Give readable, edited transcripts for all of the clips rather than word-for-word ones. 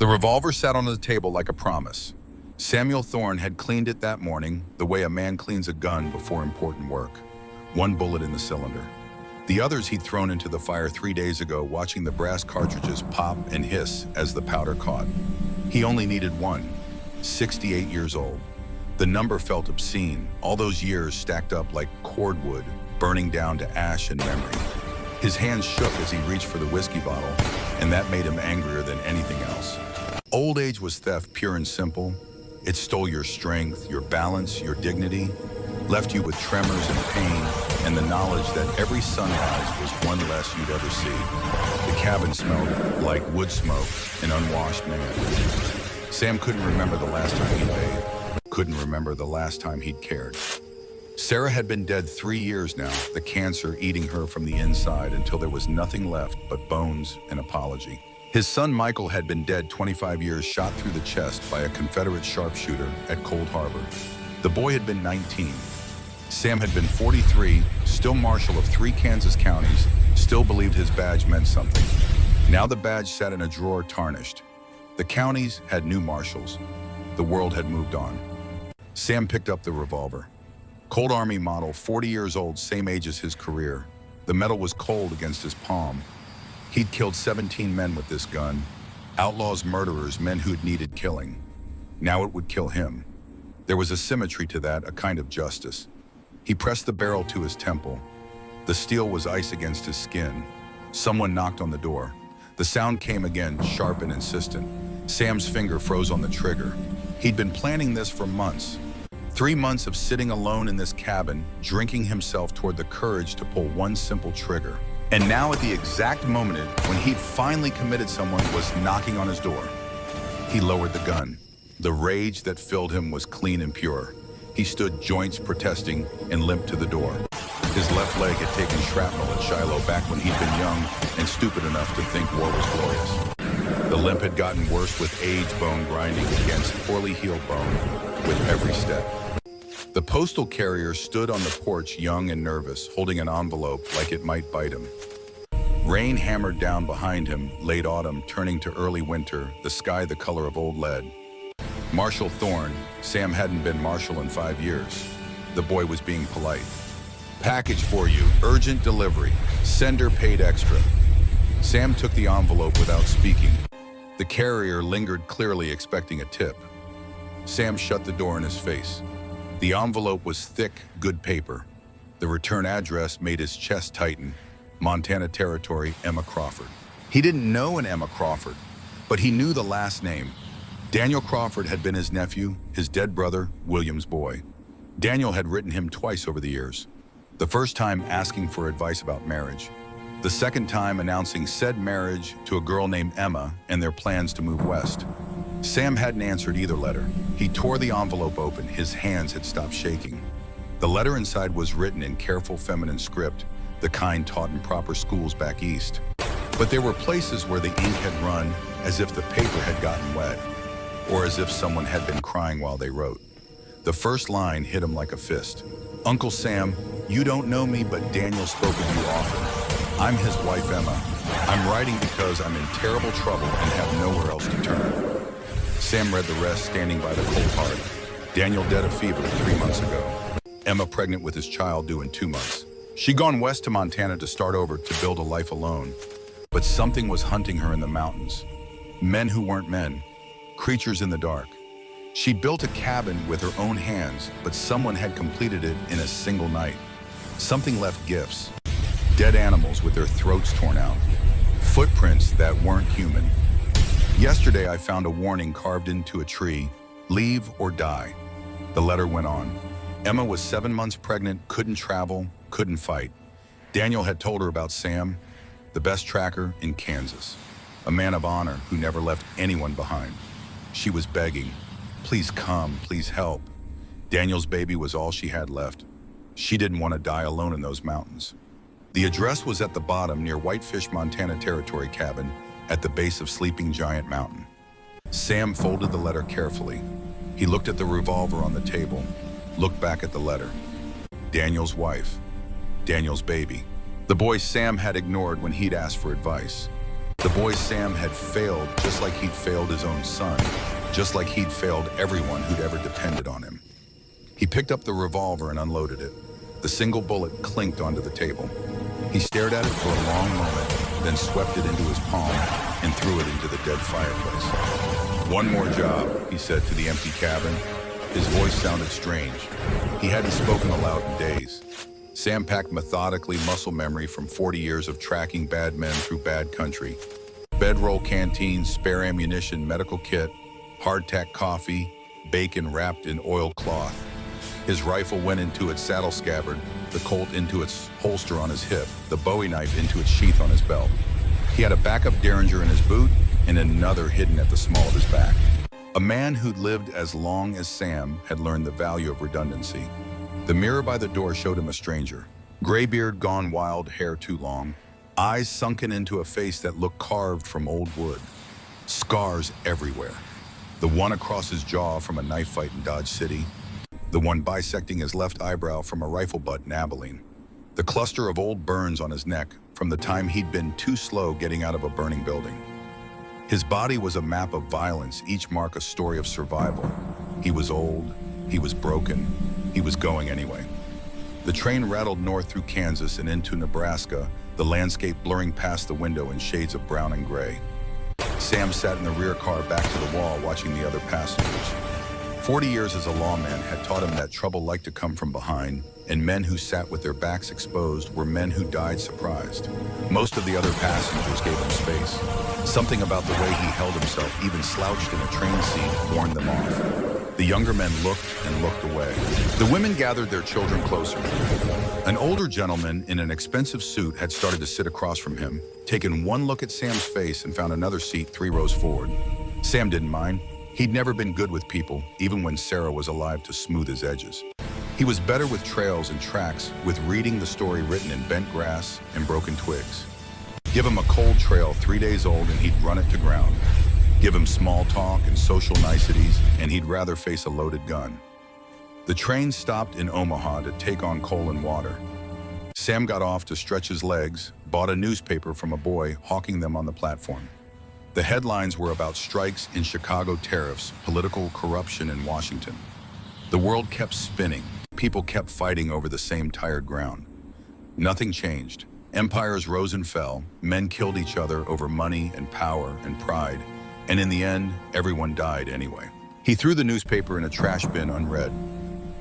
The revolver sat on the table like a promise. Samuel Thorne had cleaned it that morning the way a man cleans a gun before important work. One bullet in the cylinder. The others he'd thrown into the fire 3 days ago, watching the brass cartridges pop and hiss as the powder caught. He only needed one. 68 years old. The number felt obscene, all those years stacked up like cordwood, burning down to ash and memory. His hands shook as he reached for the whiskey bottle, and that made him angrier than anything else. Old age was theft, pure and simple. It stole your strength, your balance, your dignity, left you with tremors and pain, and the knowledge that every sunrise was one less you'd ever see. The cabin smelled like wood smoke, an unwashed man. Sam couldn't remember the last time he'd bathed, couldn't remember the last time he'd cared. Sarah had been dead 3 years now, the cancer eating her from the inside until there was nothing left but bones and apology. His son Michael had been dead 25 years, shot through the chest by a Confederate sharpshooter at Cold Harbor. The boy had been 19. Sam had been 43, still marshal of 3 Kansas counties, still believed his badge meant something. Now the badge sat in a drawer tarnished. The counties had new marshals. The world had moved on. Sam picked up the revolver. Cold Army model, 40 years old, same age as his career. The metal was cold against his palm. He'd killed 17 men with this gun. Outlaws, murderers, men who'd needed killing. Now it would kill him. There was a symmetry to that, a kind of justice. He pressed the barrel to his temple. The steel was ice against his skin. Someone knocked on the door. The sound came again, sharp and insistent. Sam's finger froze on the trigger. He'd been planning this for months. 3 months of sitting alone in this cabin, drinking himself toward the courage to pull one simple trigger. And now at the exact moment when he'd finally committed, someone was knocking on his door. He lowered the gun. The rage that filled him was clean and pure. He stood, joints protesting, and limped to the door. His left leg had taken shrapnel at Shiloh back when he'd been young and stupid enough to think war was glorious. The limp had gotten worse with age, bone grinding against poorly healed bone with every step. The postal carrier stood on the porch, young and nervous, holding an envelope like it might bite him. Rain hammered down behind him, late autumn turning to early winter, the sky the color of old lead. Marshal Thorne. Sam hadn't been marshal in 5 years. The boy was being polite. Package for you, urgent delivery. Sender paid extra. Sam took the envelope without speaking. The carrier lingered, clearly expecting a tip. Sam shut the door in his face. The envelope was thick, good paper. The return address made his chest tighten. Montana Territory, Emma Crawford. He didn't know an Emma Crawford, but he knew the last name. Daniel Crawford had been his nephew, his dead brother, William's boy. Daniel had written him twice over the years. The first time asking for advice about marriage. The second time announcing said marriage to a girl named Emma and their plans to move west. Sam hadn't answered either letter. He tore the envelope open. His hands had stopped shaking. The letter inside was written in careful feminine script, the kind taught in proper schools back east. But there were places where the ink had run as if the paper had gotten wet, or as if someone had been crying while they wrote. The first line hit him like a fist. Uncle Sam, you don't know me, but Daniel spoke of you often. I'm his wife, Emma. I'm writing because I'm in terrible trouble and have nowhere else to turn. Sam read the rest, standing by the cold hearth. Daniel dead of fever 3 months ago. Emma pregnant with his child due in 2 months. She'd gone west to Montana to start over, to build a life alone. But something was hunting her in the mountains. Men who weren't men. Creatures in the dark. She built a cabin with her own hands, but someone had completed it in a single night. Something left gifts. Dead animals with their throats torn out. Footprints that weren't human. Yesterday I found a warning carved into a tree. Leave or die. The letter went on. Emma was 7 months pregnant, couldn't travel, couldn't fight. Daniel had told her about Sam, the best tracker in Kansas. A man of honor who never left anyone behind. She was begging, please come, please help. Daniel's baby was all she had left. She didn't want to die alone in those mountains. The address was at the bottom near Whitefish, Montana Territory cabin at the base of Sleeping Giant Mountain. Sam folded the letter carefully. He looked at the revolver on the table, looked back at the letter. Daniel's wife, Daniel's baby, the boy Sam had ignored when he'd asked for advice. The boy Sam had failed just like he'd failed his own son, just like he'd failed everyone who'd ever depended on him. He picked up the revolver and unloaded it. The single bullet clinked onto the table. He stared at it for a long moment, then swept it into his palm and threw it into the dead fireplace. "One more job," he said to the empty cabin. His voice sounded strange. He hadn't spoken aloud in days. Sam packed methodically, muscle memory from 40 years of tracking bad men through bad country. Bedroll canteen, spare ammunition, medical kit, hardtack coffee, bacon wrapped in oilcloth. His rifle went into its saddle scabbard, the Colt into its holster on his hip, the Bowie knife into its sheath on his belt. He had a backup Derringer in his boot and another hidden at the small of his back. A man who'd lived as long as Sam had learned the value of redundancy. The mirror by the door showed him a stranger. Gray beard gone wild, hair too long, eyes sunken into a face that looked carved from old wood. Scars everywhere. The one across his jaw from a knife fight in Dodge City, the one bisecting his left eyebrow from a rifle butt in Abilene, the cluster of old burns on his neck from the time he'd been too slow getting out of a burning building. His body was a map of violence, each mark a story of survival. He was old, he was broken, he was going anyway. The train rattled north through Kansas and into Nebraska, the landscape blurring past the window in shades of brown and gray. Sam sat in the rear car back to the wall watching the other passengers. 40 years as a lawman had taught him that trouble liked to come from behind, and men who sat with their backs exposed were men who died surprised. Most of the other passengers gave him space. Something about the way he held himself, even slouched in a train seat, warned them off. The younger men looked and looked away. The women gathered their children closer. An older gentleman in an expensive suit had started to sit across from him, taken one look at Sam's face and found another seat 3 rows forward. Sam didn't mind. He'd never been good with people, even when Sarah was alive to smooth his edges. He was better with trails and tracks, with reading the story written in bent grass and broken twigs. Give him a cold trail 3 days old and he'd run it to ground. Give him small talk and social niceties and he'd rather face a loaded gun. The train stopped in Omaha to take on coal and water. Sam got off to stretch his legs, bought a newspaper from a boy hawking them on the platform. The headlines were about strikes in Chicago, tariffs, political corruption in Washington. The world kept spinning. People kept fighting over the same tired ground. Nothing changed. Empires rose and fell. Men killed each other over money and power and pride. And in the end, everyone died anyway. He threw the newspaper in a trash bin unread.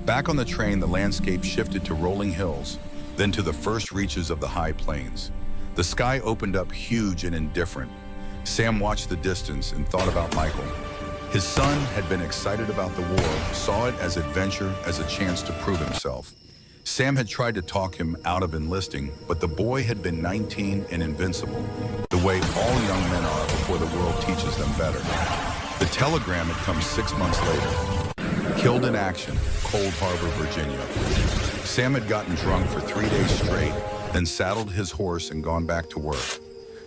Back on the train, the landscape shifted to rolling hills, then to the first reaches of the high plains. The sky opened up huge and indifferent. Sam watched the distance and thought about Michael. His son had been excited about the war, saw it as adventure, as a chance to prove himself. Sam had tried to talk him out of enlisting, but the boy had been 19 and invincible, the way all young men are before the world teaches them better. The telegram had come 6 months later. Killed in action, Cold Harbor, Virginia. Sam had gotten drunk for 3 days straight, then saddled his horse and gone back to work.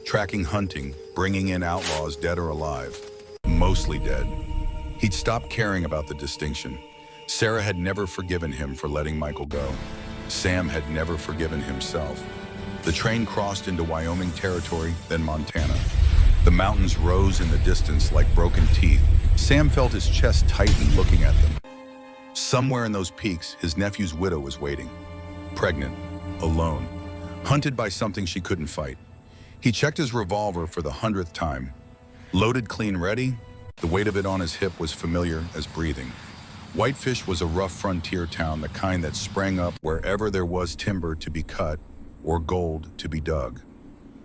Tracking hunting, bringing in outlaws dead or alive, mostly dead. He'd stopped caring about the distinction. Sarah had never forgiven him for letting Michael go. Sam had never forgiven himself. The train crossed into Wyoming territory, then Montana. The mountains rose in the distance like broken teeth. Sam felt his chest tighten looking at them. Somewhere in those peaks, his nephew's widow was waiting. Pregnant, alone, hunted by something she couldn't fight. He checked his revolver for the 100th time. Loaded, clean, ready, the weight of it on his hip was familiar as breathing. Whitefish was a rough frontier town, the kind that sprang up wherever there was timber to be cut or gold to be dug.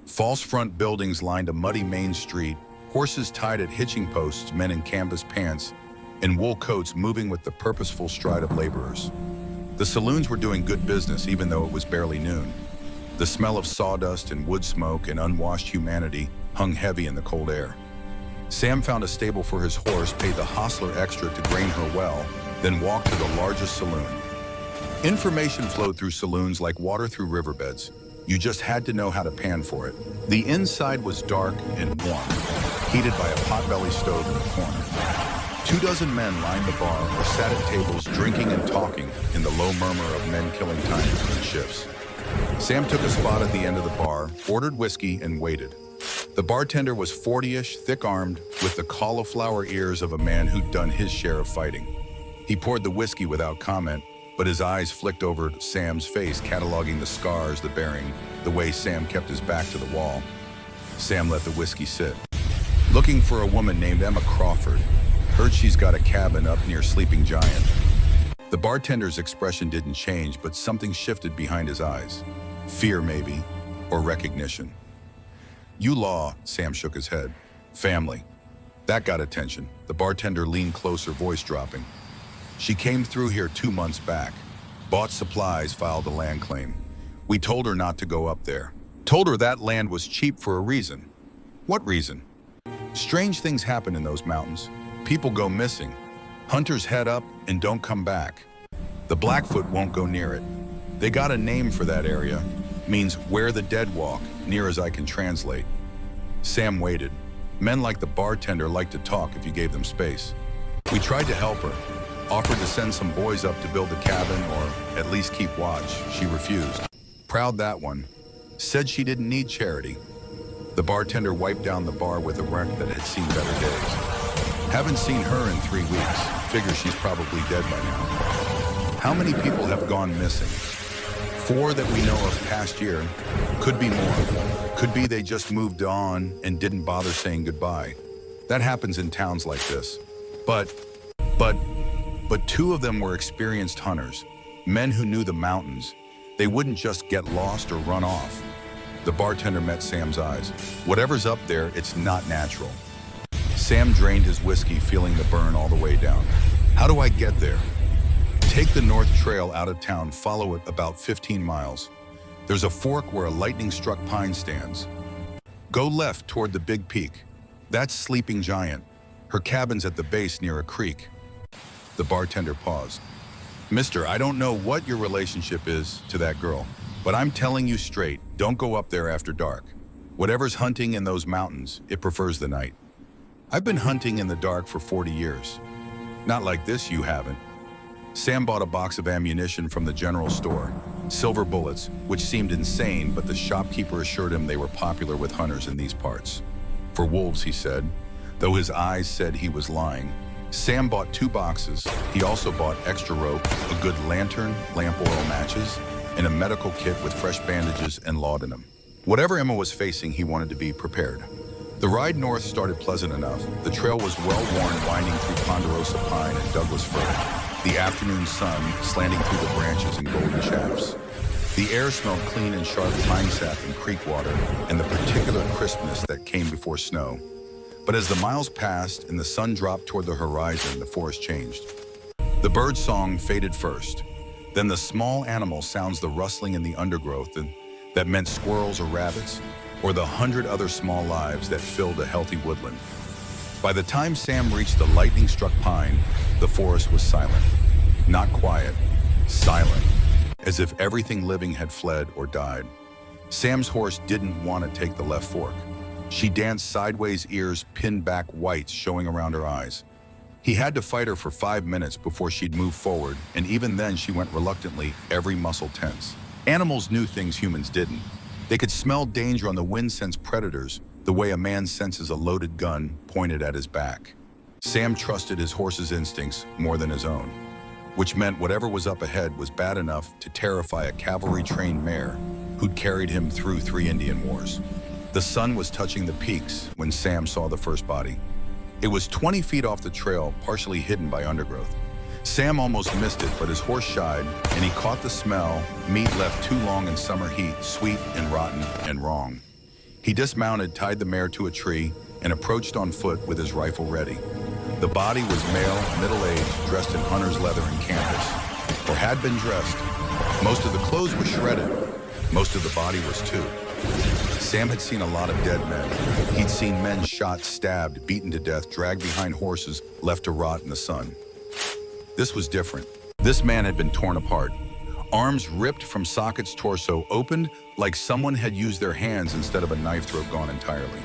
False front buildings lined a muddy main street, horses tied at hitching posts, men in canvas pants, and wool coats moving with the purposeful stride of laborers. The saloons were doing good business even though it was barely noon. The smell of sawdust and wood smoke and unwashed humanity hung heavy in the cold air. Sam found a stable for his horse, paid the hostler extra to grain her well, then walked to the largest saloon. Information flowed through saloons like water through riverbeds. You just had to know how to pan for it. The inside was dark and warm, heated by a potbelly stove in the corner. 24 men lined the bar or sat at tables drinking and talking in the low murmur of men killing time between shifts. Sam took a spot at the end of the bar, ordered whiskey, and waited. The bartender was 40-ish, thick-armed, with the cauliflower ears of a man who'd done his share of fighting. He poured the whiskey without comment, but his eyes flicked over Sam's face, cataloging the scars, the bearing, the way Sam kept his back to the wall. Sam let the whiskey sit. Looking for a woman named Emma Crawford. Heard she's got a cabin up near Sleeping Giant. The bartender's expression didn't change, but something shifted behind his eyes. Fear, maybe, or recognition. You law, Sam shook his head. Family. That got attention. The bartender leaned closer, voice dropping. She came through here 2 months back. Bought supplies, filed a land claim. We told her not to go up there. Told her that land was cheap for a reason. What reason? Strange things happen in those mountains. People go missing. Hunters head up and don't come back. The Blackfoot won't go near it. They got a name for that area. Means where the dead walk, near as I can translate. Sam waited. Men like the bartender like to talk if you gave them space. We tried to help her. Offered to send some boys up to build a cabin or at least keep watch. She refused. Proud that one. Said she didn't need charity. The bartender wiped down the bar with a wreck that had seen better days. Haven't seen her in 3 weeks. Figure she's probably dead by now. How many people have gone missing? 4 that we know of past year. Could be more. Could be they just moved on and didn't bother saying goodbye. That happens in towns like this. But 2 of them were experienced hunters. Men who knew the mountains. They wouldn't just get lost or run off. The bartender met Sam's eyes. Whatever's up there, it's not natural. Sam drained his whiskey, feeling the burn all the way down. How do I get there? Take the north trail out of town, follow it about 15 miles. There's a fork where a lightning-struck pine stands. Go left toward the big peak. That's Sleeping Giant. Her cabin's at the base near a creek. The bartender paused. Mister, I don't know what your relationship is to that girl, but I'm telling you straight, don't go up there after dark. Whatever's hunting in those mountains, it prefers the night. I've been hunting in the dark for 40 years. Not like this, you haven't. Sam bought a box of ammunition from the general store. Silver bullets, which seemed insane, but the shopkeeper assured him they were popular with hunters in these parts. For wolves, he said, though his eyes said he was lying. Sam bought 2 boxes. He also bought extra rope, a good lantern, lamp oil, matches, and a medical kit with fresh bandages and laudanum. Whatever Emma was facing, he wanted to be prepared. The ride north started pleasant enough. The trail was well-worn, winding through ponderosa pine and Douglas fir. The afternoon sun slanting through the branches in golden shafts. The air smelled clean and sharp pine sap and creek water, and the particular crispness that came before snow. But as the miles passed and the sun dropped toward the horizon, the forest changed. The bird song faded first. Then the small animal sounds the rustling in the undergrowth that meant squirrels or rabbits, or the 100 other small lives that filled a healthy woodland. By the time Sam reached the lightning-struck pine, the forest was silent. Not quiet, silent, as if everything living had fled or died. Sam's horse didn't want to take the left fork. She danced sideways, ears pinned back, whites showing around her eyes. He had to fight her for 5 minutes before she'd move forward, and even then she went reluctantly, every muscle tense. Animals knew things humans didn't. They could smell danger on the wind-sensed predators, the way a man senses a loaded gun pointed at his back. Sam trusted his horse's instincts more than his own, which meant whatever was up ahead was bad enough to terrify a cavalry-trained mare who'd carried him through 3 Indian wars. The sun was touching the peaks when Sam saw the first body. It was 20 feet off the trail, partially hidden by undergrowth. Sam almost missed it, but his horse shied, and he caught the smell, meat left too long in summer heat, sweet and rotten and wrong. He dismounted, tied the mare to a tree, and approached on foot with his rifle ready. The body was male, middle-aged, dressed in hunter's leather and canvas, or had been dressed. Most of the clothes were shredded. Most of the body was too. Sam had seen a lot of dead men. He'd seen men shot, stabbed, beaten to death, dragged behind horses, left to rot in the sun. This was different. This man had been torn apart. Arms ripped from sockets, torso opened like someone had used their hands instead of a knife throat gone entirely.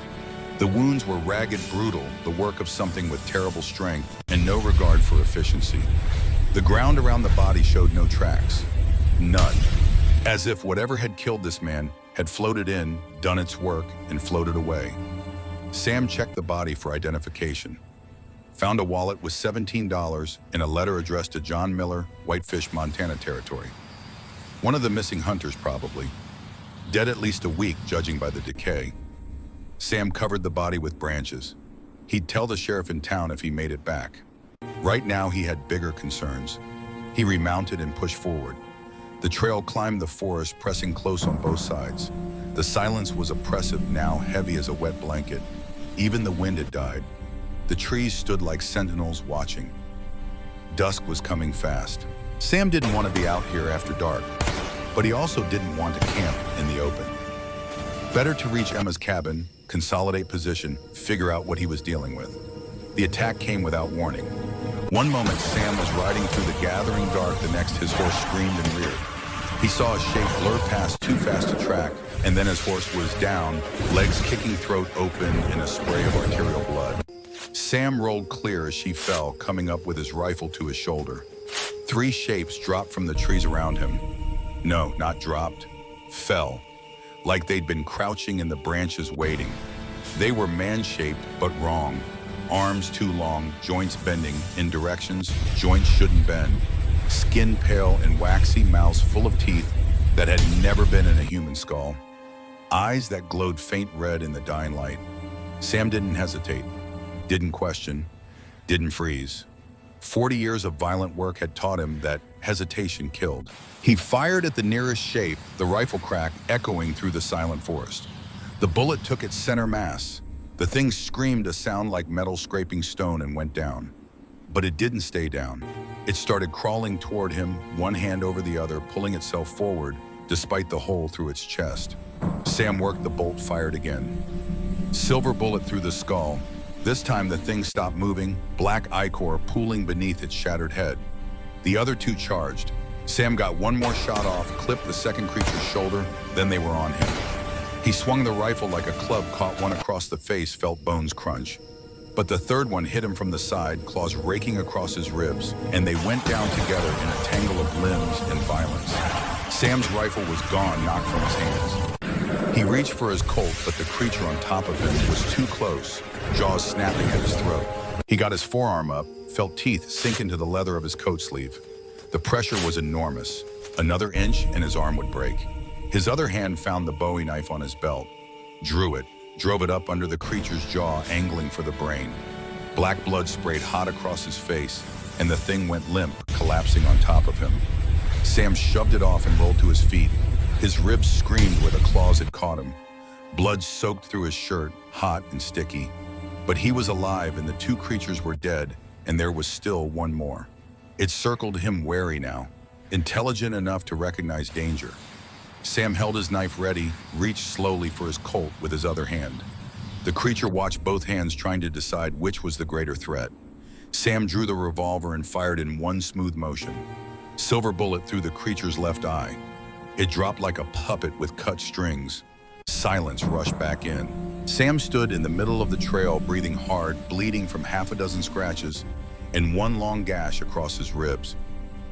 The wounds were ragged, brutal, the work of something with terrible strength and no regard for efficiency. The ground around the body showed no tracks. None. As if whatever had killed this man had floated in, done its work, and floated away. Sam checked the body for identification. Found a wallet with $17 and a letter addressed to John Miller, Whitefish, Montana territory. One of the missing hunters, probably. Dead at least a week, judging by the decay. Sam covered the body with branches. He'd tell the sheriff in town if he made it back. Right now, he had bigger concerns. He remounted and pushed forward. The trail climbed the forest, pressing close on both sides. The silence was oppressive now, heavy as a wet blanket. Even the wind had died. The trees stood like sentinels watching. Dusk was coming fast. Sam didn't want to be out here after dark, but he also didn't want to camp in the open. Better to reach Emma's cabin, consolidate position, figure out what he was dealing with. The attack came without warning. One moment Sam was riding through the gathering dark, the next his horse screamed and reared. He saw a shape blur past too fast to track, and then his horse was down, legs kicking, throat open in a spray of arterial blood. Sam rolled clear as she fell, coming up with his rifle to his shoulder. 3 shapes dropped from the trees around him. No, not dropped, fell, like they'd been crouching in the branches waiting. They were man-shaped, but wrong. Arms too long, joints bending in directions joints shouldn't bend. Skin pale and waxy, mouths full of teeth that had never been in a human skull. Eyes that glowed faint red in the dying light. Sam didn't hesitate, didn't question, didn't freeze. 40 years of violent work had taught him that hesitation killed. He fired at the nearest shape, the rifle crack echoing through the silent forest. The bullet took its center mass. The thing screamed a sound like metal scraping stone and went down. But it didn't stay down. It started crawling toward him, one hand over the other, pulling itself forward despite the hole through its chest. Sam worked the bolt, fired again. Silver bullet through the skull. This time the thing stopped moving, black ichor pooling beneath its shattered head. The other 2 charged. Sam got one more shot off, clipped the second creature's shoulder, then they were on him. He swung the rifle like a club, caught one across the face, felt bones crunch. But the third one hit him from the side, claws raking across his ribs, and they went down together in a tangle of limbs and violence. Sam's rifle was gone, knocked from his hands. He reached for his Colt, but the creature on top of him was too close, jaws snapping at his throat. He got his forearm up, felt teeth sink into the leather of his coat sleeve. The pressure was enormous. Another inch and his arm would break. His other hand found the Bowie knife on his belt, drew it, drove it up under the creature's jaw, angling for the brain. Black blood sprayed hot across his face, and the thing went limp, collapsing on top of him. Sam shoved it off and rolled to his feet. His ribs screamed where the claws had caught him. Blood soaked through his shirt, hot and sticky. But he was alive, and the 2 creatures were dead, and there was still one more. It circled him, wary now, intelligent enough to recognize danger. Sam held his knife ready, reached slowly for his Colt with his other hand. The creature watched both hands, trying to decide which was the greater threat. Sam drew the revolver and fired in one smooth motion. Silver bullet through the creature's left eye. It dropped like a puppet with cut strings. Silence rushed back in. Sam stood in the middle of the trail, breathing hard, bleeding from half a dozen scratches and one long gash across his ribs.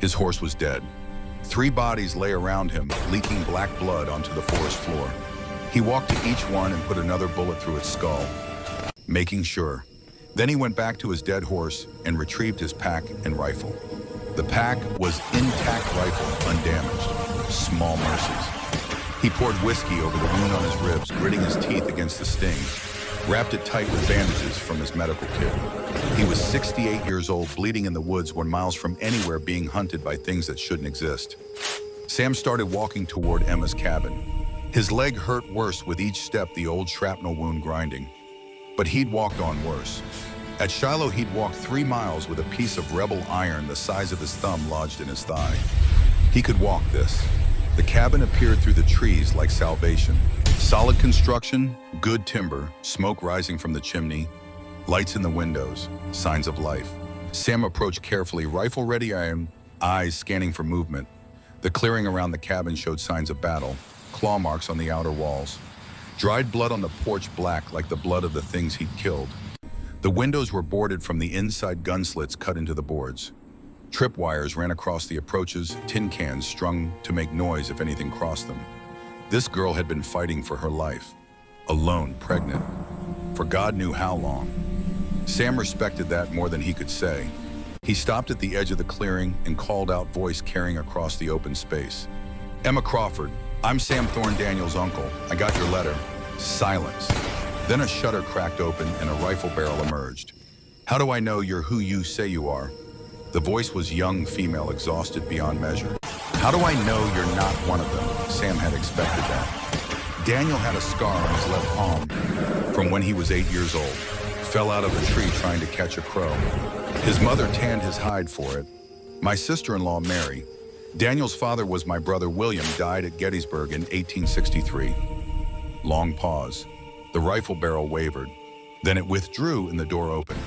His horse was dead. 3 bodies lay around him, leaking black blood onto the forest floor. He walked to each one and put another bullet through its skull, making sure. Then he went back to his dead horse and retrieved his pack and rifle. The pack was intact, rifle undamaged. Small mercies. He poured whiskey over the wound on his ribs, gritting his teeth against the sting, wrapped it tight with bandages from his medical kit. He was 68 years old, bleeding in the woods 1 mile from anywhere, being hunted by things that shouldn't exist. Sam started walking toward Emma's cabin. His leg hurt worse with each step, the old shrapnel wound grinding. But he'd walked on worse. At Shiloh, he'd walked 3 miles with a piece of rebel iron the size of his thumb lodged in his thigh. He could walk this. The cabin appeared through the trees like salvation. Solid construction, good timber, smoke rising from the chimney, lights in the windows, signs of life. Sam approached carefully, rifle ready, eyes scanning for movement. The clearing around the cabin showed signs of battle, claw marks on the outer walls. Dried blood on the porch, black like the blood of the things he'd killed. The windows were boarded from the inside, gun slits cut into the boards. Tripwires ran across the approaches, tin cans strung to make noise if anything crossed them. This girl had been fighting for her life, alone, pregnant. for God knew how long. Sam respected that more than he could say. He stopped at the edge of the clearing and called out, voice carrying across the open space. Emma Crawford, I'm Sam Thorne Daniels' uncle. I got your letter. Silence. Then a shutter cracked open and a rifle barrel emerged. How do I know you're who you say you are? The voice was young, female, exhausted beyond measure. How do I know you're not one of them? Sam had expected that. Daniel had a scar on his left palm from when he was 8 years old. Fell out of a tree trying to catch a crow. His mother tanned his hide for it. My sister-in-law, Mary. Daniel's father was my brother William, died at Gettysburg in 1863. Long pause. The rifle barrel wavered. Then it withdrew and the door opened.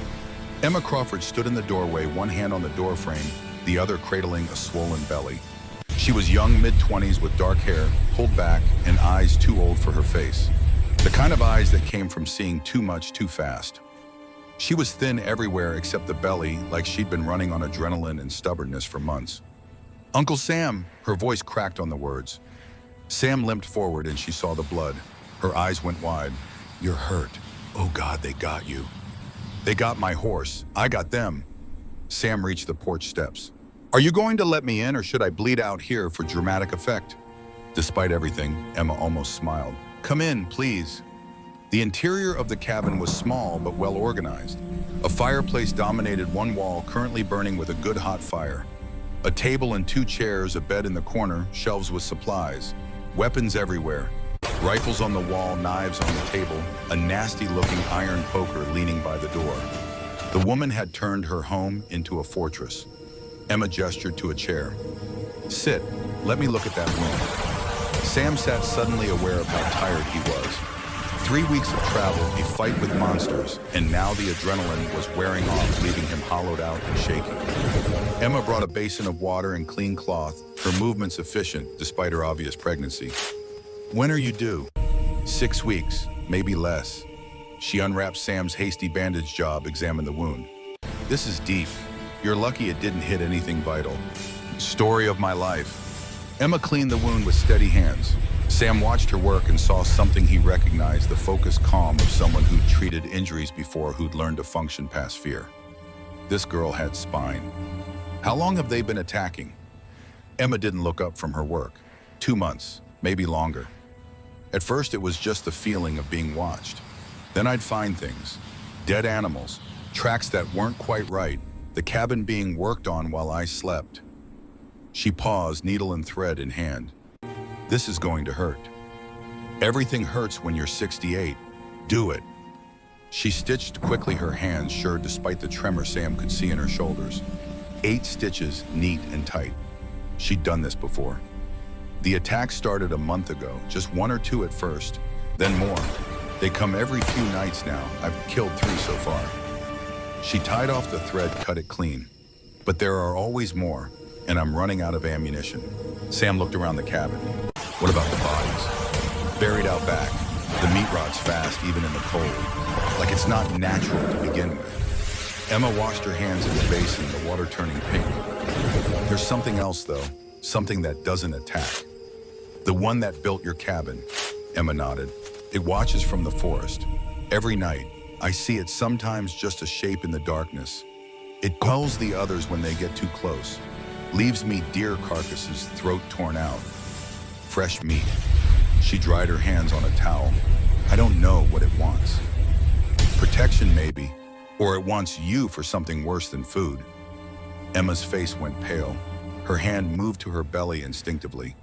Emma Crawford stood in the doorway, one hand on the doorframe, the other cradling a swollen belly. She was young, mid-20s, with dark hair, pulled back, and eyes too old for her face. The kind of eyes that came from seeing too much too fast. She was thin everywhere except the belly, like she'd been running on adrenaline and stubbornness for months. Uncle Sam, her voice cracked on the words. Sam limped forward and she saw the blood. Her eyes went wide. You're hurt. Oh God, they got you. They got my horse. I got them. Sam reached the porch steps. Are you going to let me in or should I bleed out here for dramatic effect? Despite everything, Emma almost smiled. Come in, please. The interior of the cabin was small but well organized. A fireplace dominated one wall, currently burning with a good hot fire. A table and 2 chairs, a bed in the corner, shelves with supplies. Weapons everywhere. Rifles on the wall, knives on the table, a nasty-looking iron poker leaning by the door. The woman had turned her home into a fortress. Emma gestured to a chair. Sit, let me look at that wound. Sam sat, suddenly aware of how tired he was. 3 weeks of travel, a fight with monsters, and now the adrenaline was wearing off, leaving him hollowed out and shaking. Emma brought a basin of water and clean cloth, her movements efficient despite her obvious pregnancy. When are you due? 6 weeks, maybe less. She unwrapped Sam's hasty bandage job, examined the wound. This is deep. You're lucky it didn't hit anything vital. Story of my life. Emma cleaned the wound with steady hands. Sam watched her work and saw something he recognized, the focused calm of someone who'd treated injuries before, who'd learned to function past fear. This girl had spine. How long have they been attacking? Emma didn't look up from her work. 2 months, maybe longer. At first it was just the feeling of being watched. Then I'd find things. Dead animals, tracks that weren't quite right, the cabin being worked on while I slept. She paused, needle and thread in hand. This is going to hurt. Everything hurts when you're 68. Do it. She stitched quickly, her hands sure despite the tremor Sam could see in her shoulders. 8 stitches, neat and tight. She'd done this before. The attack started a month ago, just 1 or 2 at first, then more. They come every few nights now. I've killed 3 so far. She tied off the thread, cut it clean. But there are always more, and I'm running out of ammunition. Sam looked around the cabin. What about the bodies? Buried out back. The meat rots fast, even in the cold. Like it's not natural to begin with. Emma washed her hands in the basin, the water turning pink. There's something else, though. Something that doesn't attack. The one that built your cabin. Emma nodded. It watches from the forest. Every night, I see it, sometimes just a shape in the darkness. It quells the others when they get too close. Leaves me deer carcasses, throat torn out. Fresh meat. She dried her hands on a towel. I don't know what it wants. Protection, maybe. Or it wants you for something worse than food. Emma's face went pale. Her hand moved to her belly instinctively.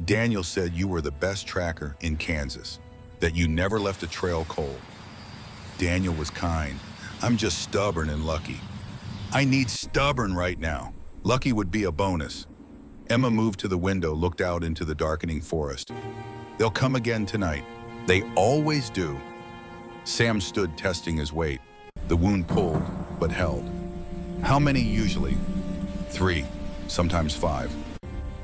Daniel said you were the best tracker in Kansas, that you never left a trail cold. Daniel was kind. I'm just stubborn and lucky. I need stubborn right now. Lucky would be a bonus. Emma moved to the window, looked out into the darkening forest. They'll come again tonight. They always do. Sam stood, testing his weight. The wound pulled, but held. How many usually? 3, sometimes 5.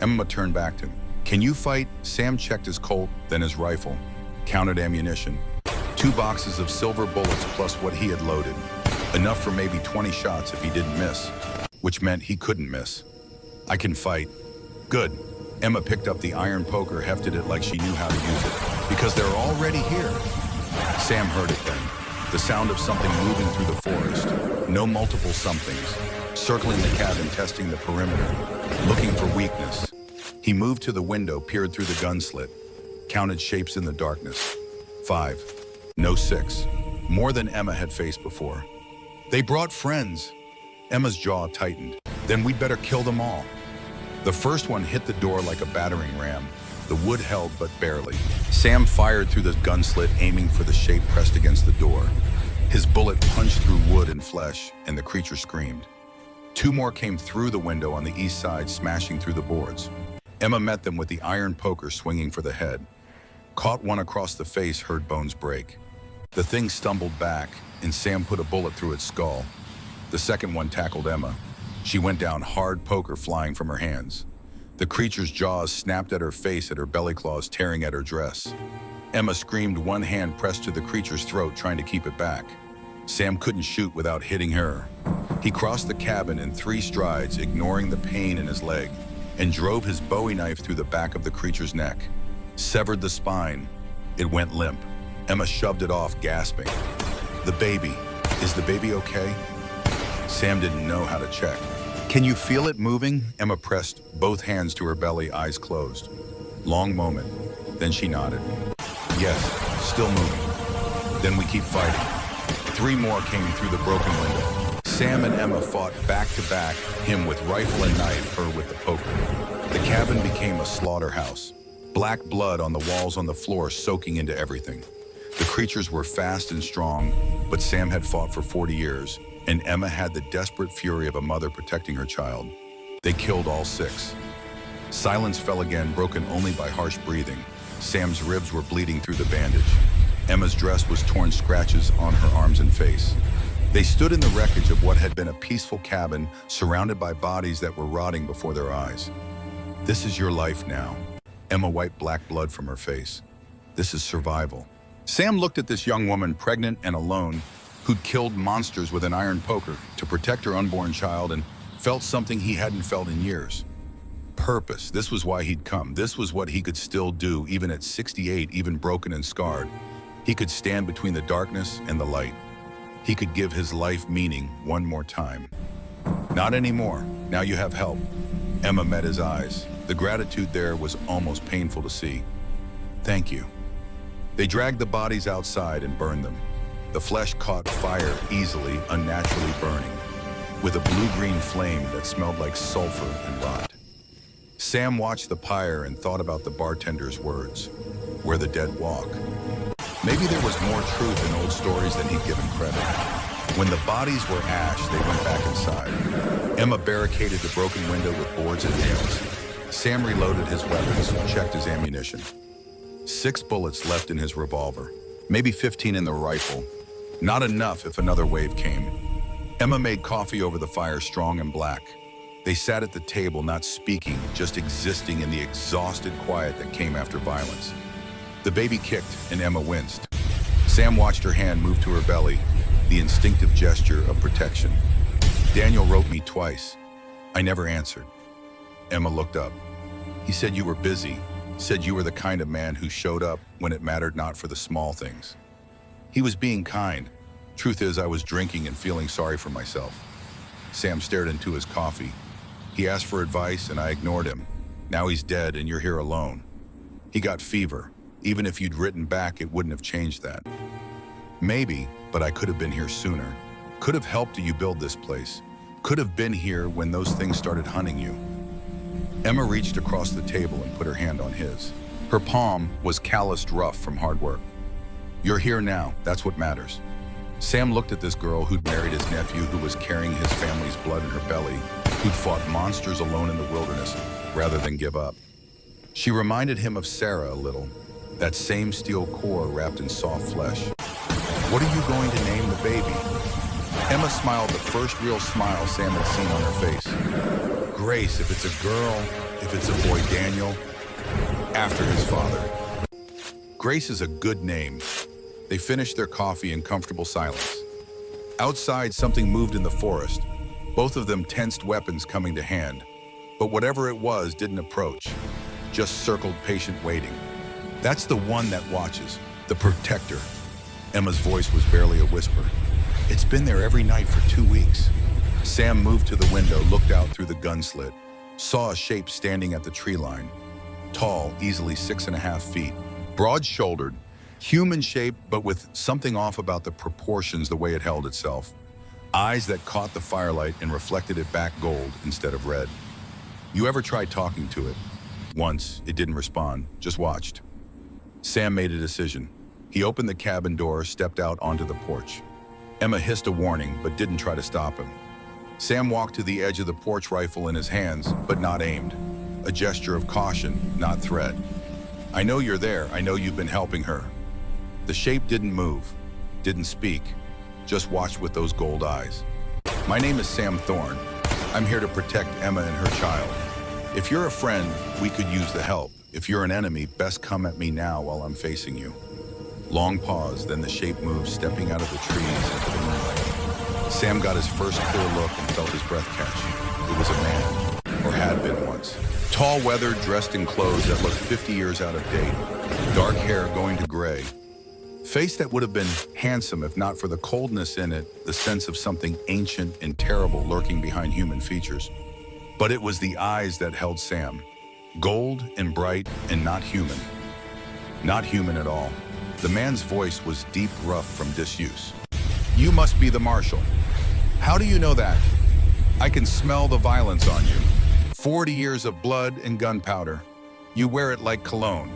Emma turned back to him. Can you fight? Sam checked his Colt, then his rifle. Counted ammunition. 2 boxes of silver bullets plus what he had loaded. Enough for maybe 20 shots if he didn't miss, which meant he couldn't miss. I can fight. Good. Emma picked up the iron poker, hefted it like she knew how to use it. Because they're already here. Sam heard it then. the sound of something moving through the forest. No multiple somethings, circling the cabin, testing the perimeter, looking for weakness. He moved to the window, peered through the gun slit, counted shapes in the darkness. 5. No 6. More than Emma had faced before. They brought friends. Emma's jaw tightened. Then we'd better kill them all. The first one hit the door like a battering ram. The wood held, but barely. Sam fired through the gun slit, aiming for the shape pressed against the door. His bullet punched through wood and flesh, and the creature screamed. 2 more came through the window on the east side, smashing through the boards. Emma met them with the iron poker swinging for the head. Caught one across the face, heard bones break. The thing stumbled back, and Sam put a bullet through its skull. The second one tackled Emma. She went down hard, poker flying from her hands. The creature's jaws snapped at her face, at her belly claws tearing at her dress. Emma screamed, one hand pressed to the creature's throat, trying to keep it back. Sam couldn't shoot without hitting her. He crossed the cabin in 3 strides, ignoring the pain in his leg, and drove his Bowie knife through the back of the creature's neck. Severed the spine. It went limp. Emma shoved it off, gasping. The baby. Is the baby okay? Sam didn't know how to check. Can you feel it moving? Emma pressed both hands to her belly, eyes closed. Long moment. Then she nodded. Yes, still moving. Then we keep fighting. 3 more came through the broken window. Sam and Emma fought back to back, him with rifle and knife, her with the poker. The cabin became a slaughterhouse. Black blood on the walls, on the floor, soaking into everything. The creatures were fast and strong, but Sam had fought for 40 years, and Emma had the desperate fury of a mother protecting her child. They killed all 6. Silence fell again, broken only by harsh breathing. Sam's ribs were bleeding through the bandage. Emma's dress was torn, scratches on her arms and face. They stood in the wreckage of what had been a peaceful cabin, surrounded by bodies that were rotting before their eyes. This is your life now. Emma wiped black blood from her face. This is survival. Sam looked at this young woman, pregnant and alone, who'd killed monsters with an iron poker to protect her unborn child, and felt something he hadn't felt in years. Purpose. This was why he'd come. This was what he could still do, even at 68, even broken and scarred. He could stand between the darkness and the light. He could give his life meaning one more time. Not anymore. Now you have help. Emma met his eyes. The gratitude there was almost painful to see. Thank you. They dragged the bodies outside and burned them. The flesh caught fire easily, unnaturally burning, with a blue-green flame that smelled like sulfur and rot. Sam watched the pyre and thought about the bartender's words, where the dead walk. Maybe there was more truth in old stories than he'd given credit. When the bodies were ash, they went back inside. Emma barricaded the broken window with boards and nails. Sam reloaded his weapons and checked his ammunition. 6 bullets left in his revolver, maybe 15 in the rifle. Not enough if another wave came. Emma made coffee over the fire, strong and black. They sat at the table, not speaking, just existing in the exhausted quiet that came after violence. The baby kicked, and Emma winced. Sam watched her hand move to her belly, the instinctive gesture of protection. Daniel wrote me twice. I never answered. Emma looked up. He said you were busy, said you were the kind of man who showed up when it mattered not for the small things. He was being kind. Truth is, I was drinking and feeling sorry for myself. Sam stared into his coffee. He asked for advice, and I ignored him. Now he's dead, and you're here alone. He got fever. Even if you'd written back, it wouldn't have changed that. Maybe, but I could have been here sooner. Could have helped you build this place. Could have been here when those things started hunting you. Emma reached across the table and put her hand on his. Her palm was calloused rough from hard work. You're here now, that's what matters. Sam looked at this girl who'd married his nephew, who was carrying his family's blood in her belly, who'd fought monsters alone in the wilderness rather than give up. She reminded him of Sarah a little, that same steel core wrapped in soft flesh. What are you going to name the baby? Emma smiled, the first real smile Sam had seen on her face. Grace, if it's a girl, if it's a boy, Daniel, after his father. Grace is a good name. They finished their coffee in comfortable silence. Outside, something moved in the forest. Both of them tensed, weapons coming to hand. But whatever it was didn't approach, just circled, patient, waiting. That's the one that watches, the protector. Emma's voice was barely a whisper. It's been there every night for 2 weeks. Sam moved to the window, looked out through the gun slit, saw a shape standing at the tree line. Tall, easily 6.5 feet, broad-shouldered, human shape, but with something off about the proportions, the way it held itself. Eyes that caught the firelight and reflected it back gold instead of red. You ever tried talking to it? Once, it didn't respond, just watched. Sam made a decision. He opened the cabin door, stepped out onto the porch. Emma hissed a warning, but didn't try to stop him. Sam walked to the edge of the porch, rifle in his hands, but not aimed. A gesture of caution, not threat. I know you're there. I know you've been helping her. The shape didn't move, didn't speak, just watched with those gold eyes. My name is Sam Thorne. I'm here to protect Emma and her child. If you're a friend, we could use the help. If you're an enemy, best come at me now while I'm facing you. Long pause, then the shape moved, stepping out of the trees into the moonlight. Sam got his first clear look and felt his breath catch. It was a man, or had been once. Tall, weathered, dressed in clothes that looked 50 years out of date. Dark hair going to gray. Face that would have been handsome if not for the coldness in it, the sense of something ancient and terrible lurking behind human features. But it was the eyes that held Sam. Gold and bright and not human. Not human at all. The man's voice was deep, rough from disuse. You must be the marshal. How do you know that? I can smell the violence on you. 40 years of blood and gunpowder. You wear it like cologne.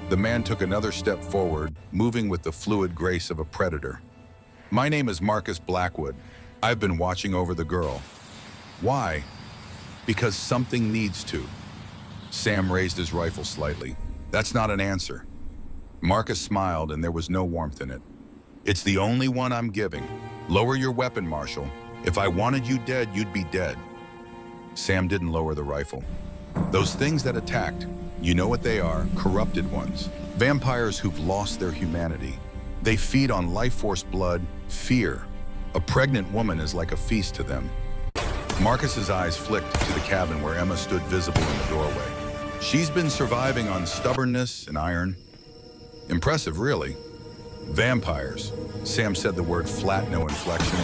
The man took another step forward, moving with the fluid grace of a predator. My name is Marcus Blackwood. I've been watching over the girl. Why? Because something needs to. Sam raised his rifle slightly. That's not an answer. Marcus smiled, and there was no warmth in it. It's the only one I'm giving. Lower your weapon, Marshal. If I wanted you dead, you'd be dead. Sam didn't lower the rifle. Those things that attacked, you know what they are, corrupted ones. Vampires who've lost their humanity. They feed on life force, blood, fear. A pregnant woman is like a feast to them. Marcus's eyes flicked to the cabin where Emma stood visible in the doorway. She's been surviving on stubbornness and iron. Impressive, really. Vampires. Sam said the word flat, no inflection,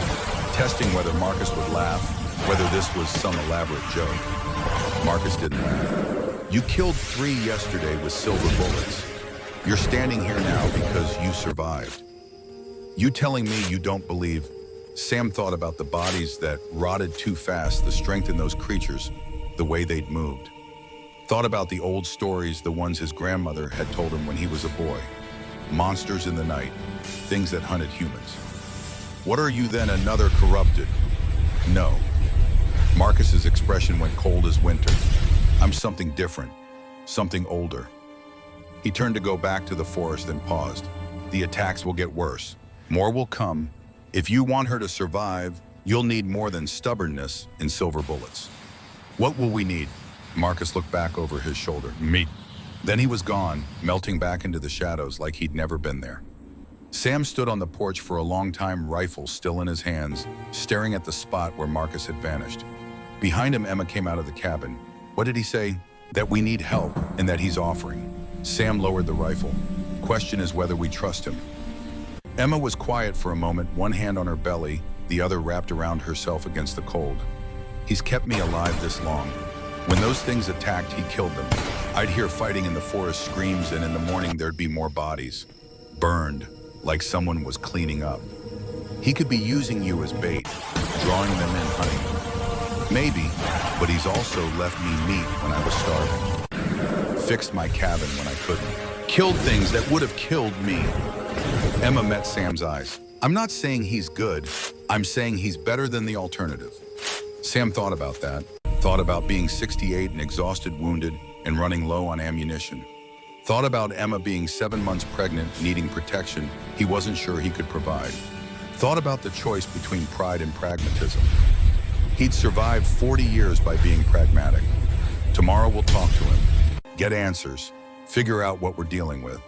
testing whether Marcus would laugh, whether this was some elaborate joke. Marcus didn't laugh. You killed 3 yesterday with silver bullets. You're standing here now because you survived. You telling me you don't believe? Sam thought about the bodies that rotted too fast, the strength in those creatures, the way they'd moved. Thought about the old stories, the ones his grandmother had told him when he was a boy. Monsters in the night, things that hunted humans. What are you then, another corrupted? No. Marcus's expression went cold as winter. I'm something different, something older. He turned to go back to the forest and paused. The attacks will get worse. More will come. If you want her to survive, you'll need more than stubbornness and silver bullets. What will we need? Marcus looked back over his shoulder. Meat. Then he was gone, melting back into the shadows like he'd never been there. Sam stood on the porch for a long time, rifle still in his hands, staring at the spot where Marcus had vanished. Behind him, Emma came out of the cabin. What did he say? That we need help and that he's offering. Sam lowered the rifle. Question is whether we trust him. Emma was quiet for a moment, one hand on her belly, the other wrapped around herself against the cold. He's kept me alive this long. When those things attacked, he killed them. I'd hear fighting in the forest, screams, and in the morning there'd be more bodies. Burned, like someone was cleaning up. He could be using you as bait, drawing them in, hunting them. Maybe, but he's also left me meat when I was starving. Fixed my cabin when I couldn't. Killed things that would have killed me. Emma met Sam's eyes. I'm not saying he's good. I'm saying he's better than the alternative. Sam thought about that. Thought about being 68 and exhausted, wounded, and running low on ammunition. Thought about Emma being 7 months pregnant, needing protection he wasn't sure he could provide. Thought about the choice between pride and pragmatism. He'd survived 40 years by being pragmatic. Tomorrow we'll talk to him, get answers, figure out what we're dealing with.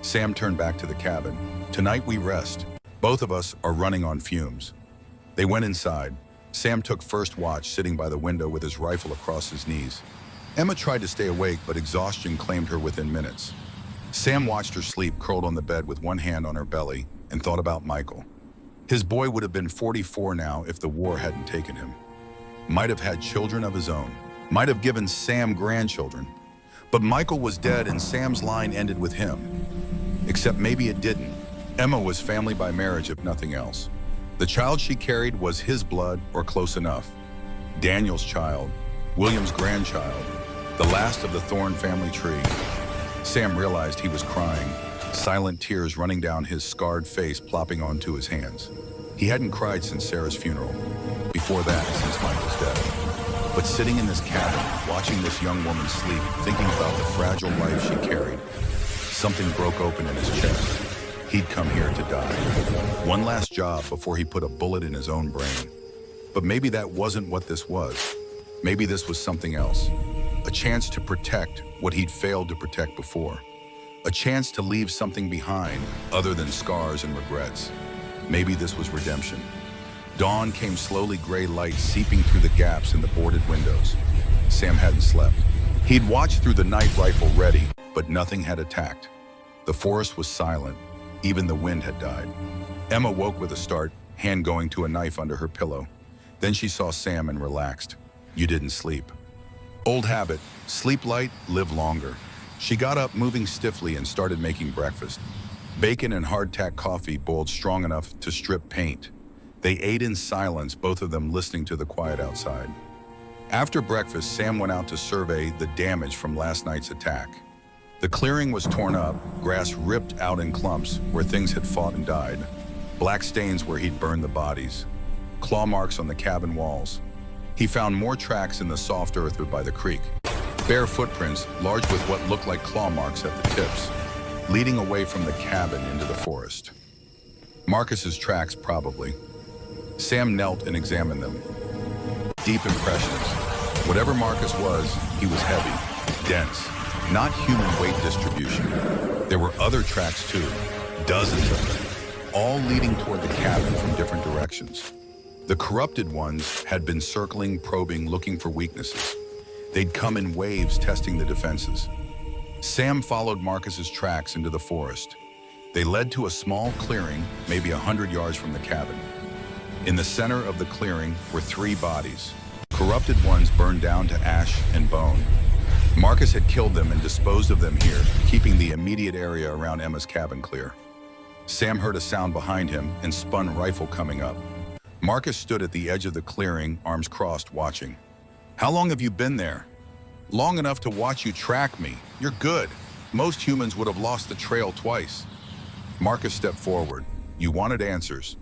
Sam turned back to the cabin. Tonight we rest. Both of us are running on fumes. They went inside. Sam took first watch, sitting by the window with his rifle across his knees. Emma tried to stay awake, but exhaustion claimed her within minutes. Sam watched her sleep, curled on the bed with one hand on her belly, and thought about Michael. His boy would have been 44 now if the war hadn't taken him. Might have had children of his own. Might have given Sam grandchildren. But Michael was dead and Sam's line ended with him. Except maybe it didn't. Emma was family by marriage, if nothing else. The child she carried was his blood or close enough. Daniel's child, William's grandchild, the last of the Thorne family tree. Sam realized he was crying, silent tears running down his scarred face plopping onto his hands. He hadn't cried since Sarah's funeral. Before that, since Michael's death. But sitting in this cabin, watching this young woman sleep, thinking about the fragile life she carried, something broke open in his chest. He'd come here to die. One last job before he put a bullet in his own brain. But maybe that wasn't what this was. Maybe this was something else. A chance to protect what he'd failed to protect before. A chance to leave something behind other than scars and regrets. Maybe this was redemption. Dawn came slowly, gray light seeping through the gaps in the boarded windows. Sam hadn't slept. He'd watched through the night rifle ready, but nothing had attacked. The forest was silent. Even the wind had died. Emma woke with a start, hand going to a knife under her pillow. Then she saw Sam and relaxed. You didn't sleep. Old habit, sleep light, live longer. She got up, moving stiffly, and started making breakfast. Bacon and hardtack coffee boiled strong enough to strip paint. They ate in silence, both of them listening to the quiet outside. After breakfast, Sam went out to survey the damage from last night's attack. The clearing was torn up, grass ripped out in clumps where things had fought and died, black stains where he'd burned the bodies, claw marks on the cabin walls. He found more tracks in the soft earth by the creek, bare footprints, large with what looked like claw marks at the tips, leading away from the cabin into the forest. Marcus's tracks, probably. Sam knelt and examined them. Deep impressions. Whatever Marcus was, he was heavy, dense. Not human weight distribution. There were other tracks too, dozens of them, all leading toward the cabin from different directions. The corrupted ones had been circling, probing, looking for weaknesses. They'd come in waves, testing the defenses. Sam followed Marcus's tracks into the forest. They led to a small clearing, maybe 100 yards from the cabin. In the center of the clearing were 3 bodies. Corrupted ones burned down to ash and bone. Marcus had killed them and disposed of them here, keeping the immediate area around Emma's cabin clear. Sam heard a sound behind him and spun, rifle coming up. Marcus stood at the edge of the clearing, arms crossed, watching. How long have you been there? Long enough to watch you track me. You're good. Most humans would have lost the trail twice. Marcus stepped forward. You wanted answers.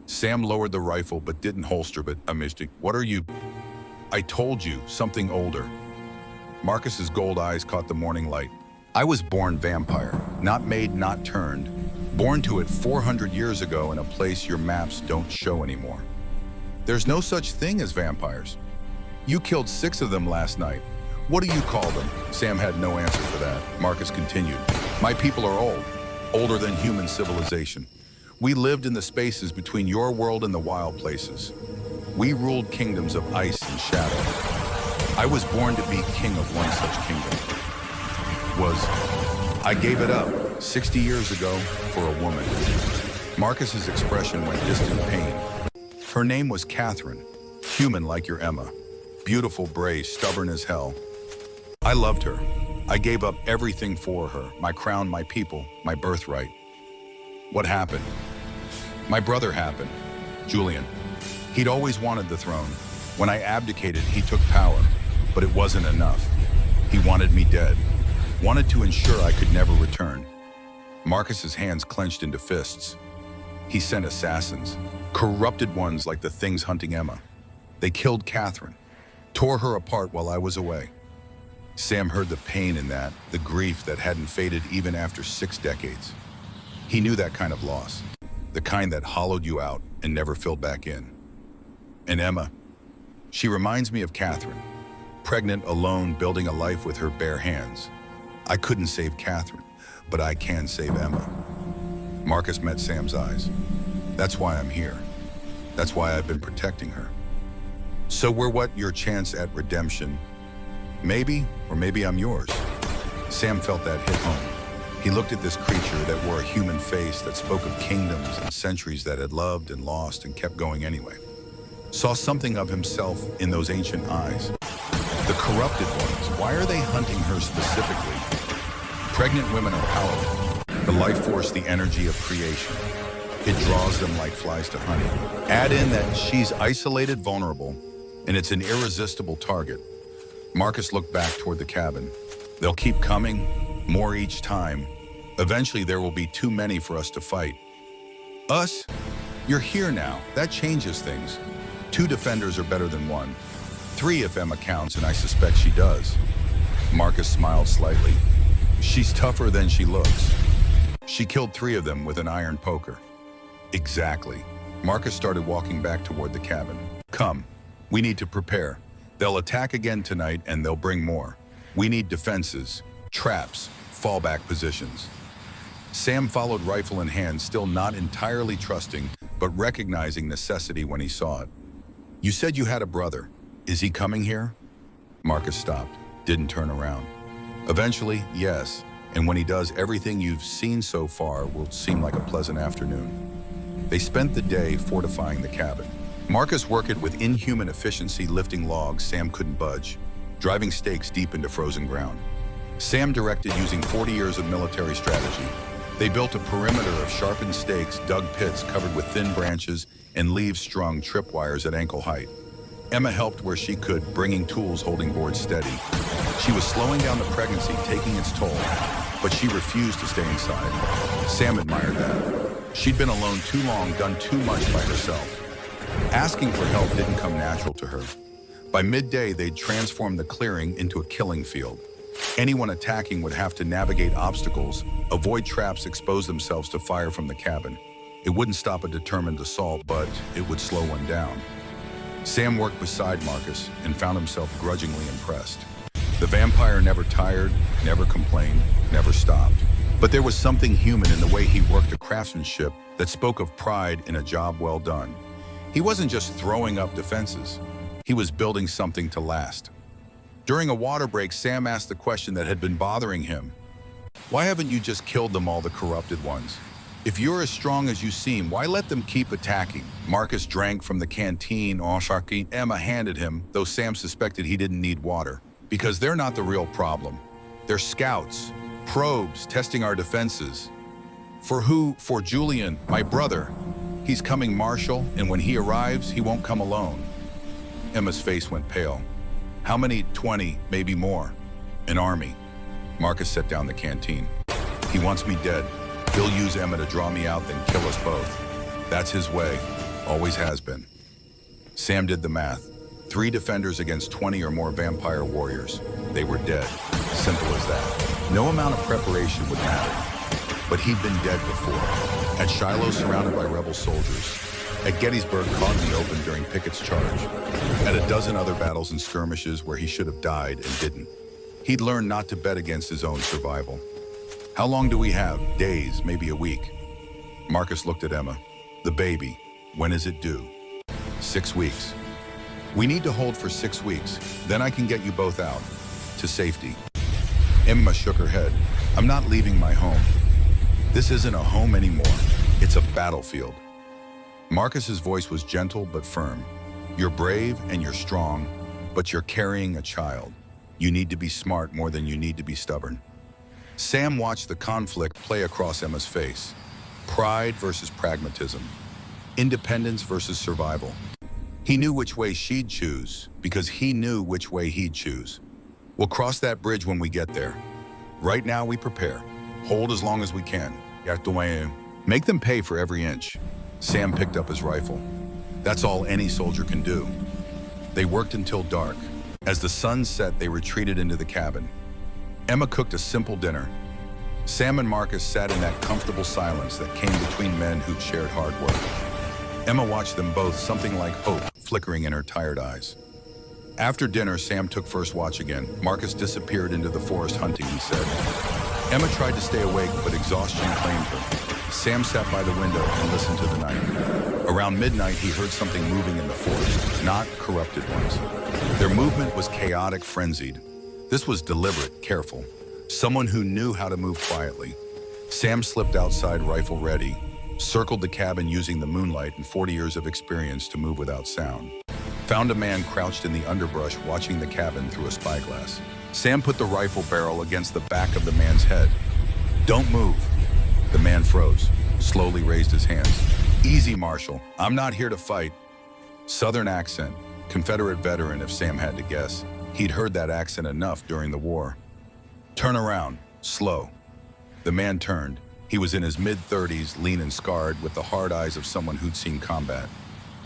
Sam lowered the rifle but didn't holster it. What are you? I told you, something older. Marcus's gold eyes caught the morning light. I was born vampire, not made, not turned. Born to it 400 years ago in a place your maps don't show anymore. There's no such thing as vampires. You killed 6 of them last night. What do you call them? Sam had no answer for that. Marcus continued. My people are old, older than human civilization. We lived in the spaces between your world and the wild places. We ruled kingdoms of ice and shadow. I was born to be king of one such kingdom. I gave it up 60 years ago for a woman. Marcus's expression went distant pain. Her name was Catherine, human like your Emma. Beautiful, brave, stubborn as hell. I loved her. I gave up everything for her, my crown, my people, my birthright. What happened? My brother happened, Julian. He'd always wanted the throne. When I abdicated, he took power, but it wasn't enough. He wanted me dead, wanted to ensure I could never return. Marcus's hands clenched into fists. He sent assassins, corrupted ones like the things hunting Emma. They killed Catherine, tore her apart while I was away. Sam heard the pain in that, the grief that hadn't faded even after 6 decades. He knew that kind of loss, the kind that hollowed you out and never filled back in. And Emma, she reminds me of Catherine, pregnant, alone, building a life with her bare hands. I couldn't save Catherine, but I can save Emma. Marcus met Sam's eyes. That's why I'm here. That's why I've been protecting her. So we're what, your chance at redemption? Maybe, or maybe I'm yours. Sam felt that hit home. He looked at this creature that wore a human face, that spoke of kingdoms and centuries that had loved and lost and kept going anyway. Saw something of himself in those ancient eyes. The corrupted ones, why are they hunting her specifically? Pregnant women are powerful. The life force, the energy of creation. It draws them like flies to honey. Add in that she's isolated, vulnerable, and it's an irresistible target. Marcus looked back toward the cabin. They'll keep coming, more each time. Eventually there will be too many for us to fight. Us? You're here now. That changes things. 2 defenders are better than 1. 3 if Emma counts, and I suspect she does. Marcus smiled slightly. She's tougher than she looks. She killed 3 of them with an iron poker. Exactly. Marcus started walking back toward the cabin. Come, we need to prepare. They'll attack again tonight and they'll bring more. We need defenses, traps, fallback positions. Sam followed, rifle in hand, still not entirely trusting, but recognizing necessity when he saw it. You said you had a brother. Is he coming here? Marcus stopped, didn't turn around. Eventually, yes, and when he does, everything you've seen so far will seem like a pleasant afternoon. They spent the day fortifying the cabin. Marcus worked with inhuman efficiency, lifting logs Sam couldn't budge, driving stakes deep into frozen ground. Sam directed using 40 years of military strategy. They built a perimeter of sharpened stakes, dug pits covered with thin branches, and leaves-strung tripwires at ankle height. Emma helped where she could, bringing tools, holding boards steady. She was slowing down the pregnancy, taking its toll, but she refused to stay inside. Sam admired that. She'd been alone too long, done too much by herself. Asking for help didn't come natural to her. By midday, they'd transformed the clearing into a killing field. Anyone attacking would have to navigate obstacles, avoid traps, expose themselves to fire from the cabin. It wouldn't stop a determined assault, but it would slow one down. Sam worked beside Marcus and found himself grudgingly impressed. The vampire never tired, never complained, never stopped. But there was something human in the way he worked, a craftsmanship that spoke of pride in a job well done. He wasn't just throwing up defenses. He was building something to last. During a water break, Sam asked the question that had been bothering him. Why haven't you just killed them all, the corrupted ones? If you're as strong as you seem, why let them keep attacking? Marcus drank from the canteen Emma handed him, though Sam suspected he didn't need water. Because they're not the real problem. They're scouts, probes, testing our defenses. For who? For Julian, my brother. He's coming, Marshal, and when he arrives, he won't come alone. Emma's face went pale. How many? 20, maybe more. An army. Marcus set down the canteen. He wants me dead. He'll use Emma to draw me out, then kill us both. That's his way. Always has been. Sam did the math. 3 defenders against 20 or more vampire warriors. They were dead. Simple as that. No amount of preparation would matter. But he'd been dead before. At Shiloh, surrounded by rebel soldiers. At Gettysburg, caught in the open during Pickett's charge. At a dozen other battles and skirmishes where he should have died and didn't. He'd learned not to bet against his own survival. How long do we have? Days, maybe a week. Marcus looked at Emma. The baby. When is it due? 6 weeks. We need to hold for 6 weeks. Then I can get you both out. To safety. Emma shook her head. I'm not leaving my home. This isn't a home anymore. It's a battlefield. Marcus's voice was gentle but firm. You're brave and you're strong, but you're carrying a child. You need to be smart more than you need to be stubborn. Sam watched the conflict play across Emma's face. Pride versus pragmatism. Independence versus survival. He knew which way she'd choose because he knew which way he'd choose. We'll cross that bridge when we get there. Right now we prepare. Hold as long as we can. Make them pay for every inch. Sam picked up his rifle. That's all any soldier can do. They worked until dark. As the sun set, they retreated into the cabin. Emma cooked a simple dinner. Sam and Marcus sat in that comfortable silence that came between men who'd shared hard work. Emma watched them both, something like hope flickering in her tired eyes. After dinner, Sam took first watch again. Marcus disappeared into the forest hunting, he said. Emma tried to stay awake, but exhaustion claimed her. Sam sat by the window and listened to the night. Around midnight, he heard something moving in the forest, not corrupted ones. Their movement was chaotic, frenzied. This was deliberate, careful. Someone who knew how to move quietly. Sam slipped outside, rifle ready, circled the cabin using the moonlight and 40 years of experience to move without sound. Found a man crouched in the underbrush watching the cabin through a spyglass. Sam put the rifle barrel against the back of the man's head. "Don't move." The man froze, slowly raised his hands. "Easy, Marshal. I'm not here to fight." Southern accent, Confederate veteran if Sam had to guess. He'd heard that accent enough during the war. "Turn around, slow." The man turned. He was in his mid-30s, lean and scarred, with the hard eyes of someone who'd seen combat.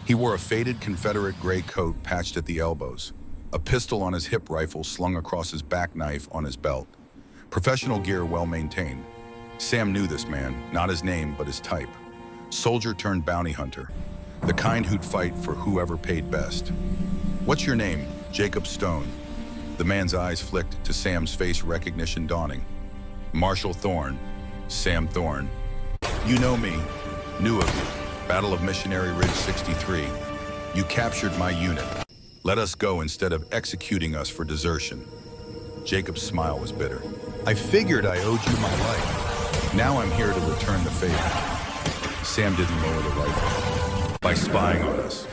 He wore a faded Confederate gray coat patched at the elbows, a pistol on his hip rifle slung across his back knife on his belt. Professional gear well maintained. Sam knew this man, not his name, but his type. Soldier turned bounty hunter, the kind who'd fight for whoever paid best. "What's your name?" "Jacob Stone." The man's eyes flicked to Sam's face, recognition dawning. "Marshal Thorne." "Sam Thorne. You know me. Knew of you. Battle of Missionary Ridge 63. You captured my unit. Let us go instead of executing us for desertion." Jacob's smile was bitter. "I figured I owed you my life. Now I'm here to return the favor." Sam didn't lower the rifle. "By spying on us.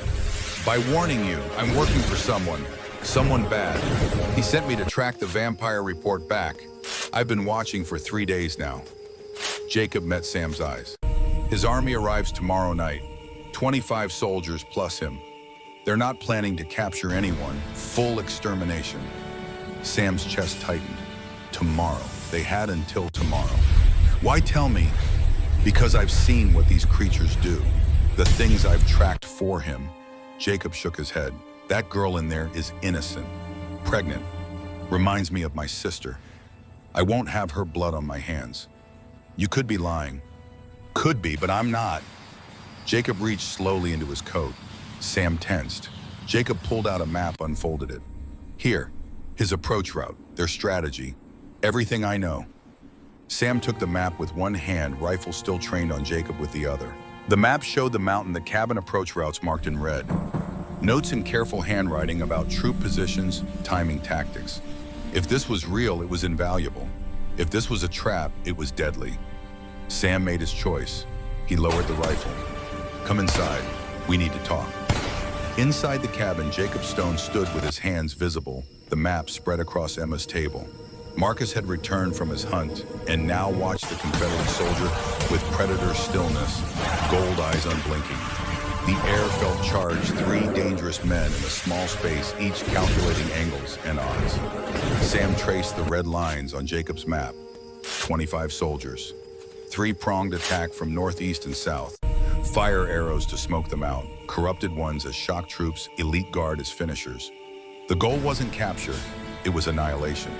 By warning you, I'm working for someone bad. He sent me to track the vampire report back. I've been watching for 3 days now." Jacob met Sam's eyes. "His army arrives tomorrow night. 25 soldiers plus him. They're not planning to capture anyone. Full extermination." Sam's chest tightened. Tomorrow. They had until tomorrow. "Why tell me?" "Because I've seen what these creatures do. The things I've tracked for him." Jacob shook his head. "That girl in there is innocent. Pregnant. Reminds me of my sister. I won't have her blood on my hands." "You could be lying." "Could be, but I'm not." Jacob reached slowly into his coat. Sam tensed. Jacob pulled out a map, unfolded it. "Here, his approach route, their strategy, everything I know." Sam took the map with one hand, rifle still trained on Jacob with the other. The map showed the mountain, the cabin approach routes marked in red. Notes in careful handwriting about troop positions, timing, tactics. If this was real, it was invaluable. If this was a trap, it was deadly. Sam made his choice. He lowered the rifle. "Come inside. We need to talk." Inside the cabin, Jacob Stone stood with his hands visible, the map spread across Emma's table. Marcus had returned from his hunt and now watched the Confederate soldier with predator stillness, gold eyes unblinking. The air felt charged, 3 dangerous men in a small space, each calculating angles and odds. Sam traced the red lines on Jacob's map. 25 soldiers. 3-pronged attack from northeast and south. Fire arrows to smoke them out. Corrupted ones as shock troops, elite guard as finishers. The goal wasn't capture, it was annihilation.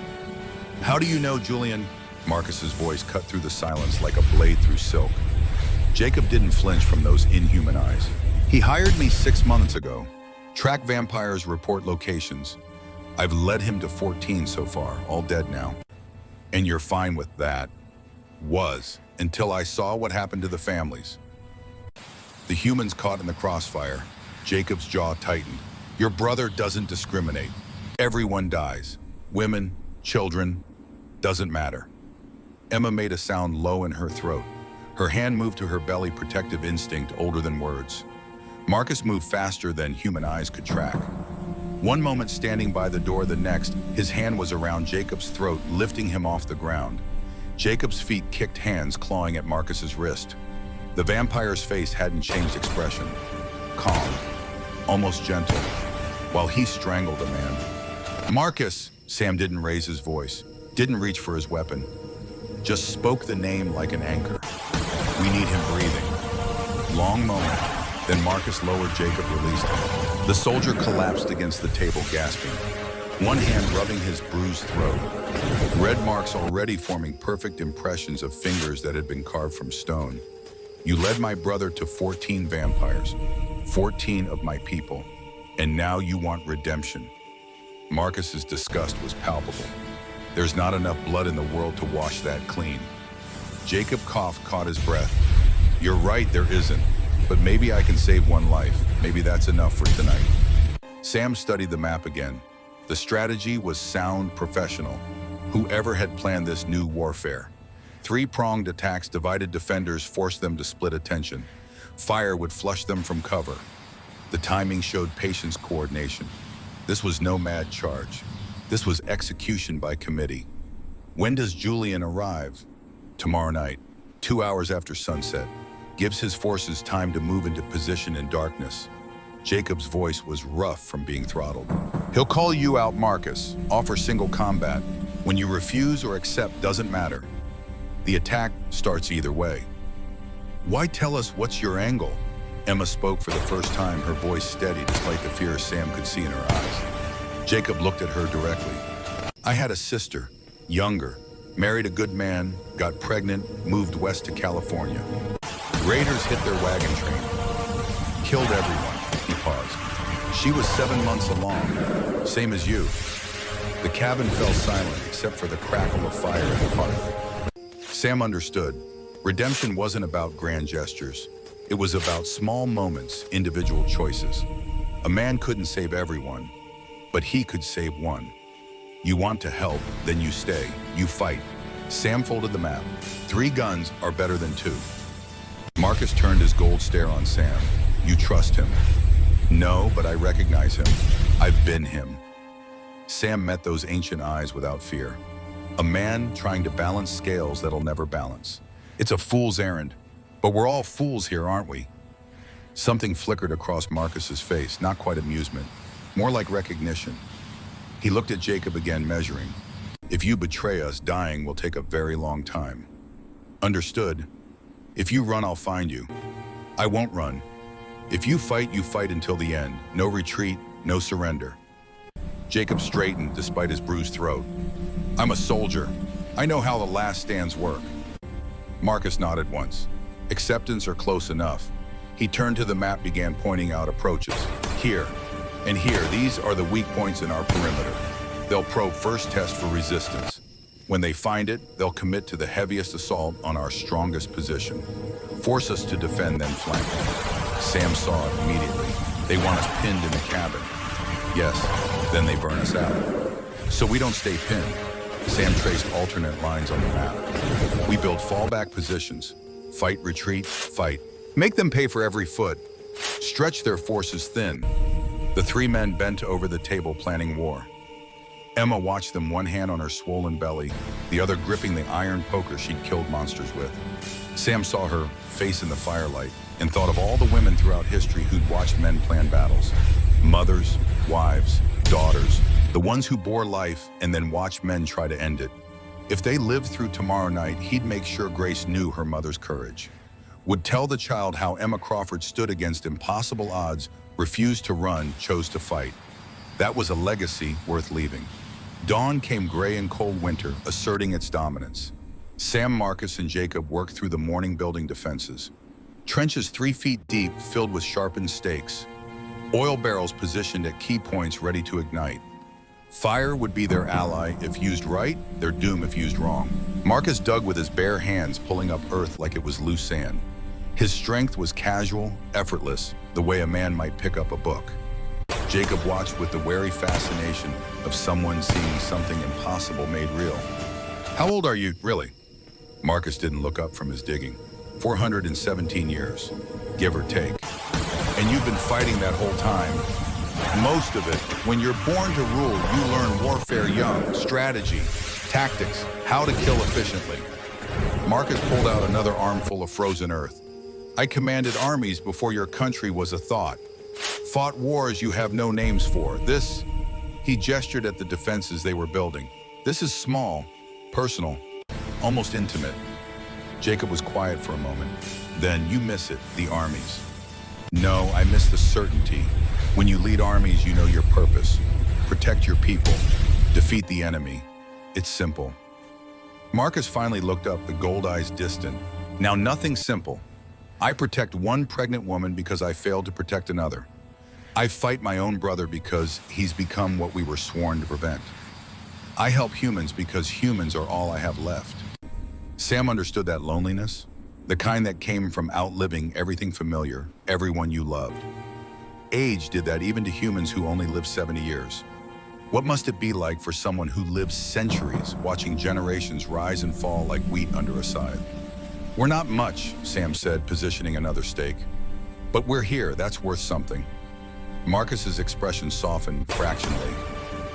"How do you know, Julian?" Marcus's voice cut through the silence like a blade through silk. Jacob didn't flinch from those inhuman eyes. "He hired me 6 months ago. Track vampires, report locations. I've led him to 14 so far, all dead now." "And you're fine with that?" "Was, until I saw what happened to the families." The humans caught in the crossfire. Jacob's jaw tightened. "Your brother doesn't discriminate. Everyone dies. Women, children, doesn't matter." Emma made a sound low in her throat. Her hand moved to her belly, protective instinct older than words. Marcus moved faster than human eyes could track. One moment standing by the door, the next, his hand was around Jacob's throat, lifting him off the ground. Jacob's feet kicked, hands clawing at Marcus's wrist. The vampire's face hadn't changed expression. Calm, almost gentle, while he strangled a man. "Marcus!" Sam didn't raise his voice, didn't reach for his weapon. Just spoke the name like an anchor. "We need him breathing." Long moment. Then Marcus lowered Jacob, released him. The soldier collapsed against the table, gasping, one hand rubbing his bruised throat. Red marks already forming perfect impressions of fingers that had been carved from stone. "You led my brother to 14 vampires, 14 of my people, and now you want redemption." Marcus's disgust was palpable. "There's not enough blood in the world to wash that clean." Jacob coughed, caught his breath. "You're right, there isn't. But maybe I can save one life. Maybe that's enough for tonight." Sam studied the map again. The strategy was sound, professional. Whoever had planned this new warfare. Three-pronged attacks divided defenders, forced them to split attention. Fire would flush them from cover. The timing showed patience, coordination. This was no mad charge. This was execution by committee. When does Julian arrive? Tomorrow night, 2 hours after sunset. Gives his forces time to move into position in darkness. Jacob's voice was rough from being throttled. He'll call you out, Marcus. Offer single combat. When you refuse or accept doesn't matter. The attack starts either way. Why tell us what's your angle? Emma spoke for the first time, her voice steady despite the fear Sam could see in her eyes. Jacob looked at her directly. I had a sister, younger, married a good man, got pregnant, moved west to California. Raiders hit their wagon train. Killed everyone. He paused. She was 7 months along, same as you. The cabin fell silent except for the crackle of fire in the hearth. Sam understood. Redemption wasn't about grand gestures. It was about small moments, individual choices. A man couldn't save everyone, but he could save one. You want to help, then you stay, you fight. Sam folded the map. 3 guns are better than 2. Marcus turned his gold stare on Sam. You trust him? No, but I recognize him. I've been him. Sam met those ancient eyes without fear. A man trying to balance scales that'll never balance. It's a fool's errand, but we're all fools here, aren't we? Something flickered across Marcus's face, not quite amusement, more like recognition. He looked at Jacob again, measuring. If you betray us, dying will take a very long time. Understood. If you run, I'll find you. I won't run. If you fight until the end. No retreat, no surrender. Jacob straightened despite his bruised throat. I'm a soldier. I know how the last stands work. Marcus nodded once. Acceptance or close enough. He turned to the map, began pointing out approaches. Here and here, these are the weak points in our perimeter. They'll probe first, test for resistance. When they find it, they'll commit to the heaviest assault on our strongest position. Force us to defend, then flank. Sam saw it immediately. They want us pinned in the cabin. Yes, then they burn us out. So we don't stay pinned. Sam traced alternate lines on the map. We build fallback positions. Fight, retreat, fight. Make them pay for every foot. Stretch their forces thin. The 3 men bent over the table, planning war. Emma watched them, one hand on her swollen belly, the other gripping the iron poker she'd killed monsters with. Sam saw her face in the firelight and thought of all the women throughout history who'd watched men plan battles. Mothers, wives, daughters, the ones who bore life and then watched men try to end it. If they lived through tomorrow night, he'd make sure Grace knew her mother's courage. Would tell the child how Emma Crawford stood against impossible odds, refused to run, chose to fight. That was a legacy worth leaving. Dawn came gray and cold winter, asserting its dominance. Sam, Marcus, and Jacob worked through the morning building defenses. Trenches 3 feet deep, filled with sharpened stakes. Oil barrels positioned at key points ready to ignite. Fire would be their ally if used right, their doom if used wrong. Marcus dug with his bare hands, pulling up earth like it was loose sand. His strength was casual, effortless, the way a man might pick up a book. Jacob watched with the wary fascination of someone seeing something impossible made real. How old are you, really? Marcus didn't look up from his digging. 417 years, give or take. And you've been fighting that whole time. Most of it. When you're born to rule, you learn warfare young, strategy, tactics, how to kill efficiently. Marcus pulled out another armful of frozen earth. I commanded armies before your country was a thought. Fought wars you have no names for. This, he gestured at the defenses they were building. This is small, personal, almost intimate. Jacob was quiet for a moment. Then, you miss it, the armies. No, I miss the certainty. When you lead armies, you know your purpose. Protect your people. Defeat the enemy. It's simple. Marcus finally looked up, the gold eyes distant. Now, nothing simple. I protect one pregnant woman because I failed to protect another. I fight my own brother because he's become what we were sworn to prevent. I help humans because humans are all I have left. Sam understood that loneliness, the kind that came from outliving everything familiar, everyone you loved. Age did that even to humans who only live 70 years. What must it be like for someone who lives centuries watching generations rise and fall like wheat under a scythe? We're not much, Sam said, positioning another stake. But we're here, that's worth something. Marcus's expression softened fractionally.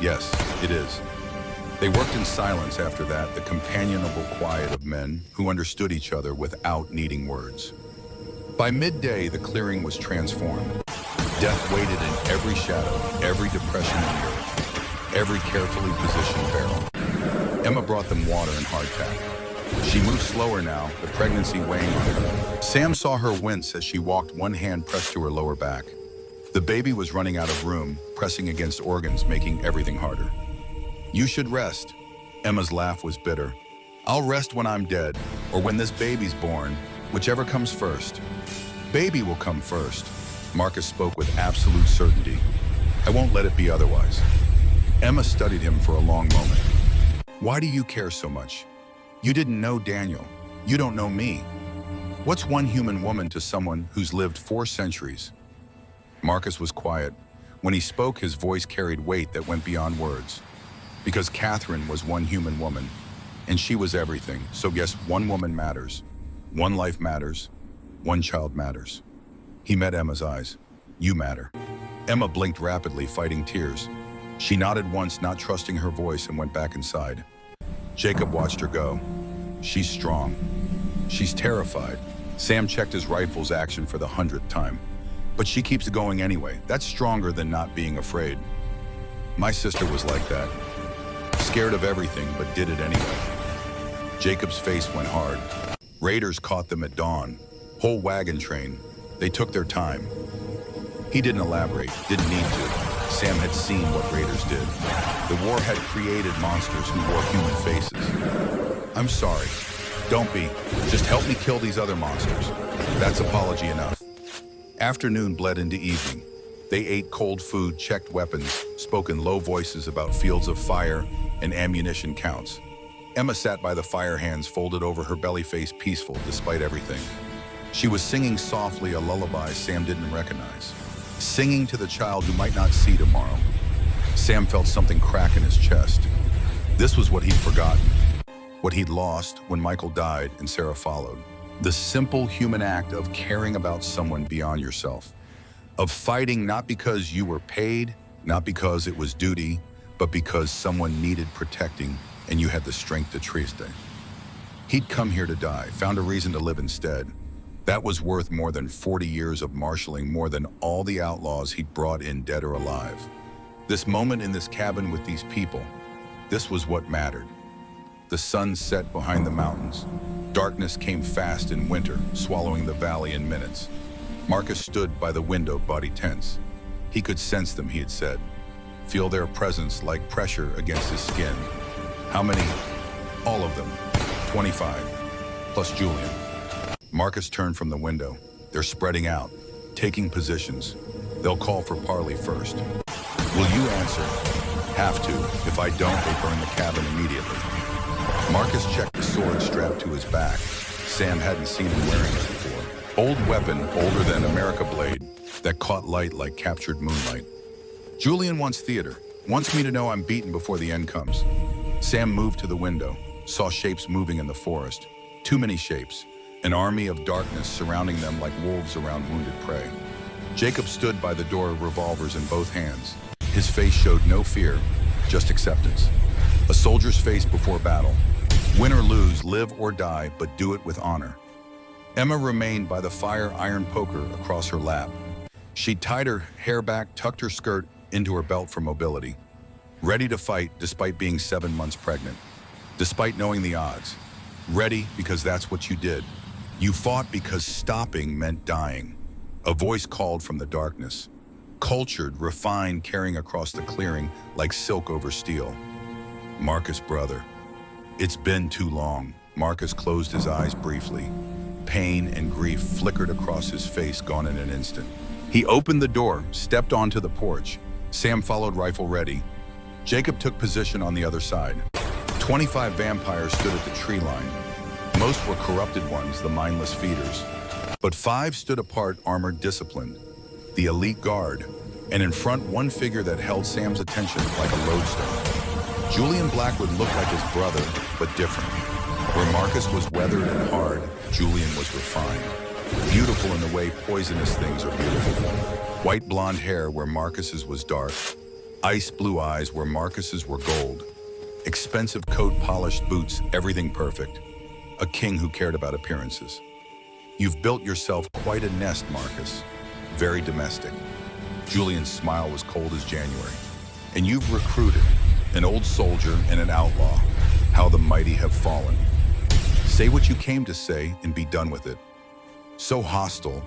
Yes, it is. They worked in silence after that, the companionable quiet of men who understood each other without needing words. By midday, the clearing was transformed. Death waited in every shadow, every depression in the earth, every carefully positioned barrel. Emma brought them water and hardtack. She moved slower now, the pregnancy weighing on her. Sam saw her wince as she walked, one hand pressed to her lower back. The baby was running out of room, pressing against organs, making everything harder. You should rest. Emma's laugh was bitter. I'll rest when I'm dead, or when this baby's born, whichever comes first. Baby will come first. Marcus spoke with absolute certainty. I won't let it be otherwise. Emma studied him for a long moment. Why do you care so much? You didn't know Daniel. You don't know me. What's one human woman to someone who's lived 4 centuries? Marcus was quiet. When he spoke, his voice carried weight that went beyond words. Because Catherine was one human woman, and she was everything. So yes, one woman matters. One life matters. One child matters. He met Emma's eyes. You matter. Emma blinked rapidly, fighting tears. She nodded once, not trusting her voice, and went back inside. Jacob watched her go. She's strong. She's terrified. Sam checked his rifle's action for the 100th time. But she keeps going anyway. That's stronger than not being afraid. My sister was like that. Scared of everything, but did it anyway. Jacob's face went hard. Raiders caught them at dawn. Whole wagon train. They took their time. He didn't elaborate, didn't need to. Sam had seen what raiders did. The war had created monsters who wore human faces. I'm sorry. Don't be. Just help me kill these other monsters. That's apology enough. Afternoon bled into evening. They ate cold food, checked weapons, spoke in low voices about fields of fire and ammunition counts. Emma sat by the fire, hands folded over her belly, face peaceful despite everything. She was singing softly a lullaby Sam didn't recognize. Singing to the child who might not see tomorrow. Sam felt something crack in his chest. This was what he'd forgotten. What he'd lost when Michael died and Sarah followed. The simple human act of caring about someone beyond yourself. Of fighting not because you were paid, not because it was duty, but because someone needed protecting and you had the strength to trust it. He'd come here to die, found a reason to live instead. That was worth more than 40 years of marshaling, more than all the outlaws he'd brought in, dead or alive. This moment in this cabin with these people, this was what mattered. The sun set behind the mountains. Darkness came fast in winter, swallowing the valley in minutes. Marcus stood by the window, body tense. He could sense them, he had said. Feel their presence like pressure against his skin. How many? All of them. 25, plus Julian. Marcus turned from the window. They're spreading out, taking positions. They'll call for parley first. Will you answer? Have to. If I don't, they burn the cabin immediately. Marcus checked the sword strapped to his back. Sam hadn't seen him wearing it before. Old weapon, older than America blade, that caught light like captured moonlight. Julian wants theater, wants me to know I'm beaten before the end comes. Sam moved to the window, saw shapes moving in the forest. Too many shapes. An army of darkness surrounding them like wolves around wounded prey. Jacob stood by the door, revolvers in both hands. His face showed no fear, just acceptance. A soldier's face before battle. Win or lose, live or die, but do it with honor. Emma remained by the fire, iron poker across her lap. She tied her hair back, tucked her skirt into her belt for mobility. Ready to fight despite being 7 months pregnant. Despite knowing the odds. Ready because that's what you did. You fought because stopping meant dying. A voice called from the darkness. Cultured, refined, carrying across the clearing like silk over steel. Marcus, brother. It's been too long. Marcus closed his eyes briefly. Pain and grief flickered across his face, gone in an instant. He opened the door, stepped onto the porch. Sam followed, rifle ready. Jacob took position on the other side. 25 vampires stood at the tree line. Most were corrupted ones, the mindless feeders. But 5 stood apart, armored, disciplined. The elite guard. And in front, one figure that held Sam's attention like a lodestone. Julian Blackwood looked like his brother, but different. Where Marcus was weathered and hard, Julian was refined. Beautiful in the way poisonous things are beautiful. White blonde hair where Marcus's was dark. Ice blue eyes where Marcus's were gold. Expensive coat, polished boots, everything perfect. A king who cared about appearances. You've built yourself quite a nest, Marcus. Very domestic. Julian's smile was cold as January. And you've recruited an old soldier and an outlaw. How the mighty have fallen. Say what you came to say and be done with it. So hostile,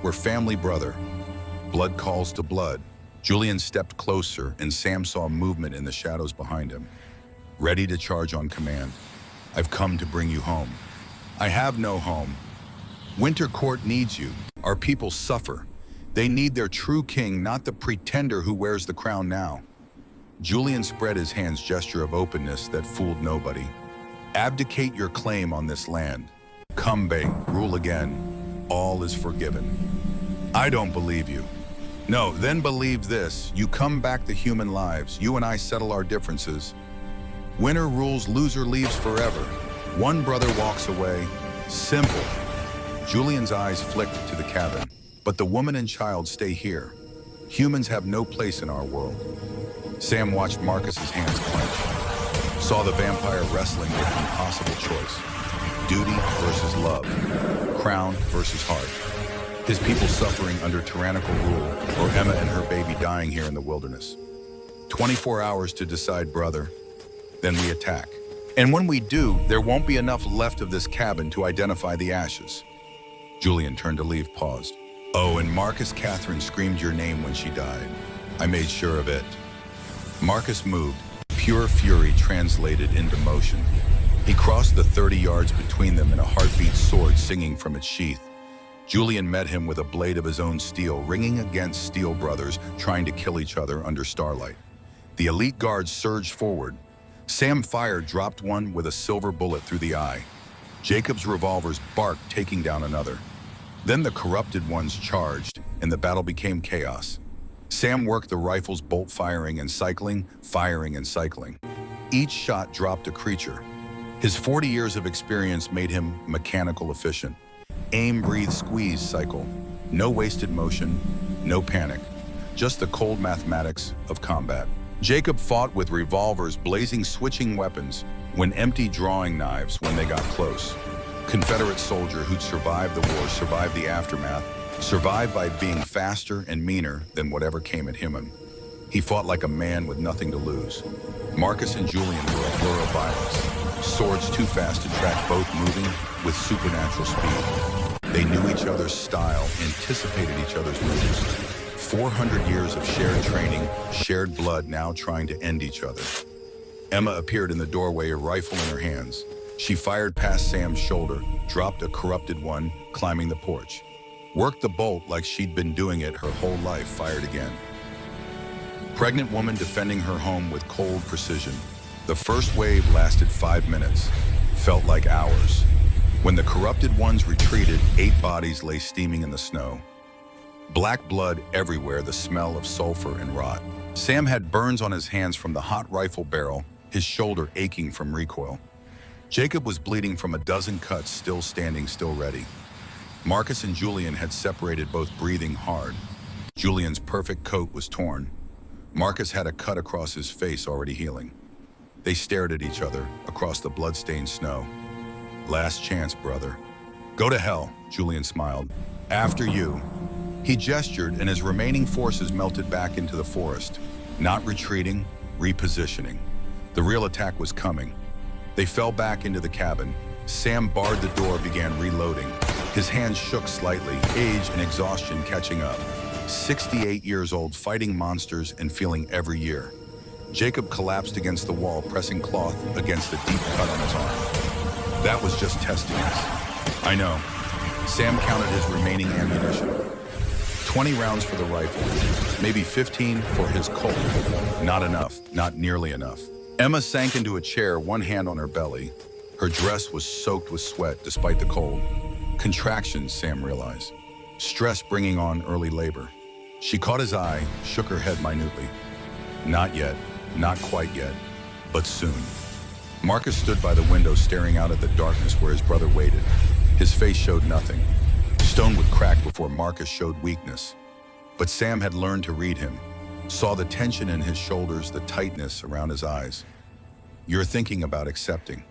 we're family, brother. Blood calls to blood. Julian stepped closer and Sam saw movement in the shadows behind him. Ready to charge on command. I've come to bring you home. I have no home. Winter Court needs you. Our people suffer. They need their true king, not the pretender who wears the crown now. Julian spread his hands, gesture of openness that fooled nobody. Abdicate your claim on this land. Come, Bay, rule again. All is forgiven. I don't believe you. No, then believe this. You come back to human lives. You and I settle our differences. Winner rules, loser leaves forever. One brother walks away. Simple. Julian's eyes flicked to the cabin. But the woman and child stay here. Humans have no place in our world. Sam watched Marcus's hands clench. Saw the vampire wrestling with an impossible choice. Duty versus love. Crown versus heart. His people suffering under tyrannical rule, or Emma and her baby dying here in the wilderness. 24 hours to decide, brother. Then we attack. And when we do, there won't be enough left of this cabin to identify the ashes. Julian turned to leave, paused. Oh, and Marcus Catherine screamed your name when she died. I made sure of it. Marcus moved, pure fury translated into motion. He crossed the 30 yards between them in a heartbeat sword singing from its sheath. Julian met him with a blade of his own steel, ringing against steel brothers trying to kill each other under starlight. The elite guards surged forward. Sam fired, dropped one with a silver bullet through the eye. Jacob's revolvers barked, taking down another. Then the corrupted ones charged, and the battle became chaos. Sam worked the rifles, bolt firing and cycling, firing and cycling. Each shot dropped a creature. His 40 years of experience made him mechanical efficient. Aim, breathe, squeeze cycle. No wasted motion, no panic. Just the cold mathematics of combat. Jacob fought with revolvers, blazing, switching weapons, when empty drawing knives when they got close. Confederate soldier who'd survived the war, survived the aftermath, survived by being faster and meaner than whatever came at him. He fought like a man with nothing to lose. Marcus and Julian were a blur of violence. Swords too fast to track, both moving with supernatural speed. They knew each other's style, anticipated each other's moves. 400 years of shared training, shared blood, now trying to end each other. Emma appeared in the doorway, a rifle in her hands. She fired past Sam's shoulder, dropped a corrupted one, climbing the porch. Worked the bolt like she'd been doing it her whole life, fired again. Pregnant woman defending her home with cold precision. The first wave lasted 5 minutes, felt like hours. When the corrupted ones retreated, 8 bodies lay steaming in the snow. Black blood everywhere, the smell of sulfur and rot. Sam had burns on his hands from the hot rifle barrel, his shoulder aching from recoil. Jacob was bleeding from a dozen cuts, still standing, still ready. Marcus and Julian had separated, both breathing hard. Julian's perfect coat was torn. Marcus had a cut across his face, already healing. They stared at each other across the blood-stained snow. Last chance, brother. Go to hell, Julian smiled. After you. He gestured, and his remaining forces melted back into the forest. Not retreating, repositioning. The real attack was coming. They fell back into the cabin. Sam barred the door, began reloading. His hands shook slightly, age and exhaustion catching up. 68 years old, fighting monsters and feeling every year. Jacob collapsed against the wall, pressing cloth against a deep cut on his arm. That was just testing us. I know. Sam counted his remaining ammunition. 20 rounds for the rifle, maybe 15 for his Colt. Not enough, not nearly enough. Emma sank into a chair, one hand on her belly. Her dress was soaked with sweat despite the cold. Contractions, Sam realized. Stress bringing on early labor. She caught his eye, shook her head minutely. Not yet, not quite yet, but soon. Marcus stood by the window staring out at the darkness where his brother waited. His face showed nothing. Stone would crack before Marcus showed weakness. But Sam had learned to read him, saw the tension in his shoulders, the tightness around his eyes. You're thinking about accepting.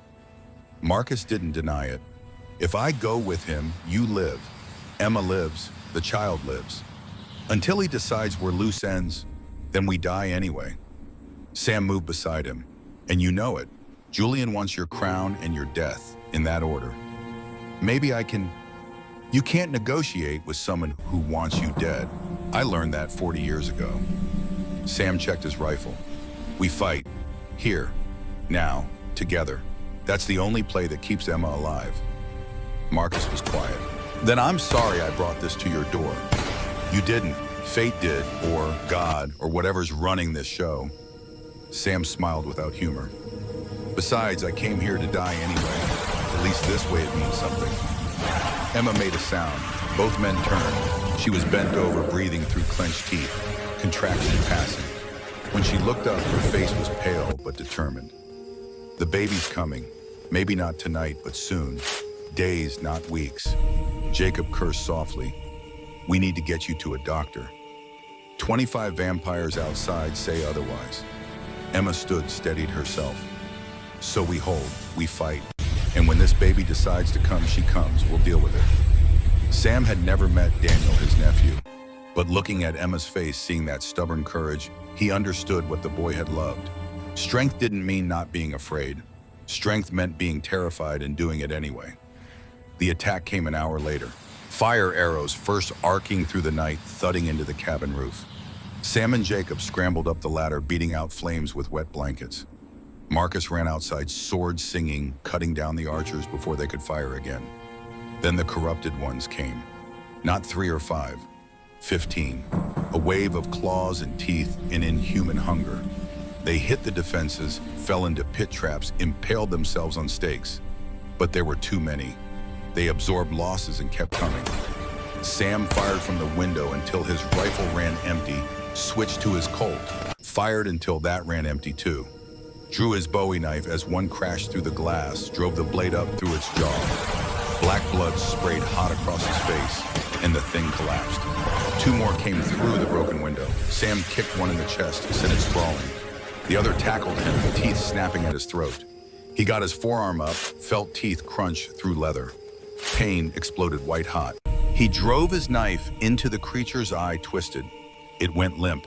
Marcus didn't deny it. If I go with him, you live. Emma lives, the child lives. Until he decides we're loose ends, then we die anyway. Sam moved beside him. And you know it. Julian wants your crown and your death, in that order. Maybe I can... You can't negotiate with someone who wants you dead. I learned that 40 years ago. Sam checked his rifle. We fight. Here. Now. Together. That's the only play that keeps Emma alive. Marcus was quiet. Then I'm sorry I brought this to your door. You didn't. Fate did, or God, or whatever's running this show. Sam smiled without humor. Besides, I came here to die anyway. At least this way it means something. Emma made a sound. Both men turned. She was bent over, breathing through clenched teeth, contraction passing. When she looked up, her face was pale but determined. The baby's coming. Maybe not tonight, but soon. Days, not weeks. Jacob cursed softly. We need to get you to a doctor. 25 vampires outside say otherwise. Emma stood, steadied herself. So we hold, we fight. And when this baby decides to come, she comes. We'll deal with it. Sam had never met Daniel, his nephew. But looking at Emma's face, seeing that stubborn courage, he understood what the boy had loved. Strength didn't mean not being afraid. Strength meant being terrified and doing it anyway. The attack came an hour later. Fire arrows first arcing through the night, thudding into the cabin roof. Sam and Jacob scrambled up the ladder, beating out flames with wet blankets. Marcus ran outside, sword singing, cutting down the archers before they could fire again. Then the corrupted ones came. Not 3 or 5, 15. A wave of claws and teeth in inhuman hunger. They hit the defenses, fell into pit traps, impaled themselves on stakes. But there were too many. They absorbed losses and kept coming. Sam fired from the window until his rifle ran empty, switched to his Colt, fired until that ran empty too. Drew his Bowie knife as one crashed through the glass, drove the blade up through its jaw. Black blood sprayed hot across his face, and the thing collapsed. 2 more came through the broken window. Sam kicked one in the chest, sent it sprawling. The other tackled him, teeth snapping at his throat. He got his forearm up, felt teeth crunch through leather. Pain exploded white hot. He drove his knife into the creature's eye, twisted. It went limp.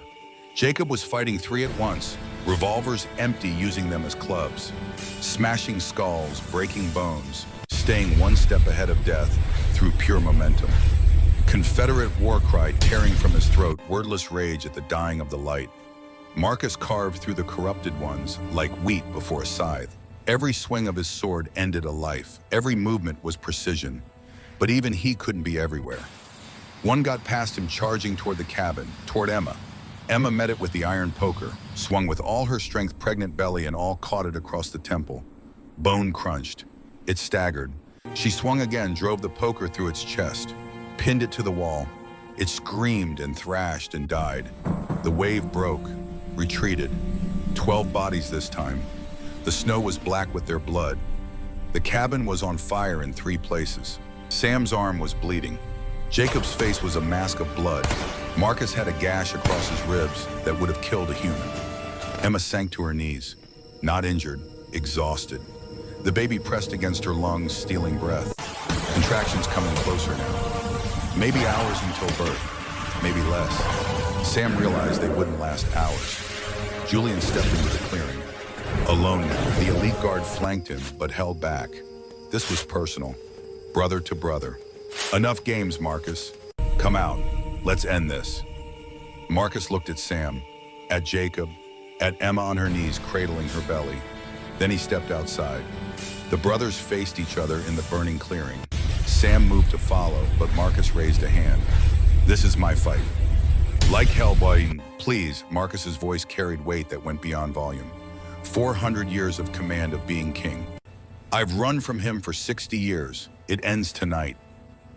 Jacob was fighting 3 at once, revolvers empty, using them as clubs. Smashing skulls, breaking bones, staying one step ahead of death through pure momentum. Confederate war cry tearing from his throat, wordless rage at the dying of the light. Marcus carved through the corrupted ones like wheat before a scythe. Every swing of his sword ended a life. Every movement was precision. But even he couldn't be everywhere. One got past him, charging toward the cabin, toward Emma. Emma met it with the iron poker, swung with all her strength, pregnant belly, and all caught it across the temple. Bone crunched. It staggered. She swung again, drove the poker through its chest, pinned it to the wall. It screamed and thrashed and died. The wave broke, retreated. 12 bodies this time. The snow was black with their blood. The cabin was on fire in 3 places. Sam's arm was bleeding. Jacob's face was a mask of blood. Marcus had a gash across his ribs that would have killed a human. Emma sank to her knees, not injured, exhausted. The baby pressed against her lungs, stealing breath. Contractions coming closer now. Maybe hours until birth, maybe less. Sam realized they wouldn't last hours. Julian stepped into the clearing. Alone now, the elite guard flanked him, but held back. This was personal, brother to brother. Enough games, Marcus. Come out. Let's end this. Marcus looked at Sam, at Jacob, at Emma on her knees, cradling her belly. Then he stepped outside. The brothers faced each other in the burning clearing. Sam moved to follow, but Marcus raised a hand. This is my fight. Like hell, boy, please. Marcus's voice carried weight that went beyond volume. 400 years of command of being king. I've run from him for 60 years. It ends tonight.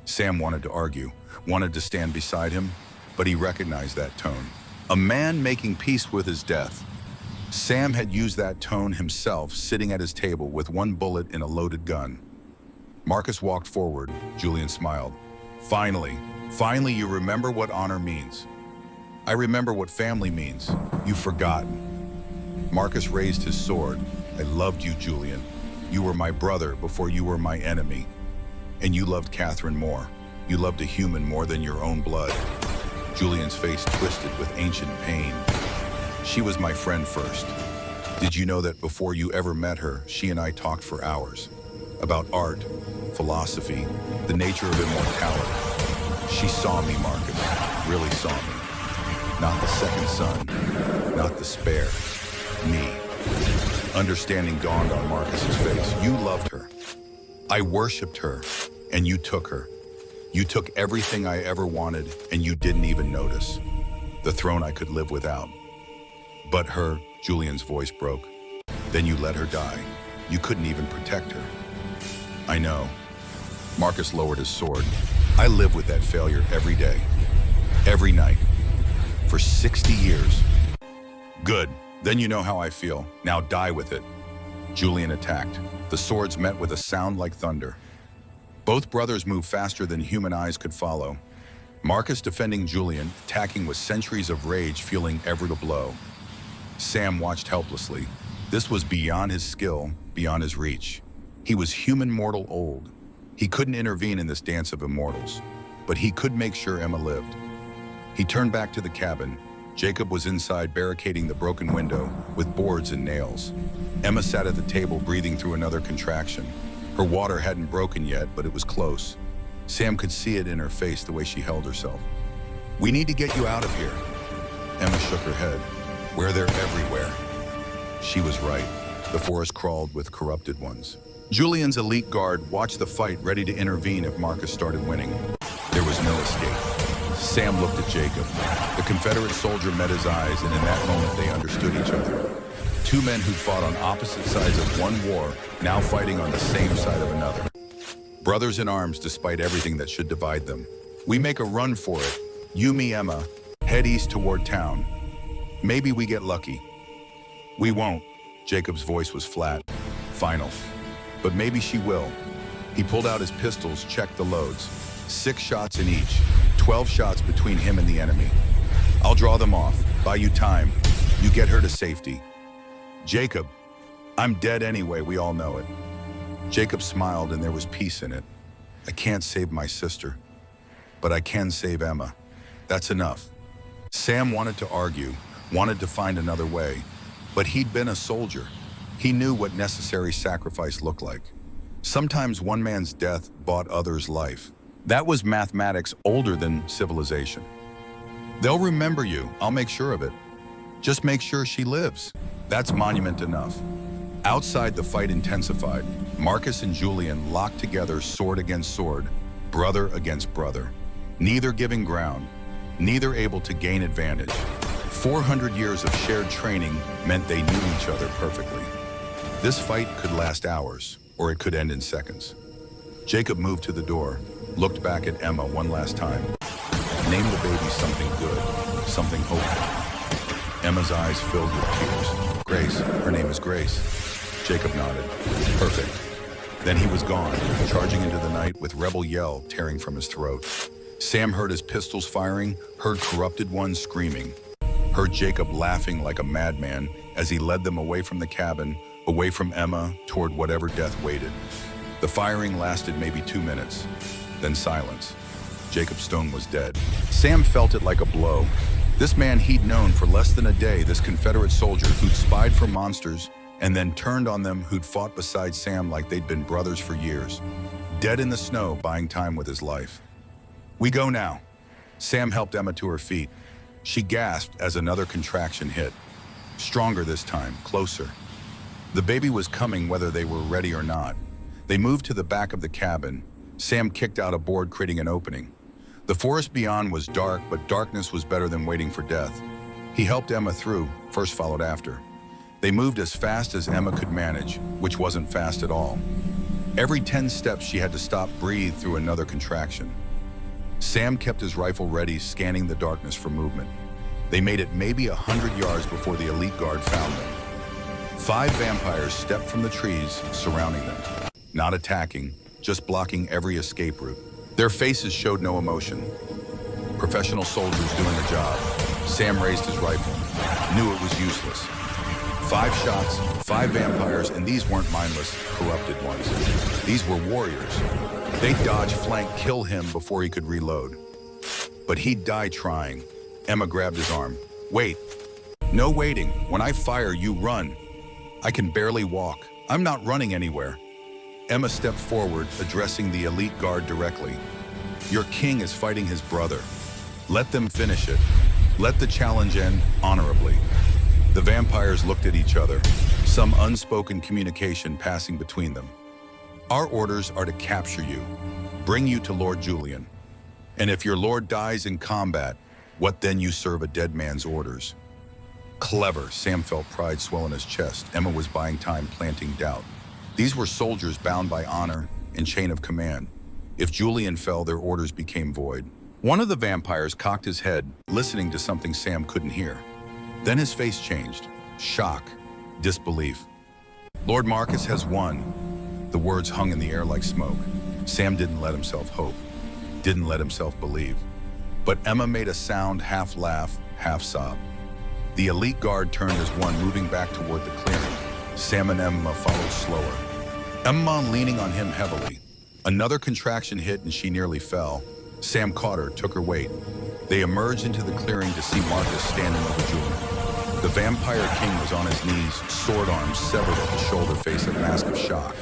Sam wanted to argue, wanted to stand beside him, but he recognized that tone. A man making peace with his death. Sam had used that tone himself, sitting at his table with one bullet in a loaded gun. Marcus walked forward. Julian smiled. Finally, you remember what honor means. I remember what family means. You've forgotten. Marcus raised his sword. I loved you, Julian. You were my brother before you were my enemy. And you loved Catherine more. You loved a human more than your own blood. Julian's face twisted with ancient pain. She was my friend first. Did you know that before you ever met her, she and I talked for hours? About art, philosophy, the nature of immortality. She saw me, Marcus, really saw me. Not the second son, not the spare, me. Understanding dawned on Marcus's face. You loved her. I worshipped her, and you took her. You took everything I ever wanted, and you didn't even notice. The throne I could live without. But her, Julian's voice broke. Then you let her die. You couldn't even protect her. I know. Marcus lowered his sword. I live with that failure every day. Every night. For 60 years. Good. Then you know how I feel. Now die with it. Julian attacked. The swords met with a sound like thunder. Both brothers moved faster than human eyes could follow. Marcus defending Julian, attacking with centuries of rage fueling every blow. Sam watched helplessly. This was beyond his skill, beyond his reach. He was human mortal old. He couldn't intervene in this dance of immortals, but he could make sure Emma lived. He turned back to the cabin. Jacob was inside barricading the broken window with boards and nails. Emma sat at the table breathing through another contraction. Her water hadn't broken yet, but it was close. Sam could see it in her face the way she held herself. We need to get you out of here. Emma shook her head. They're everywhere. She was right. The forest crawled with corrupted ones. Julian's elite guard watched the fight, ready to intervene if Marcus started winning. There was no escape. Sam looked at Jacob. The Confederate soldier met his eyes, and in that moment they understood each other. Two men who'd fought on opposite sides of one war, now fighting on the same side of another. Brothers in arms despite everything that should divide them. We make a run for it. You, me, Emma, head east toward town. Maybe we get lucky. We won't. Jacob's voice was flat, final. But maybe she will. He pulled out his pistols, checked the loads. 6 shots in each, 12 shots between him and the enemy. I'll draw them off, buy you time. You get her to safety. Jacob, I'm dead anyway, we all know it. Jacob smiled and there was peace in it. I can't save my sister, but I can save Emma. That's enough. Sam wanted to argue, wanted to find another way, but he'd been a soldier. He knew what necessary sacrifice looked like. Sometimes one man's death bought others' life. That was mathematics older than civilization. They'll remember you, I'll make sure of it. Just make sure she lives. That's monument enough. Outside, the fight intensified. Marcus and Julian locked together, sword against sword, brother against brother. Neither giving ground, neither able to gain advantage. 400 years of shared training meant they knew each other perfectly. This fight could last hours, or it could end in seconds. Jacob moved to the door, looked back at Emma one last time. Name the baby something good, something hopeful. Emma's eyes filled with tears. Grace, her name is Grace. Jacob nodded. Perfect. Then he was gone, charging into the night with rebel yell tearing from his throat. Sam heard his pistols firing, heard corrupted ones screaming, heard Jacob laughing like a madman as he led them away from the cabin, away from Emma, toward whatever death waited. The firing lasted maybe 2 minutes, then silence. Jacob Stone was dead. Sam felt it like a blow. This man he'd known for less than a day, this Confederate soldier who'd spied for monsters and then turned on them, who'd fought beside Sam like they'd been brothers for years. Dead in the snow, buying time with his life. We go now. Sam helped Emma to her feet. She gasped as another contraction hit. Stronger this time, closer. The baby was coming whether they were ready or not. They moved to the back of the cabin. Sam kicked out a board, creating an opening. The forest beyond was dark, but darkness was better than waiting for death. He helped Emma through, first followed after. They moved as fast as Emma could manage, which wasn't fast at all. Every 10 steps she had to stop, breathe through another contraction. Sam kept his rifle ready, scanning the darkness for movement. They made it maybe 100 yards before the elite guard found them. 5 vampires stepped from the trees, surrounding them. Not attacking, just blocking every escape route. Their faces showed no emotion. Professional soldiers doing a job. Sam raised his rifle, knew it was useless. 5 shots, 5 vampires, and these weren't mindless, corrupted ones. These were warriors. They'd dodge, flank, kill him before he could reload. But he'd die trying. Emma grabbed his arm. Wait. No waiting. When I fire, you run. I can barely walk. I'm not running anywhere. Emma stepped forward, addressing the elite guard directly. Your king is fighting his brother. Let them finish it. Let the challenge end honorably. The vampires looked at each other, some unspoken communication passing between them. Our orders are to capture you, bring you to Lord Julian. And if your lord dies in combat, what then? You serve a dead man's orders. Clever. Sam felt pride swell in his chest. Emma was buying time, planting doubt. These were soldiers bound by honor and chain of command. If Julian fell, their orders became void. One of the vampires cocked his head, listening to something Sam couldn't hear. Then his face changed. Shock, disbelief. Lord Marcus has won. The words hung in the air like smoke. Sam didn't let himself hope, didn't let himself believe. But Emma made a sound, half laugh, half sob. The elite guard turned as one, moving back toward the clearing. Sam and Emma followed slower. Emma leaning on him heavily. Another contraction hit and she nearly fell. Sam caught her, took her weight. They emerged into the clearing to see Marcus standing over Julian. The vampire king was on his knees, sword arms severed at the shoulder, face a mask of shock.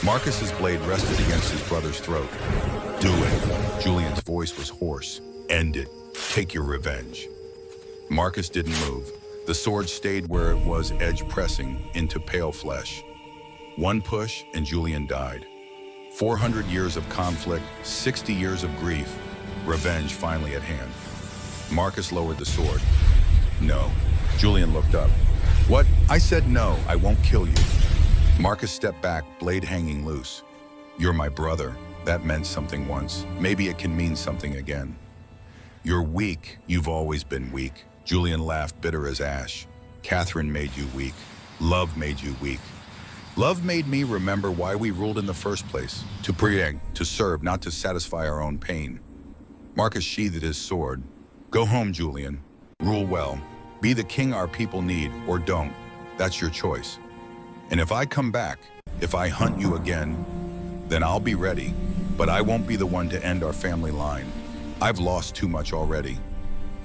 Marcus's blade rested against his brother's throat. Do it. Julian's voice was hoarse. End it. Take your revenge. Marcus didn't move. The sword stayed where it was, edge pressing into pale flesh. One push and Julian died. 400 years of conflict, 60 years of grief, revenge finally at hand. Marcus lowered the sword. No. Julian looked up. What? I said no, I won't kill you. Marcus stepped back, blade hanging loose. You're my brother. That meant something once. Maybe it can mean something again. You're weak. You've always been weak. Julian laughed, bitter as ash. Catherine made you weak. Love made you weak. Love made me remember why we ruled in the first place. To pray, to serve, not to satisfy our own pain. Marcus sheathed his sword. Go home, Julian. Rule well. Be the king our people need, or don't. That's your choice. And if I come back, if I hunt you again, then I'll be ready. But I won't be the one to end our family line. I've lost too much already.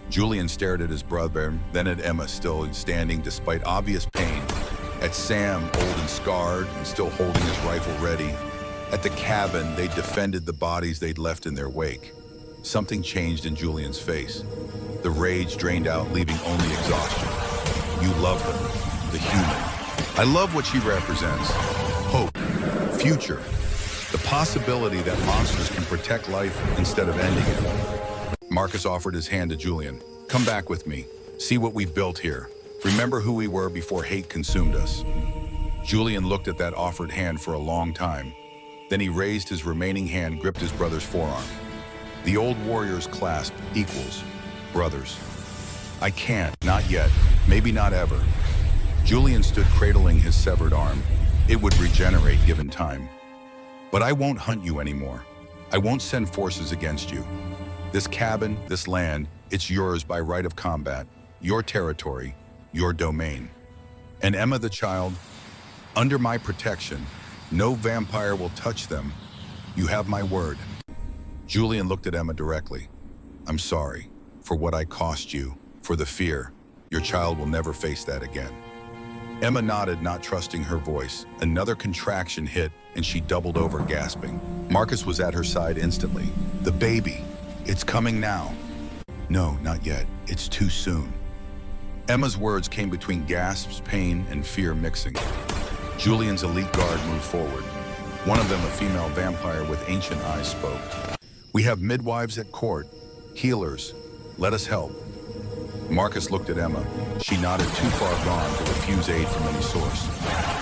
Julian stared at his brother, then at Emma, still standing despite obvious pain. At Sam, old and scarred, and still holding his rifle ready. At the cabin, they defended the bodies they'd left in their wake. Something changed in Julian's face. The rage drained out, leaving only exhaustion. You love her, the human. I love what she represents. Hope, future, the possibility that monsters can protect life instead of ending it. Marcus offered his hand to Julian. Come back with me. See what we've built here. Remember who we were before hate consumed us. Julian looked at that offered hand for a long time. Then he raised his remaining hand, gripped his brother's forearm. The old warriors clasped, equals, brothers. I can't, not yet, maybe not ever. Julian stood cradling his severed arm. It would regenerate given time. But I won't hunt you anymore. I won't send forces against you. This cabin, this land, it's yours by right of combat, your territory, your domain. And Emma the child, under my protection, no vampire will touch them. You have my word. Julian looked at Emma directly. I'm sorry for what I cost you, for the fear. Your child will never face that again. Emma nodded, not trusting her voice. Another contraction hit, and she doubled over, gasping. Marcus was at her side instantly. The baby, it's coming now. No, not yet. It's too soon. Emma's words came between gasps, pain, and fear mixing. Julian's elite guard moved forward. One of them, a female vampire with ancient eyes, spoke. We have midwives at court, healers. Let us help. Marcus looked at Emma. She nodded, too far gone to refuse aid from any source.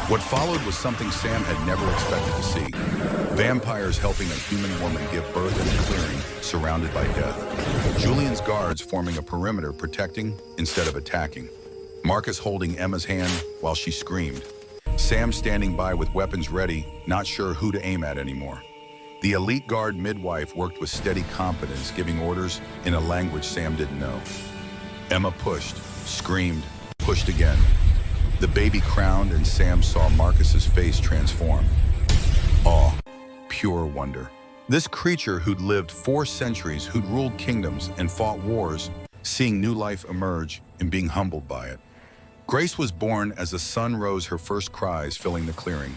What followed was something Sam had never expected to see. Vampires helping a human woman give birth in a clearing surrounded by death. Julian's guards forming a perimeter protecting instead of attacking. Marcus holding Emma's hand while she screamed. Sam standing by with weapons ready, not sure who to aim at anymore. The elite guard midwife worked with steady competence, giving orders in a language Sam didn't know. Emma pushed, screamed, pushed again. The baby crowned and Sam saw Marcus's face transform. Awe, pure wonder. This creature who'd lived 4 centuries, who'd ruled kingdoms and fought wars, seeing new life emerge and being humbled by it. Grace was born as the sun rose, her first cries filling the clearing.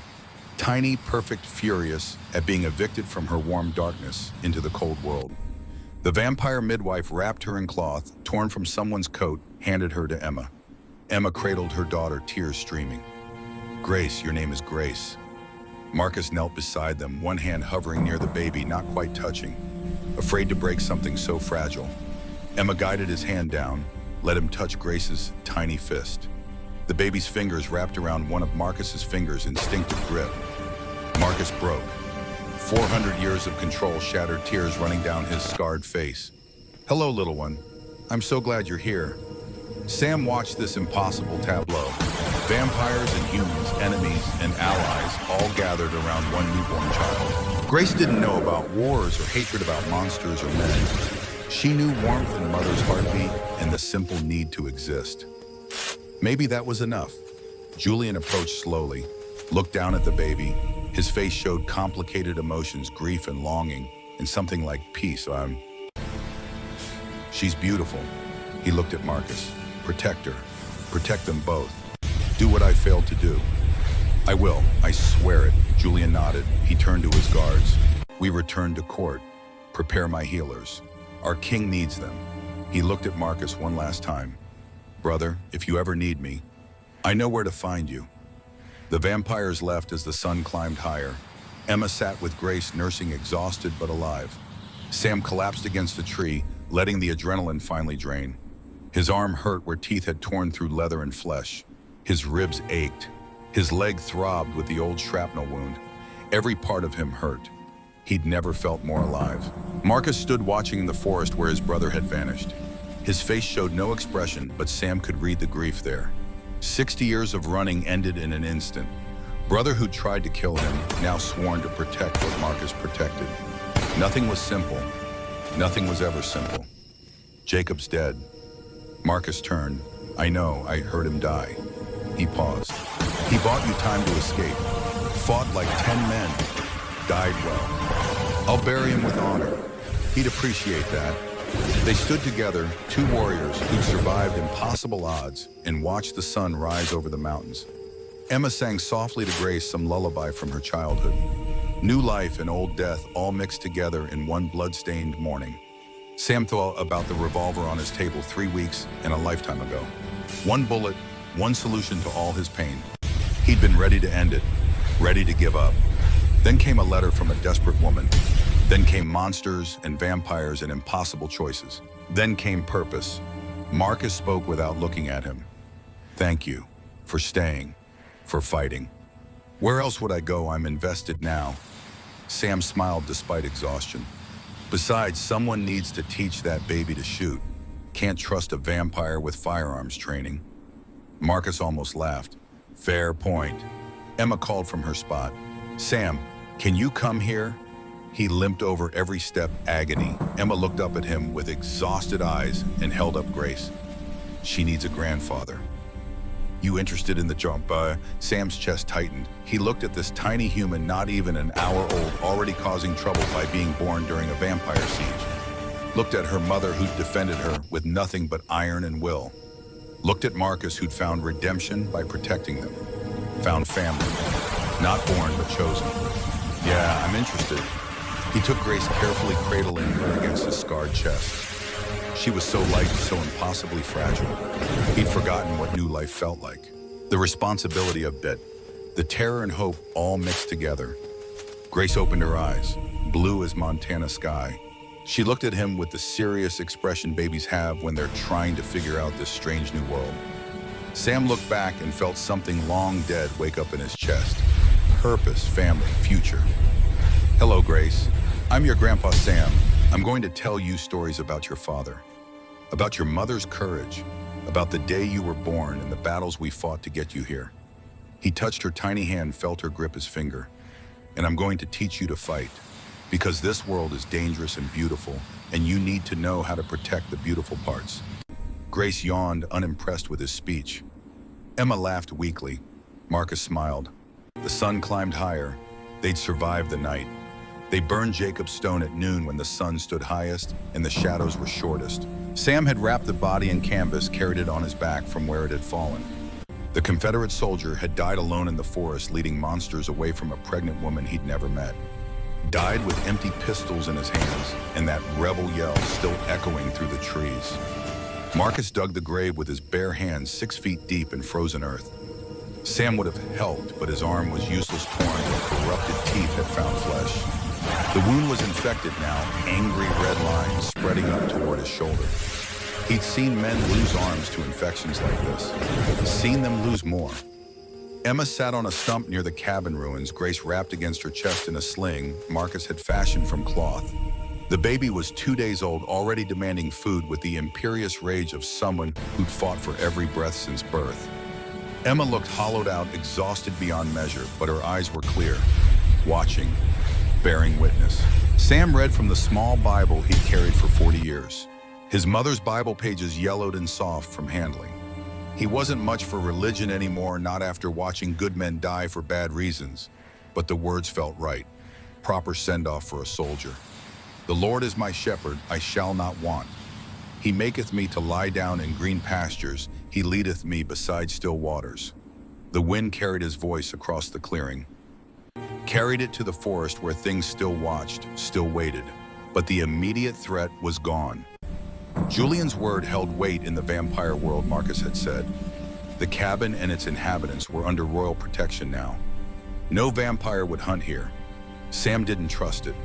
Tiny, perfect, furious at being evicted from her warm darkness into the cold world. The vampire midwife wrapped her in cloth, torn from someone's coat, handed her to Emma. Emma cradled her daughter, tears streaming. Grace, your name is Grace. Marcus knelt beside them, one hand hovering near the baby, not quite touching, afraid to break something so fragile. Emma guided his hand down, let him touch Grace's tiny fist. The baby's fingers wrapped around one of Marcus's fingers, instinctive grip. Marcus broke. 400 years of control shattered, tears running down his scarred face. Hello, little one. I'm so glad you're here. Sam watched this impossible tableau. Vampires and humans, enemies and allies, all gathered around one newborn child. Grace didn't know about wars or hatred about monsters or men. She knew warmth in mother's heartbeat and the simple need to exist. Maybe that was enough. Julian approached slowly, looked down at the baby. His face showed complicated emotions, grief and longing, and something like peace. She's beautiful. He looked at Marcus. Protect her. Protect them both. Do what I failed to do. I will. I swear it. Julian nodded. He turned to his guards. We return to court. Prepare my healers. Our king needs them. He looked at Marcus one last time. Brother, if you ever need me, I know where to find you. The vampires left as the sun climbed higher. Emma sat with Grace, nursing, exhausted but alive. Sam collapsed against a tree, letting the adrenaline finally drain. His arm hurt where teeth had torn through leather and flesh. His ribs ached. His leg throbbed with the old shrapnel wound. Every part of him hurt. He'd never felt more alive. Marcus stood watching in the forest where his brother had vanished. His face showed no expression, but Sam could read the grief there. 60 years of running ended in an instant. Brother who tried to kill him, now sworn to protect what Marcus protected. Nothing was simple. Nothing was ever simple. Jacob's dead. Marcus turned. I know, I heard him die. He paused. He bought you time to escape. Fought like 10 men. Died well. I'll bury him with honor. He'd appreciate that. They stood together, 2 warriors who'd survived impossible odds and watched the sun rise over the mountains. Emma sang softly to Grace some lullaby from her childhood. New life and old death all mixed together in one blood-stained morning. Sam thought about the revolver on his table 3 weeks and a lifetime ago. One bullet, one solution to all his pain. He'd been ready to end it, ready to give up. Then came a letter from a desperate woman. Then came monsters and vampires and impossible choices. Then came purpose. Marcus spoke without looking at him. Thank you for staying, for fighting. Where else would I go? I'm invested now. Sam smiled despite exhaustion. Besides, someone needs to teach that baby to shoot. Can't trust a vampire with firearms training. Marcus almost laughed. Fair point. Emma called from her spot. Sam, can you come here? He limped over every step, agony. Emma looked up at him with exhausted eyes and held up Grace. She needs a grandfather. You interested in the jump? Sam's chest tightened. He looked at this tiny human, not even an hour old, already causing trouble by being born during a vampire siege. Looked at her mother who'd defended her with nothing but iron and will. Looked at Marcus who'd found redemption by protecting them. Found family. Not born, but chosen. Yeah, I'm interested. He took Grace, carefully cradling her against his scarred chest. She was so light, so impossibly fragile. He'd forgotten what new life felt like. The responsibility of it, the terror and hope all mixed together. Grace opened her eyes, blue as Montana sky, She looked at him with the serious expression babies have when they're trying to figure out this strange new world. Sam looked back and felt something long dead wake up in his chest. Purpose, family, future. Hello, Grace. I'm your Grandpa Sam. I'm going to tell you stories about your father, about your mother's courage, about the day you were born and the battles we fought to get you here. He touched her tiny hand, felt her grip his finger. And I'm going to teach you to fight, because this world is dangerous and beautiful, and you need to know how to protect the beautiful parts. Grace yawned, unimpressed with his speech. Emma laughed weakly. Marcus smiled. The sun climbed higher. They'd survived the night. They burned Jacob's stone at noon when the sun stood highest and the shadows were shortest. Sam had wrapped the body in canvas, carried it on his back from where it had fallen. The Confederate soldier had died alone in the forest, leading monsters away from a pregnant woman he'd never met. Died with empty pistols in his hands and that rebel yell still echoing through the trees. Marcus dug the grave with his bare hands 6 feet deep in frozen earth. Sam would have helped, but his arm was useless, torn, and corrupted teeth had found flesh. The wound was infected now, angry red lines spreading up toward his shoulder. He'd seen men lose arms to infections like this, seen them lose more. Emma sat on a stump near the cabin ruins, Grace wrapped against her chest in a sling Marcus had fashioned from cloth. The baby was 2 days old, already demanding food with the imperious rage of someone who'd fought for every breath since birth. Emma looked hollowed out, exhausted beyond measure, but her eyes were clear, watching, bearing witness. Sam read from the small Bible he'd carried for 40 years. His mother's Bible pages yellowed and soft from handling. He wasn't much for religion anymore, not after watching good men die for bad reasons, but the words felt right. Proper send-off for a soldier. The Lord is my shepherd, I shall not want. He maketh me to lie down in green pastures, he leadeth me beside still waters. The wind carried his voice across the clearing, carried it to the forest where things still watched, still waited, but the immediate threat was gone. Julian's word held weight in the vampire world, Marcus had said. The cabin and its inhabitants were under royal protection now. No vampire would hunt here. Sam didn't trust it.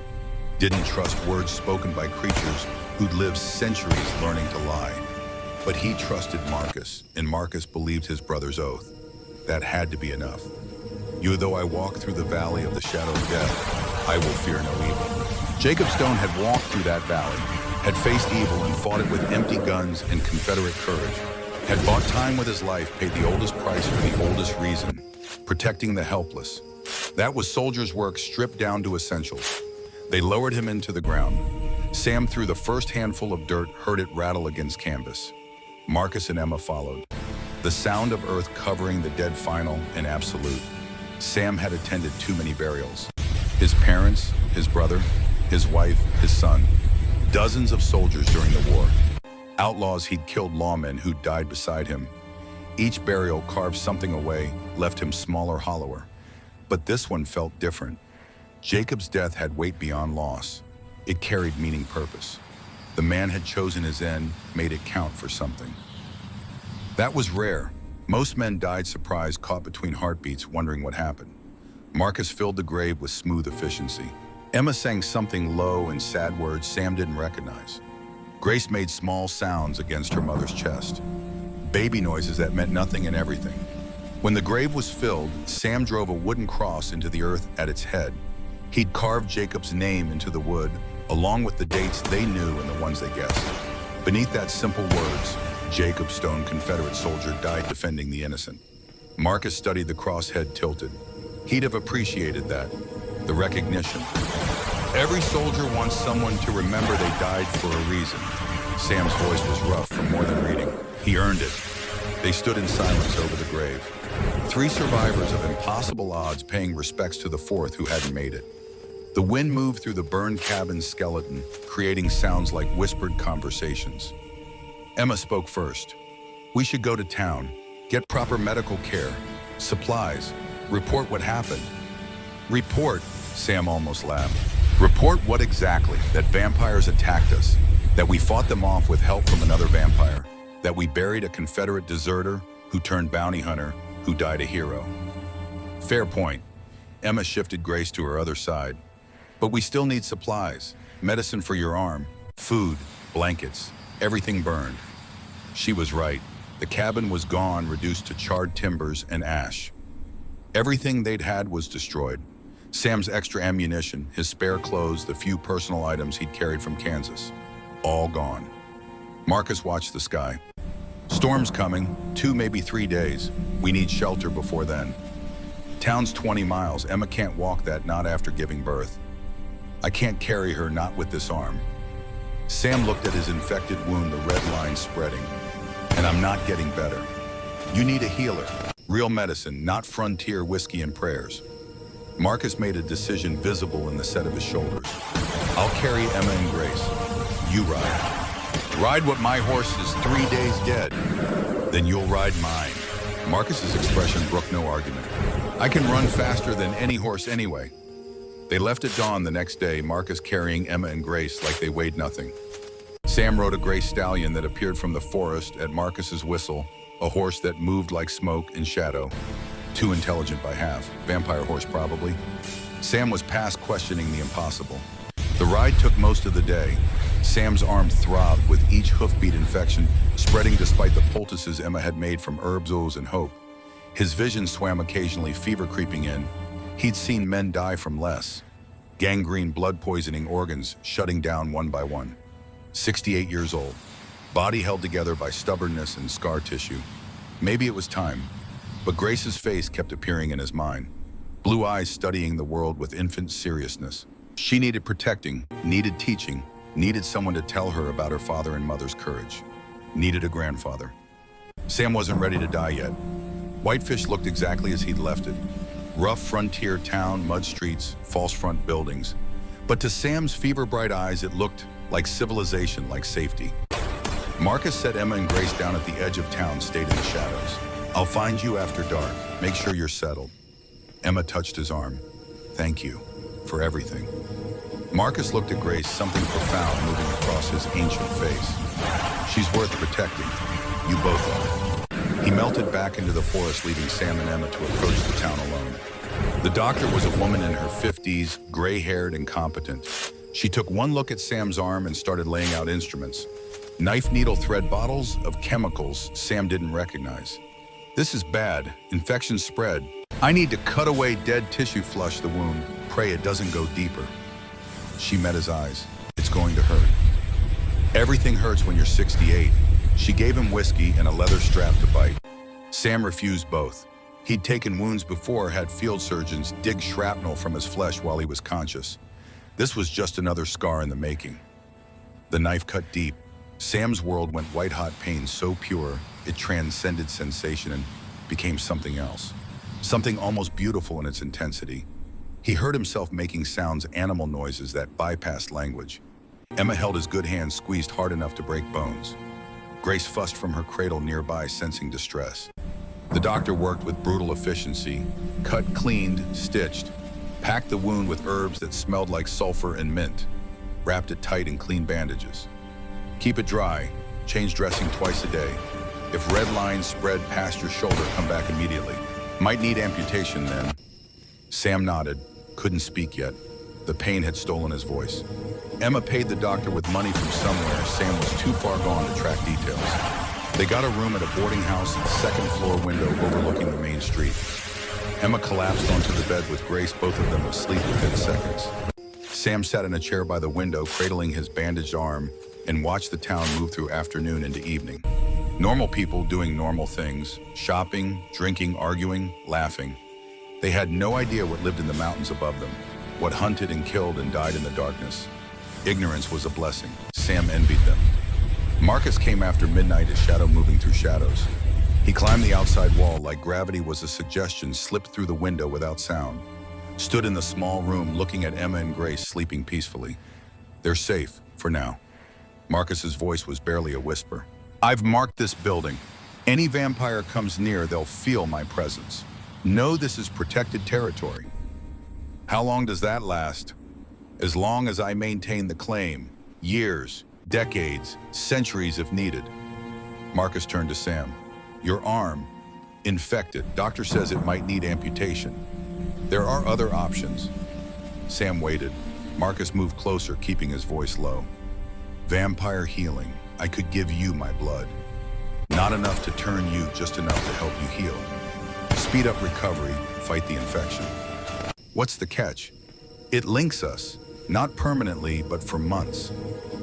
Didn't trust words spoken by creatures who'd lived centuries learning to lie. But he trusted Marcus, and Marcus believed his brother's oath. That had to be enough. You, though I walk through the valley of the shadow of death, I will fear no evil. Jacob Stone had walked through that valley, had faced evil and fought it with empty guns and Confederate courage, had bought time with his life, paid the oldest price for the oldest reason, protecting the helpless. That was soldier's work stripped down to essentials. They lowered him into the ground. Sam threw the first handful of dirt, heard it rattle against canvas. Marcus and Emma followed. The sound of earth covering the dead final and absolute. Sam had attended too many burials. His parents, his brother, his wife, his son. Dozens of soldiers during the war. Outlaws he'd killed, lawmen who'd died beside him. Each burial carved something away, left him smaller, hollower. But this one felt different. Jacob's death had weight beyond loss. It carried meaning, purpose. The man had chosen his end, made it count for something. That was rare. Most men died surprised, caught between heartbeats, wondering what happened. Marcus filled the grave with smooth efficiency. Emma sang something low and sad words Sam didn't recognize. Grace made small sounds against her mother's chest. Baby noises that meant nothing and everything. When the grave was filled, Sam drove a wooden cross into the earth at its head. He'd carved Jacob's name into the wood, along with the dates they knew and the ones they guessed. Beneath that simple words, Jacob Stone, Confederate soldier, died defending the innocent. Marcus studied the cross, head tilted. He'd have appreciated that, the recognition. Every soldier wants someone to remember they died for a reason. Sam's voice was rough from more than reading. He earned it. They stood in silence over the grave. 3 survivors of impossible odds paying respects to the 4th who hadn't made it. The wind moved through the burned cabin's skeleton, creating sounds like whispered conversations. Emma spoke first. We should go to town, get proper medical care, supplies, report what happened. Report, Sam almost laughed. Report what exactly? That vampires attacked us, that we fought them off with help from another vampire, that we buried a Confederate deserter who turned bounty hunter, who died a hero. Fair point. Emma shifted Grace to her other side. But we still need supplies. medicine for your arm, food, blankets, everything burned. She was right. The cabin was gone, reduced to charred timbers and ash. Everything they'd had was destroyed. Sam's extra ammunition, his spare clothes, the few personal items he'd carried from Kansas. All gone. Marcus watched the sky. Storm's coming, 2, maybe 3 days. We need shelter before then. Town's 20 miles. Emma can't walk that, not after giving birth. I can't carry her, not with this arm. Sam looked at his infected wound, the red line spreading. And I'm not getting better. You need a healer. Real medicine, not frontier whiskey and prayers. Marcus made a decision visible in the set of his shoulders. I'll carry Emma and Grace. You ride. Ride what my horse is 3 days dead. Then you'll ride mine. Marcus's expression brooked no argument. I can run faster than any horse anyway. They left at dawn the next day, Marcus carrying Emma and Grace like they weighed nothing. Sam rode a gray stallion that appeared from the forest at Marcus's whistle, a horse that moved like smoke and shadow. Too intelligent by half. Vampire horse, probably. Sam was past questioning the impossible. The ride took most of the day. Sam's arm throbbed with each hoofbeat infection, spreading despite the poultices Emma had made from herbs, oils, and hope. His vision swam occasionally, fever creeping in. He'd seen men die from less. Gangrene, blood poisoning, organs shutting down one by one. 68 years old. Body held together by stubbornness and scar tissue. Maybe it was time. But Grace's face kept appearing in his mind. Blue eyes studying the world with infant seriousness. She needed protecting, needed teaching, needed someone to tell her about her father and mother's courage. Needed a grandfather. Sam wasn't ready to die yet. Whitefish looked exactly as he'd left it. Rough frontier town, mud streets, false front buildings. But to Sam's fever-bright eyes, it looked like civilization, like safety. Marcus set Emma and Grace down at the edge of town, stayed in the shadows. I'll find you after dark. Make sure you're settled. Emma touched his arm. Thank you for everything. Marcus looked at Grace, something profound moving across his ancient face. She's worth protecting. You both are. He melted back into the forest, leaving Sam and Emma to approach the town alone. The doctor was a woman in her 50s, gray-haired and competent. She took one look at Sam's arm and started laying out instruments. Knife, needle, thread, bottles of chemicals Sam didn't recognize. This is bad. Infection spread. I need to cut away dead tissue, flush the wound. Pray it doesn't go deeper. She met his eyes. It's going to hurt. Everything hurts when you're 68. She gave him whiskey and a leather strap to bite. Sam refused both. He'd taken wounds before, had field surgeons dig shrapnel from his flesh while he was conscious. This was just another scar in the making. The knife cut deep. Sam's world went white-hot pain so pure, it transcended sensation and became something else. Something almost beautiful in its intensity. He heard himself making sounds, animal noises that bypassed language. Emma held his good hand squeezed hard enough to break bones. Grace fussed from her cradle nearby, sensing distress. The doctor worked with brutal efficiency, cut, cleaned, stitched, packed the wound with herbs that smelled like sulfur and mint, wrapped it tight in clean bandages. Keep it dry, change dressing twice a day. If red lines spread past your shoulder, come back immediately. Might need amputation then. Sam nodded, couldn't speak yet. The pain had stolen his voice. Emma paid the doctor with money from somewhere. Sam was too far gone to track details. They got a room at a boarding house, second floor window overlooking the main street. Emma collapsed onto the bed with Grace, both of them asleep within seconds. Sam sat in a chair by the window, cradling his bandaged arm, and watched the town move through afternoon into evening. Normal people doing normal things, shopping, drinking, arguing, laughing. They had no idea what lived in the mountains above them, what hunted and killed and died in the darkness. Ignorance was a blessing. Sam envied them. Marcus came after midnight, his shadow moving through shadows. He climbed the outside wall like gravity was a suggestion, slipped through the window without sound. Stood in the small room looking at Emma and Grace sleeping peacefully. They're safe, for now. Marcus's voice was barely a whisper. I've marked this building. Any vampire comes near, they'll feel my presence. Know this is protected territory. How long does that last? As long as I maintain the claim. Years, decades, centuries if needed. Marcus turned to Sam. Your arm, infected. Doctor says it might need amputation. There are other options. Sam waited. Marcus moved closer, keeping his voice low. Vampire healing. I could give you my blood. Not enough to turn you, just enough to help you heal. Speed up recovery, fight the infection. What's the catch? It links us, not permanently, but for months.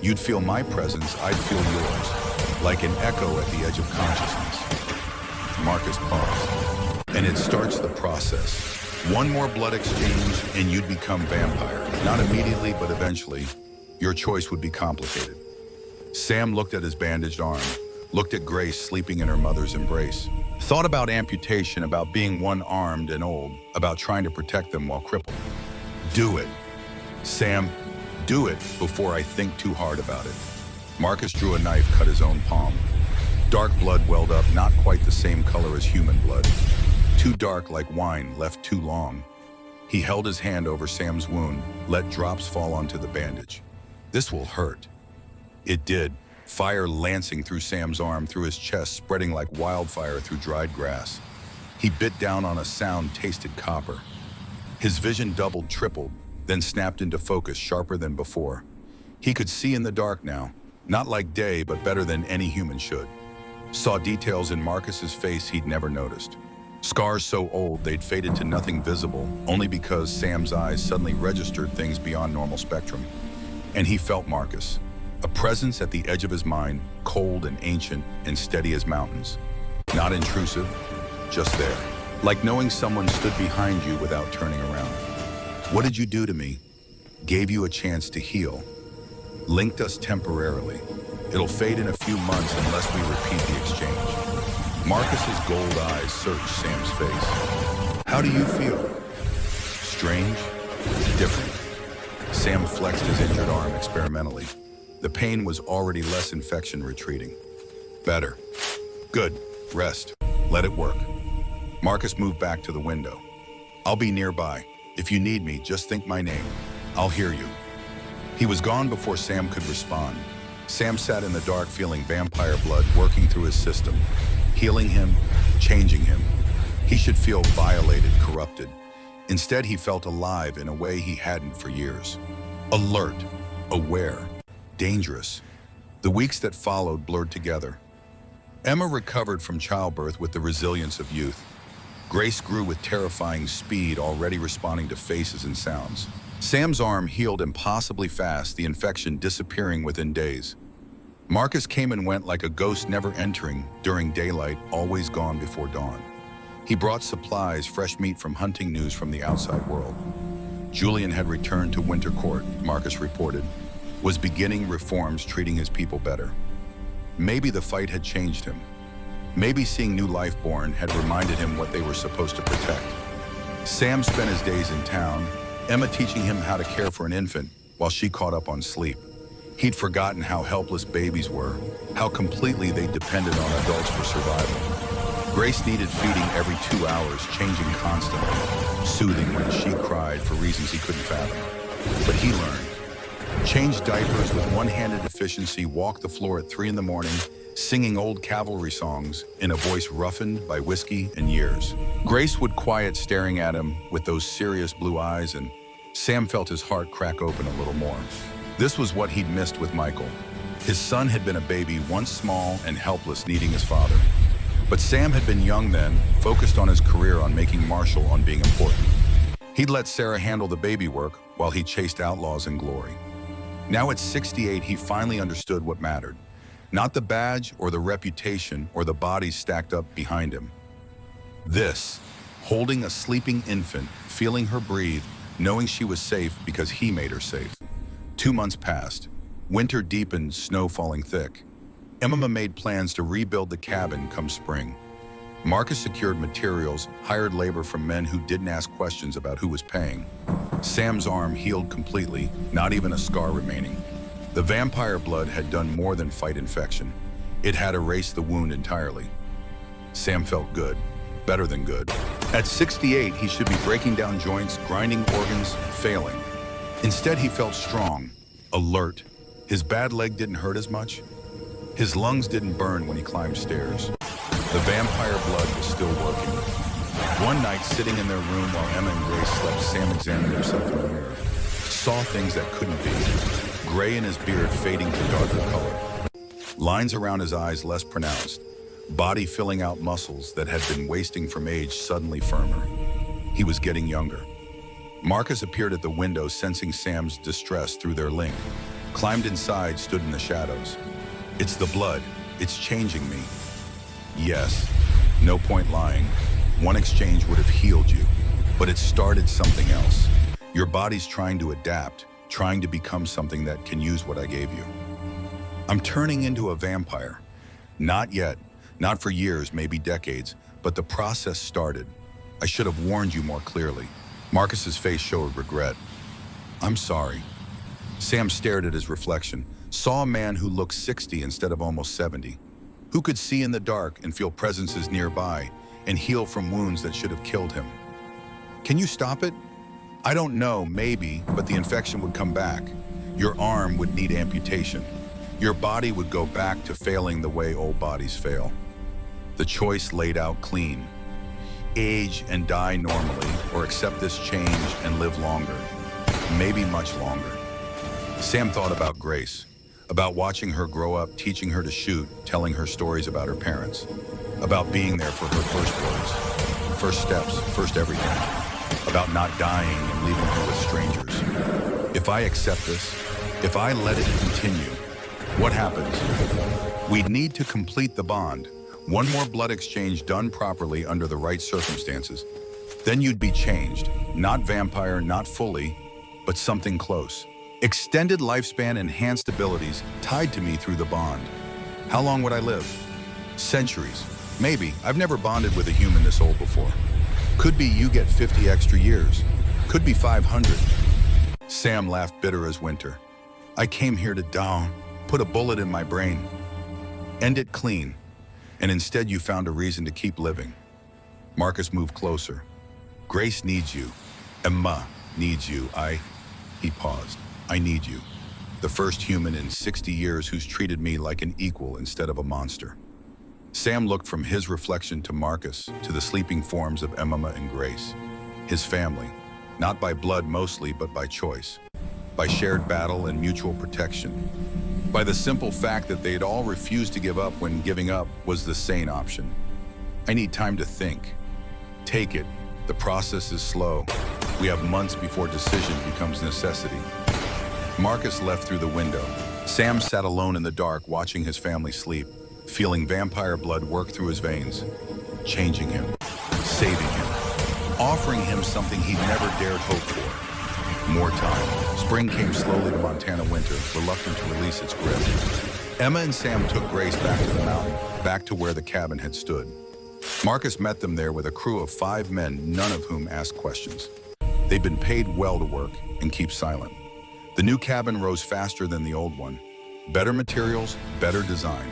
You'd feel my presence, I'd feel yours, like an echo at the edge of consciousness. Marcus paused. And it starts the process. One more blood exchange and you'd become vampire. Not immediately, but eventually. Your choice would be complicated. Sam looked at his bandaged arm, looked at Grace sleeping in her mother's embrace, thought about amputation, about being one-armed and old, about trying to protect them while crippled. Do it. Sam, do it before I think too hard about it. Marcus drew a knife, cut his own palm. Dark blood welled up, not quite the same color as human blood. Too dark like wine, left too long. He held his hand over Sam's wound, let drops fall onto the bandage. This will hurt. It did, fire lancing through Sam's arm, through his chest, spreading like wildfire through dried grass. He bit down on a sound, tasted copper. His vision doubled, tripled, then snapped into focus, sharper than before. He could see in the dark now, not like day, but better than any human should. Saw details in Marcus's face he'd never noticed. Scars so old they'd faded to nothing visible, only because Sam's eyes suddenly registered things beyond normal spectrum. And he felt Marcus, a presence at the edge of his mind, cold and ancient and steady as mountains. Not intrusive, just there. Like knowing someone stood behind you without turning around. What did you do to me? Gave you a chance to heal. Linked us temporarily. It'll fade in a few months unless we repeat the exchange. Marcus's gold eyes searched Sam's face. How do you feel? Strange? Different? Sam flexed his injured arm experimentally. The pain was already less, infection retreating. Better. Good. Rest. Let it work. Marcus moved back to the window. I'll be nearby. If you need me, just think my name. I'll hear you. He was gone before Sam could respond. Sam sat in the dark, feeling vampire blood working through his system, healing him, changing him. He should feel violated, corrupted. Instead, he felt alive in a way he hadn't for years. Alert, aware, dangerous. The weeks that followed blurred together. Emma recovered from childbirth with the resilience of youth. Grace grew with terrifying speed, already responding to faces and sounds. Sam's arm healed impossibly fast, the infection disappearing within days. Marcus came and went like a ghost, never entering during daylight, always gone before dawn. He brought supplies, fresh meat from hunting, news from the outside world. Julian had returned to Winter Court, Marcus reported, was beginning reforms, treating his people better. Maybe the fight had changed him. Maybe seeing new life born had reminded him what they were supposed to protect. Sam spent his days in town, Emma teaching him how to care for an infant while she caught up on sleep. He'd forgotten how helpless babies were, how completely they depended on adults for survival. Grace needed feeding every 2 hours, changing constantly, soothing when she cried for reasons he couldn't fathom. But he learned. Changed diapers with one-handed efficiency, walked the floor at 3 in the morning, singing old cavalry songs in a voice roughened by whiskey and years. Grace would quiet, staring at him with those serious blue eyes, and Sam felt his heart crack open a little more. This was what he'd missed with Michael. His son had been a baby, once small and helpless, needing his father. But Sam had been young then, focused on his career, on making Marshall, on being important. He'd let Sarah handle the baby work while he chased outlaws in glory. Now at 68, he finally understood what mattered. Not the badge or the reputation or the bodies stacked up behind him. This, holding a sleeping infant, feeling her breathe, knowing she was safe because he made her safe. 2 months passed. Winter deepened, snow falling thick. Emma made plans to rebuild the cabin come spring. Marcus secured materials, hired labor from men who didn't ask questions about who was paying. Sam's arm healed completely, not even a scar remaining. The vampire blood had done more than fight infection. It had erased the wound entirely. Sam felt good, better than good. At 68, he should be breaking down joints, grinding organs, failing. Instead, he felt strong, alert. His bad leg didn't hurt as much. His lungs didn't burn when he climbed stairs. The vampire blood was still working. One night, sitting in their room while Emma and Grace slept, Sam examined himself in the mirror. saw things that couldn't be. Gray in his beard fading to darker color. Lines around his eyes less pronounced. Body filling out muscles that had been wasting from age suddenly firmer. He was getting younger. Marcus appeared at the window, sensing Sam's distress through their link. Climbed inside, stood in the shadows. "It's the blood. It's changing me." Yes, no point lying. One exchange would have healed you, but it started something else. Your body's trying to adapt, trying to become something that can use what I gave you. I'm turning into a vampire. Not yet, not for years, maybe decades, but the process started. I should have warned you more clearly. Marcus's face showed regret. "I'm sorry." Sam stared at his reflection, saw a man who looked 60 instead of almost 70, who could see in the dark and feel presences nearby and heal from wounds that should have killed him. "Can you stop it?" "I don't know, maybe, but the infection would come back. Your arm would need amputation. Your body would go back to failing the way old bodies fail." The choice laid out clean. Age and die normally, or accept this change and live longer. Maybe much longer. Sam thought about Grace, about watching her grow up, teaching her to shoot, telling her stories about her parents, about being there for her first words, first steps, first everything, about not dying and leaving her with strangers. If I accept this, if I let it continue, what happens? We'd need to complete the bond. One more blood exchange done properly under the right circumstances. Then you'd be changed. Not vampire, not fully, but something close. Extended lifespan, enhanced abilities tied to me through the bond. How long would I live? Centuries. Maybe. I've never bonded with a human this old before. Could be you get 50 extra years. Could be 500. Sam laughed bitter as winter. "I came here to down, put a bullet in my brain. End it clean. And instead you found a reason to keep living." Marcus moved closer. "Grace needs you. Emma needs you. He paused. "I need you. The first human in 60 years who's treated me like an equal instead of a monster." Sam looked from his reflection to Marcus, to the sleeping forms of Emma and Grace. His family, not by blood mostly, but by choice. By shared battle and mutual protection. By the simple fact that they'd all refused to give up when giving up was the sane option. "I need time to think." "Take it. The process is slow. We have months before decision becomes necessity." Marcus left through the window. Sam sat alone in the dark, watching his family sleep, feeling vampire blood work through his veins, changing him, saving him, offering him something he'd never dared hope for. More time. Spring came slowly to Montana winter, reluctant to release its grip. Emma and Sam took Grace back to the mountain, back to where the cabin had stood. Marcus met them there with a crew of 5 men, none of whom asked questions. They'd been paid well to work and keep silent. The new cabin rose faster than the old one. Better materials, better design.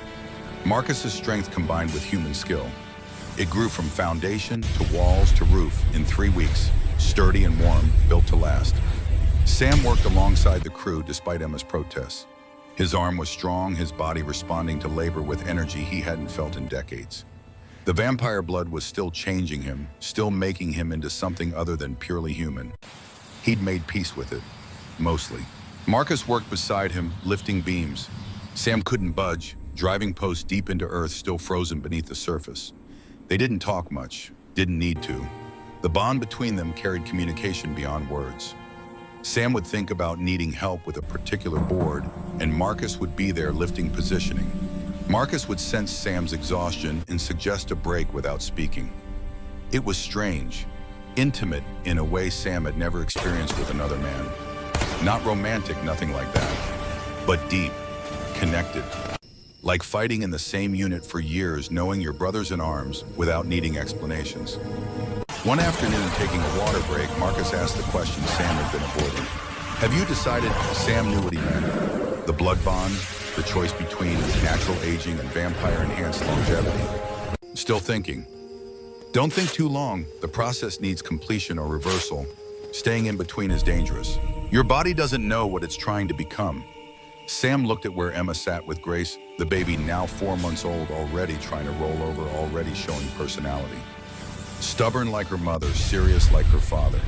Marcus's strength combined with human skill. It grew from foundation to walls to roof in 3 weeks, sturdy and warm, built to last. Sam worked alongside the crew despite Emma's protests. His arm was strong, his body responding to labor with energy he hadn't felt in decades. The vampire blood was still changing him, still making him into something other than purely human. He'd made peace with it, mostly. Marcus worked beside him, lifting beams. Sam couldn't budge, driving posts deep into earth, still frozen beneath the surface. They didn't talk much, didn't need to. The bond between them carried communication beyond words. Sam would think about needing help with a particular board, and Marcus would be there lifting positioning. Marcus would sense Sam's exhaustion and suggest a break without speaking. It was strange, intimate in a way Sam had never experienced with another man. Not romantic, nothing like that, but deep, connected. Like fighting in the same unit for years, knowing your brothers in arms without needing explanations. One afternoon, taking a water break, Marcus asked the question Sam had been avoiding. "Have you decided?" Sam knew what he meant. The blood bond, the choice between natural aging and vampire-enhanced longevity. Still thinking. Don't think too long. The process needs completion or reversal. Staying in between is dangerous. Your body doesn't know what it's trying to become. Sam looked at where Emma sat with Grace, the baby now 4 months old, already trying to roll over, already showing personality. Stubborn like her mother, serious like her father.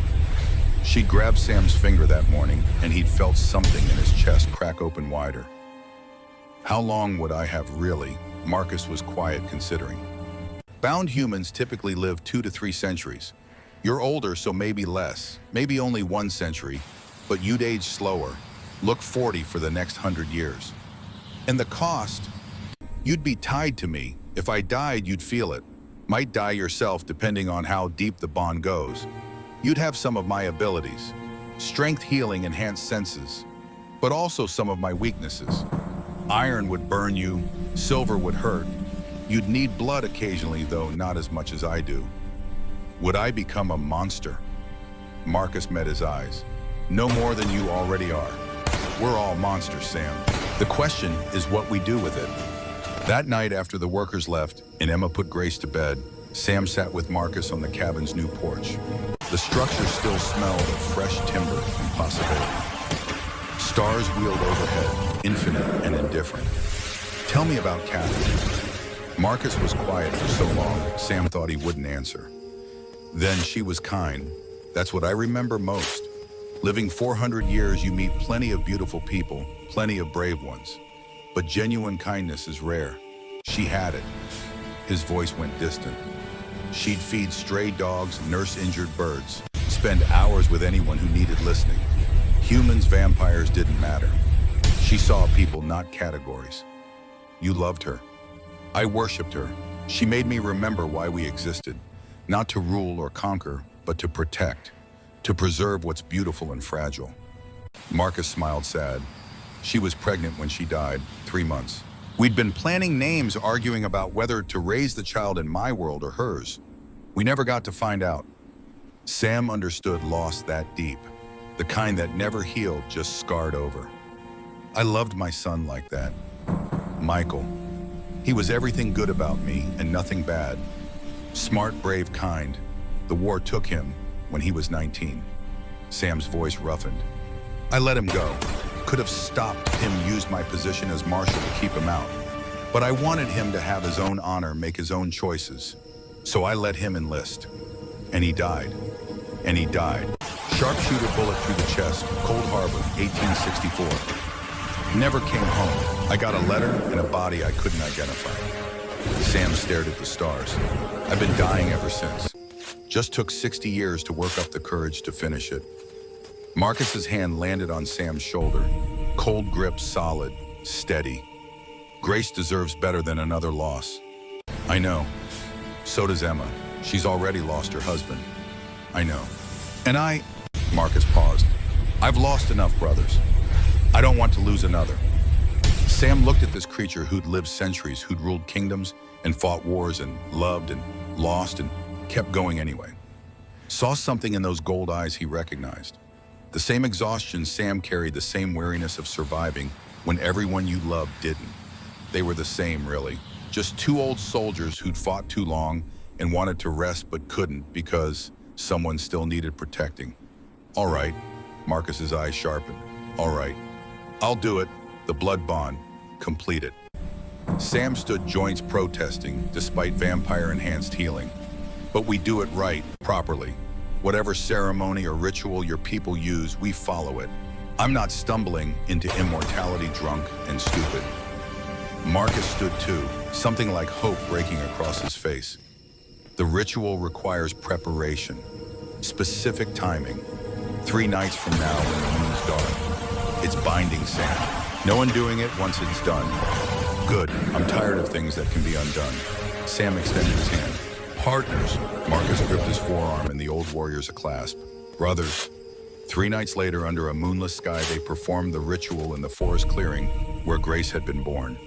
She'd grabbed Sam's finger that morning, and he'd felt something in his chest crack open wider. How long would I have really? Marcus was quiet, considering. Bound humans typically live 2 to 3 centuries. You're older, so maybe less, maybe only 1 century, but you'd age slower. Look 40 for the next 100 years. And the cost? You'd be tied to me. If I died, you'd feel it. Might die yourself, depending on how deep the bond goes. You'd have some of my abilities. Strength, healing, enhanced senses. But also some of my weaknesses. Iron would burn you, silver would hurt. You'd need blood occasionally, though not as much as I do. Would I become a monster? Marcus met his eyes. No more than you already are. We're all monsters, Sam. The question is what we do with it. That night after the workers left and Emma put Grace to bed, Sam sat with Marcus on the cabin's new porch. The structure still smelled of fresh timber and possibility. Stars wheeled overhead, infinite and indifferent. Tell me about Catherine. Marcus was quiet for so long, Sam thought he wouldn't answer. Then she was kind. That's what I remember most. Living 400 years, you meet plenty of beautiful people, plenty of brave ones. But genuine kindness is rare. She had it. His voice went distant. She'd feed stray dogs, nurse injured birds, spend hours with anyone who needed listening. Humans, vampires didn't matter. She saw people, not categories. You loved her. I worshipped her. She made me remember why we existed. Not to rule or conquer, but to protect. To preserve what's beautiful and fragile. Marcus smiled sad. She was pregnant when she died, 3 months. We'd been planning names, arguing about whether to raise the child in my world or hers. We never got to find out. Sam understood loss that deep. The kind that never healed, just scarred over. I loved my son like that. Michael. He was everything good about me and nothing bad. Smart, brave, kind. The war took him when he was 19. Sam's voice roughened. I let him go. Could have stopped him, used my position as marshal to keep him out. But I wanted him to have his own honor, make his own choices. So I let him enlist. And he died. And he died. Sharpshooter bullet through the chest, Cold Harbor, 1864. Never came home. I got a letter and a body I couldn't identify. Sam stared at the stars. I've been dying ever since. Just took 60 years to work up the courage to finish it. Marcus's hand landed on Sam's shoulder. Cold grip, solid, steady. Grace deserves better than another loss. I know. So does Emma. She's already lost her husband. I know. And Marcus paused. I've lost enough brothers. I don't want to lose another. Sam looked at this creature who'd lived centuries, who'd ruled kingdoms and fought wars and loved and lost and kept going anyway. Saw something in those gold eyes he recognized. The same exhaustion Sam carried, the same weariness of surviving when everyone you loved didn't. They were the same, really. Just 2 old soldiers who'd fought too long and wanted to rest but couldn't because someone still needed protecting. All right, Marcus's eyes sharpened. All right, I'll do it. The blood bond, complete it. Sam stood, joints protesting, despite vampire-enhanced healing. But we do it right, properly. Whatever ceremony or ritual your people use, we follow it. I'm not stumbling into immortality drunk and stupid. Marcus stood too, something like hope breaking across his face. The ritual requires preparation, specific timing. 3 nights from now when the moon's dark. It's binding, Sam. No undoing it once it's done. Good, I'm tired of things that can be undone. Sam extended his hand. Partners. Marcus gripped his forearm and the old warriors a clasp. Brothers. 3 nights later, under a moonless sky, they performed the ritual in the forest clearing where Grace had been born.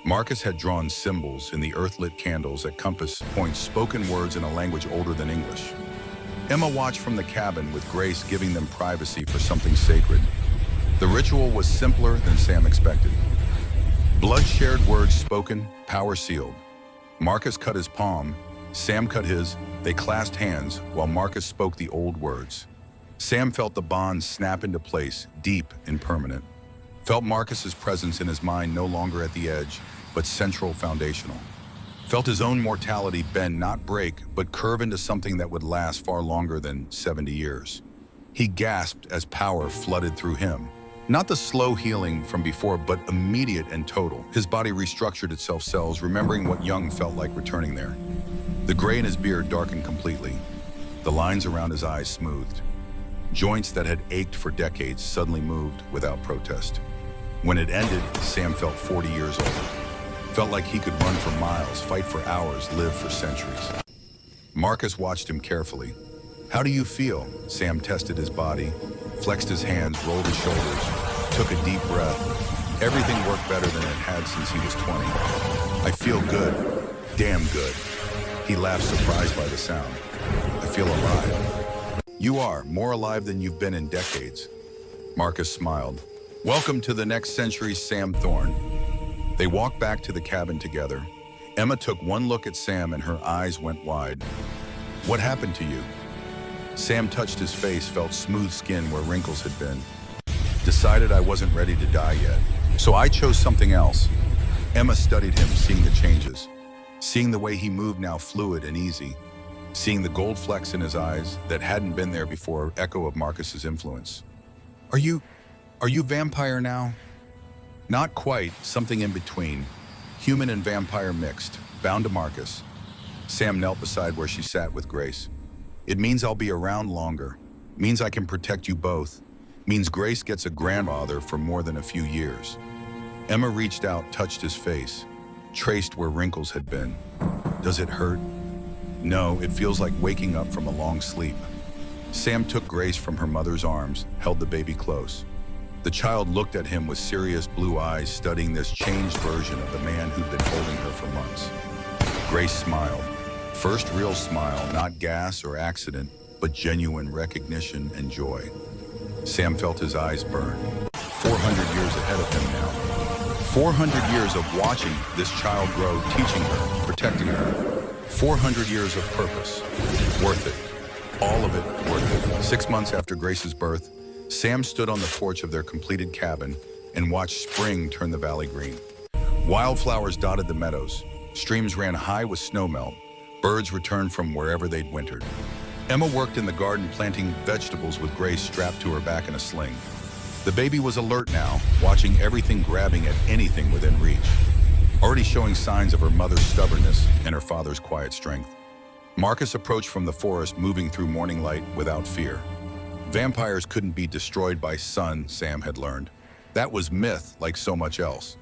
Marcus had drawn symbols in the earth-lit candles at compass points, spoken words in a language older than English. Emma watched from the cabin with Grace giving them privacy for something sacred. The ritual was simpler than Sam expected. Blood shared, words spoken, power sealed. Marcus cut his palm, Sam cut his. They clasped hands while Marcus spoke the old words. Sam felt the bond snap into place, deep and permanent. Felt Marcus's presence in his mind, no longer at the edge, but central, foundational. Felt his own mortality bend, not break, but curve into something that would last far longer than 70 years. He gasped as power flooded through him. Not the slow healing from before, but immediate and total. His body restructured itself cells, remembering what young felt like returning there. The gray in his beard darkened completely. The lines around his eyes smoothed. Joints that had ached for decades suddenly moved without protest. When it ended, Sam felt 40 years old. Felt like he could run for miles, fight for hours, live for centuries. Marcus watched him carefully. "How do you feel?" Sam tested his body, flexed his hands, rolled his shoulders, took a deep breath. Everything worked better than it had since he was 20. "I feel good. Damn good." He laughed, surprised by the sound. "I feel alive." "You are, more alive than you've been in decades." Marcus smiled. "Welcome to the next century's Sam Thorne." They walked back to the cabin together. Emma took one look at Sam and her eyes went wide. "What happened to you?" Sam touched his face, felt smooth skin where wrinkles had been. "Decided I wasn't ready to die yet, so I chose something else." Emma studied him, seeing the changes. Seeing the way he moved now fluid and easy. Seeing the gold flecks in his eyes that hadn't been there before, echo of Marcus's influence. Are you vampire now?" "Not quite, something in between. Human and vampire mixed, bound to Marcus." Sam knelt beside where she sat with Grace. "It means I'll be around longer. Means I can protect you both. Means Grace gets a grandfather for more than a few years." Emma reached out, touched his face, traced where wrinkles had been. "Does it hurt?" "No, it feels like waking up from a long sleep." Sam took Grace from her mother's arms, held the baby close. The child looked at him with serious blue eyes, studying this changed version of the man who'd been holding her for months. Grace smiled. First real smile, not gas or accident, but genuine recognition and joy. Sam felt his eyes burn. 400 years ahead of him now. 400 years of watching this child grow, teaching her, protecting her. 400 years of purpose. Worth it. All of it worth it. 6 months after Grace's birth, Sam stood on the porch of their completed cabin and watched spring turn the valley green. Wildflowers dotted the meadows. Streams ran high with snowmelt. Birds returned from wherever they'd wintered. Emma worked in the garden planting vegetables with Grace strapped to her back in a sling. The baby was alert now, watching everything, grabbing at anything within reach. Already showing signs of her mother's stubbornness and her father's quiet strength. Marcus approached from the forest, moving through morning light without fear. Vampires couldn't be destroyed by sun, Sam had learned. That was myth, like so much else.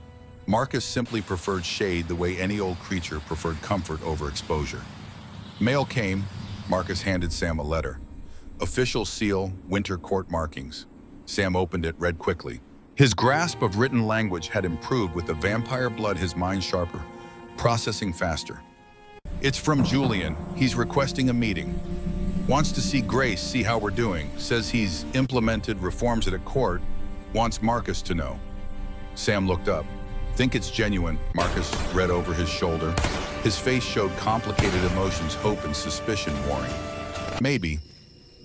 Marcus simply preferred shade the way any old creature preferred comfort over exposure. Mail came. Marcus handed Sam a letter. Official seal, winter court markings. Sam opened it, read quickly. His grasp of written language had improved with the vampire blood, his mind sharper, processing faster. "It's from Julian. He's requesting a meeting. Wants to see Grace, see how we're doing. Says he's implemented reforms at a court. Wants Marcus to know." Sam looked up. "Think it's genuine," Marcus read over his shoulder. His face showed complicated emotions, hope and suspicion warring. Maybe.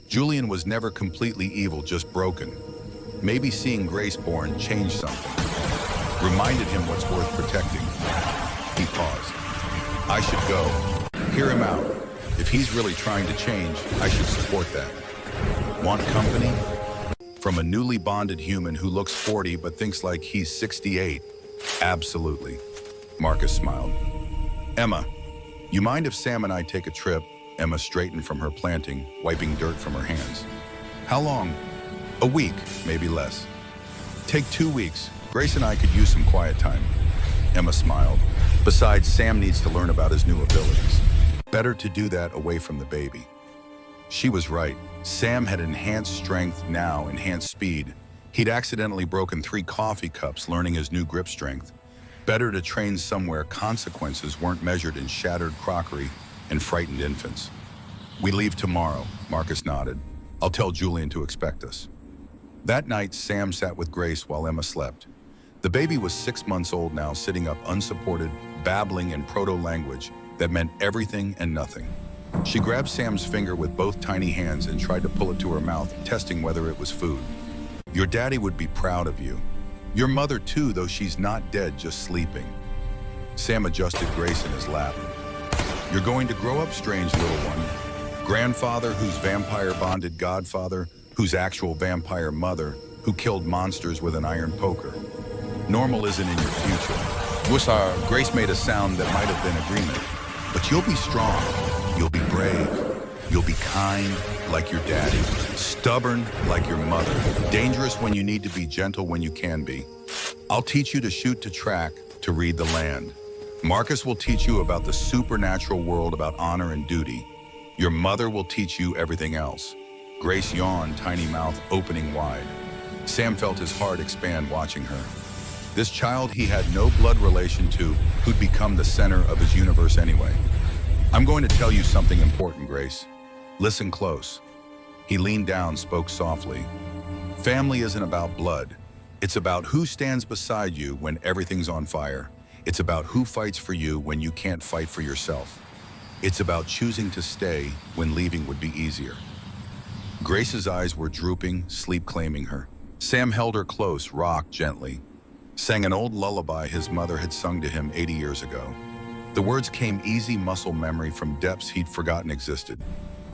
Julian was never completely evil, just broken. Maybe seeing Grace born changed something. Reminded him what's worth protecting. He paused. "I should go. Hear him out. If he's really trying to change, I should support that." "Want company?" From a newly bonded human who looks 40 but thinks like he's 68. "Absolutely." Marcus smiled. "Emma, you mind if Sam and I take a trip?" Emma straightened from her planting, wiping dirt from her hands. "How long?" "A week, maybe less." "Take 2 weeks. Grace and I could use some quiet time." Emma smiled. "Besides, Sam needs to learn about his new abilities. Better to do that away from the baby." She was right. Sam had enhanced strength, now enhanced speed. He'd accidentally broken 3 coffee cups learning his new grip strength. Better to train somewhere consequences weren't measured in shattered crockery and frightened infants. "We leave tomorrow," Marcus nodded. "I'll tell Julian to expect us." That night, Sam sat with Grace while Emma slept. The baby was 6 months old now, sitting up unsupported, babbling in proto-language that meant everything and nothing. She grabbed Sam's finger with both tiny hands and tried to pull it to her mouth, testing whether it was food. "Your daddy would be proud of you. Your mother too, though she's not dead, just sleeping." Sam adjusted Grace in his lap. "You're going to grow up strange, little one. Grandfather who's vampire bonded, godfather whose actual vampire mother, who killed monsters with an iron poker. Normal isn't in your future. Grace made a sound that might have been agreement. But you'll be strong, you'll be brave, you'll be kind like your daddy, stubborn like your mother, dangerous when you need to be, gentle when you can be. I'll teach you to shoot, to track, to read the land. Marcus will teach you about the supernatural world, about honor and duty. Your mother will teach you everything else. Grace yawned, tiny mouth opening wide. Sam felt his heart expand watching her. This child he had no blood relation to, who'd become the center of his universe anyway. I'm going to tell you something important, Grace. Listen close. He leaned down, spoke softly. Family isn't about blood. It's about who stands beside you when everything's on fire. It's about who fights for you when you can't fight for yourself. It's about choosing to stay when leaving would be easier. Grace's eyes were drooping, sleep claiming her. Sam held her close, rocked gently, sang an old lullaby his mother had sung to him 80 years ago. The words came easy muscle memory from depths he'd forgotten existed.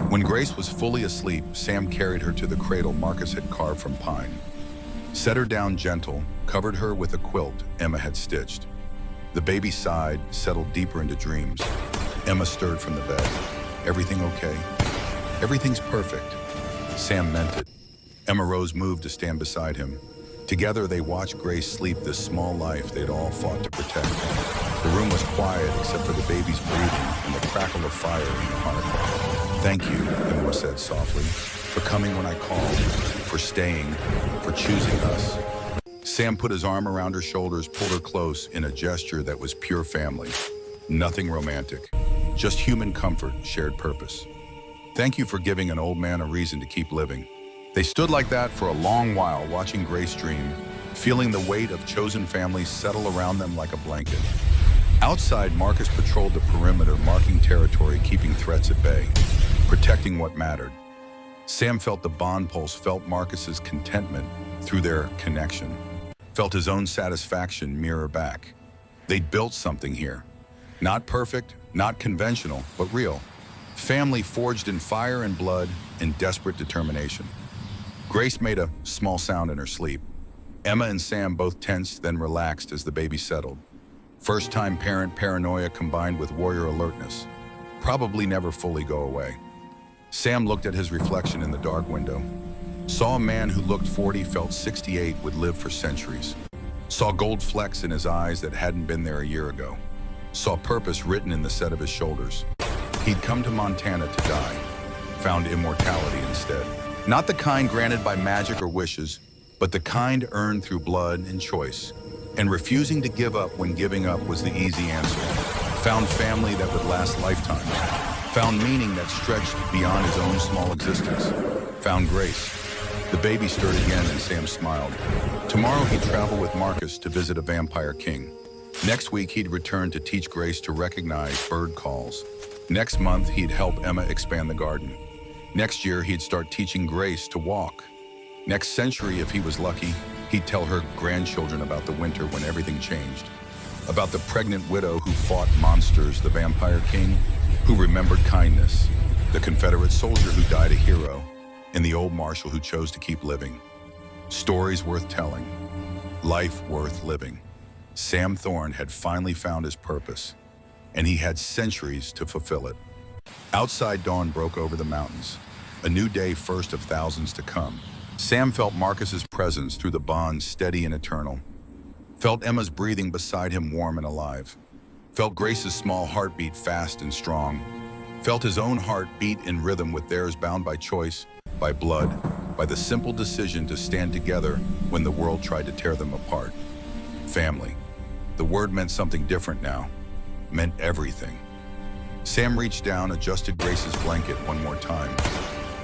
When Grace was fully asleep, Sam carried her to the cradle Marcus had carved from pine. Set her down gentle, covered her with a quilt Emma had stitched. The baby sighed, settled deeper into dreams. Emma stirred from the bed. Everything okay? Everything's perfect. Sam meant it. Emma rose, moved to stand beside him. Together, they watched Grace sleep this small life they'd all fought to protect. The room was quiet except for the baby's breathing and the crackle of fire in the hearth. Thank you, Emma said softly, for coming when I called, for staying, for choosing us. Sam put his arm around her shoulders, pulled her close in a gesture that was pure family. Nothing romantic, just human comfort, shared purpose. Thank you for giving an old man a reason to keep living. They stood like that for a long while, watching Grace dream, feeling the weight of chosen families settle around them like a blanket. Outside, Marcus patrolled the perimeter, marking territory, keeping threats at bay, protecting what mattered. Sam felt the bond pulse, felt Marcus's contentment through their connection, felt his own satisfaction mirror back. They'd built something here. Not perfect, not conventional, but real. Family forged in fire and blood and desperate determination. Grace made a small sound in her sleep. Emma and Sam both tensed, then relaxed as the baby settled. First-time parent paranoia combined with warrior alertness. Probably never fully go away. Sam looked at his reflection in the dark window. Saw a man who looked 40, felt 68, would live for centuries. Saw gold flecks in his eyes that hadn't been there a year ago. Saw purpose written in the set of his shoulders. He'd come to Montana to die. Found immortality instead. Not the kind granted by magic or wishes, but the kind earned through blood and choice. And refusing to give up when giving up was the easy answer. Found family that would last lifetimes. Found meaning that stretched beyond his own small existence. Found grace. The baby stirred again and Sam smiled. Tomorrow he'd travel with Marcus to visit a vampire king. Next week he'd return to teach Grace to recognize bird calls. Next month he'd help Emma expand the garden. Next year he'd start teaching Grace to walk. Next century, if he was lucky, he'd tell her grandchildren about the winter when everything changed. About the pregnant widow who fought monsters, the vampire king who remembered kindness, the Confederate soldier who died a hero, and the old marshal who chose to keep living. Stories worth telling, life worth living. Sam Thorne had finally found his purpose, and he had centuries to fulfill it. Outside, dawn broke over the mountains, a new day, first of thousands to come. Sam felt Marcus's presence through the bond, steady and eternal. Felt Emma's breathing beside him, warm and alive. Felt Grace's small heartbeat, fast and strong. Felt his own heart beat in rhythm with theirs, bound by choice, by blood, by the simple decision to stand together when the world tried to tear them apart. Family. The word meant something different now. Meant everything. Sam reached down, adjusted Grace's blanket one more time.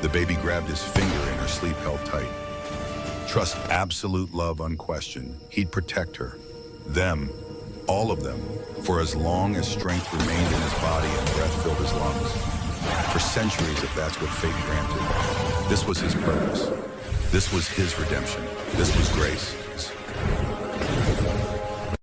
The baby grabbed his finger and her sleep held tight. Trust, absolute love, unquestioned. He'd protect her. Them. All of them. For as long as strength remained in his body and breath filled his lungs. For centuries, if that's what fate granted. This was his purpose. This was his redemption. This was Grace.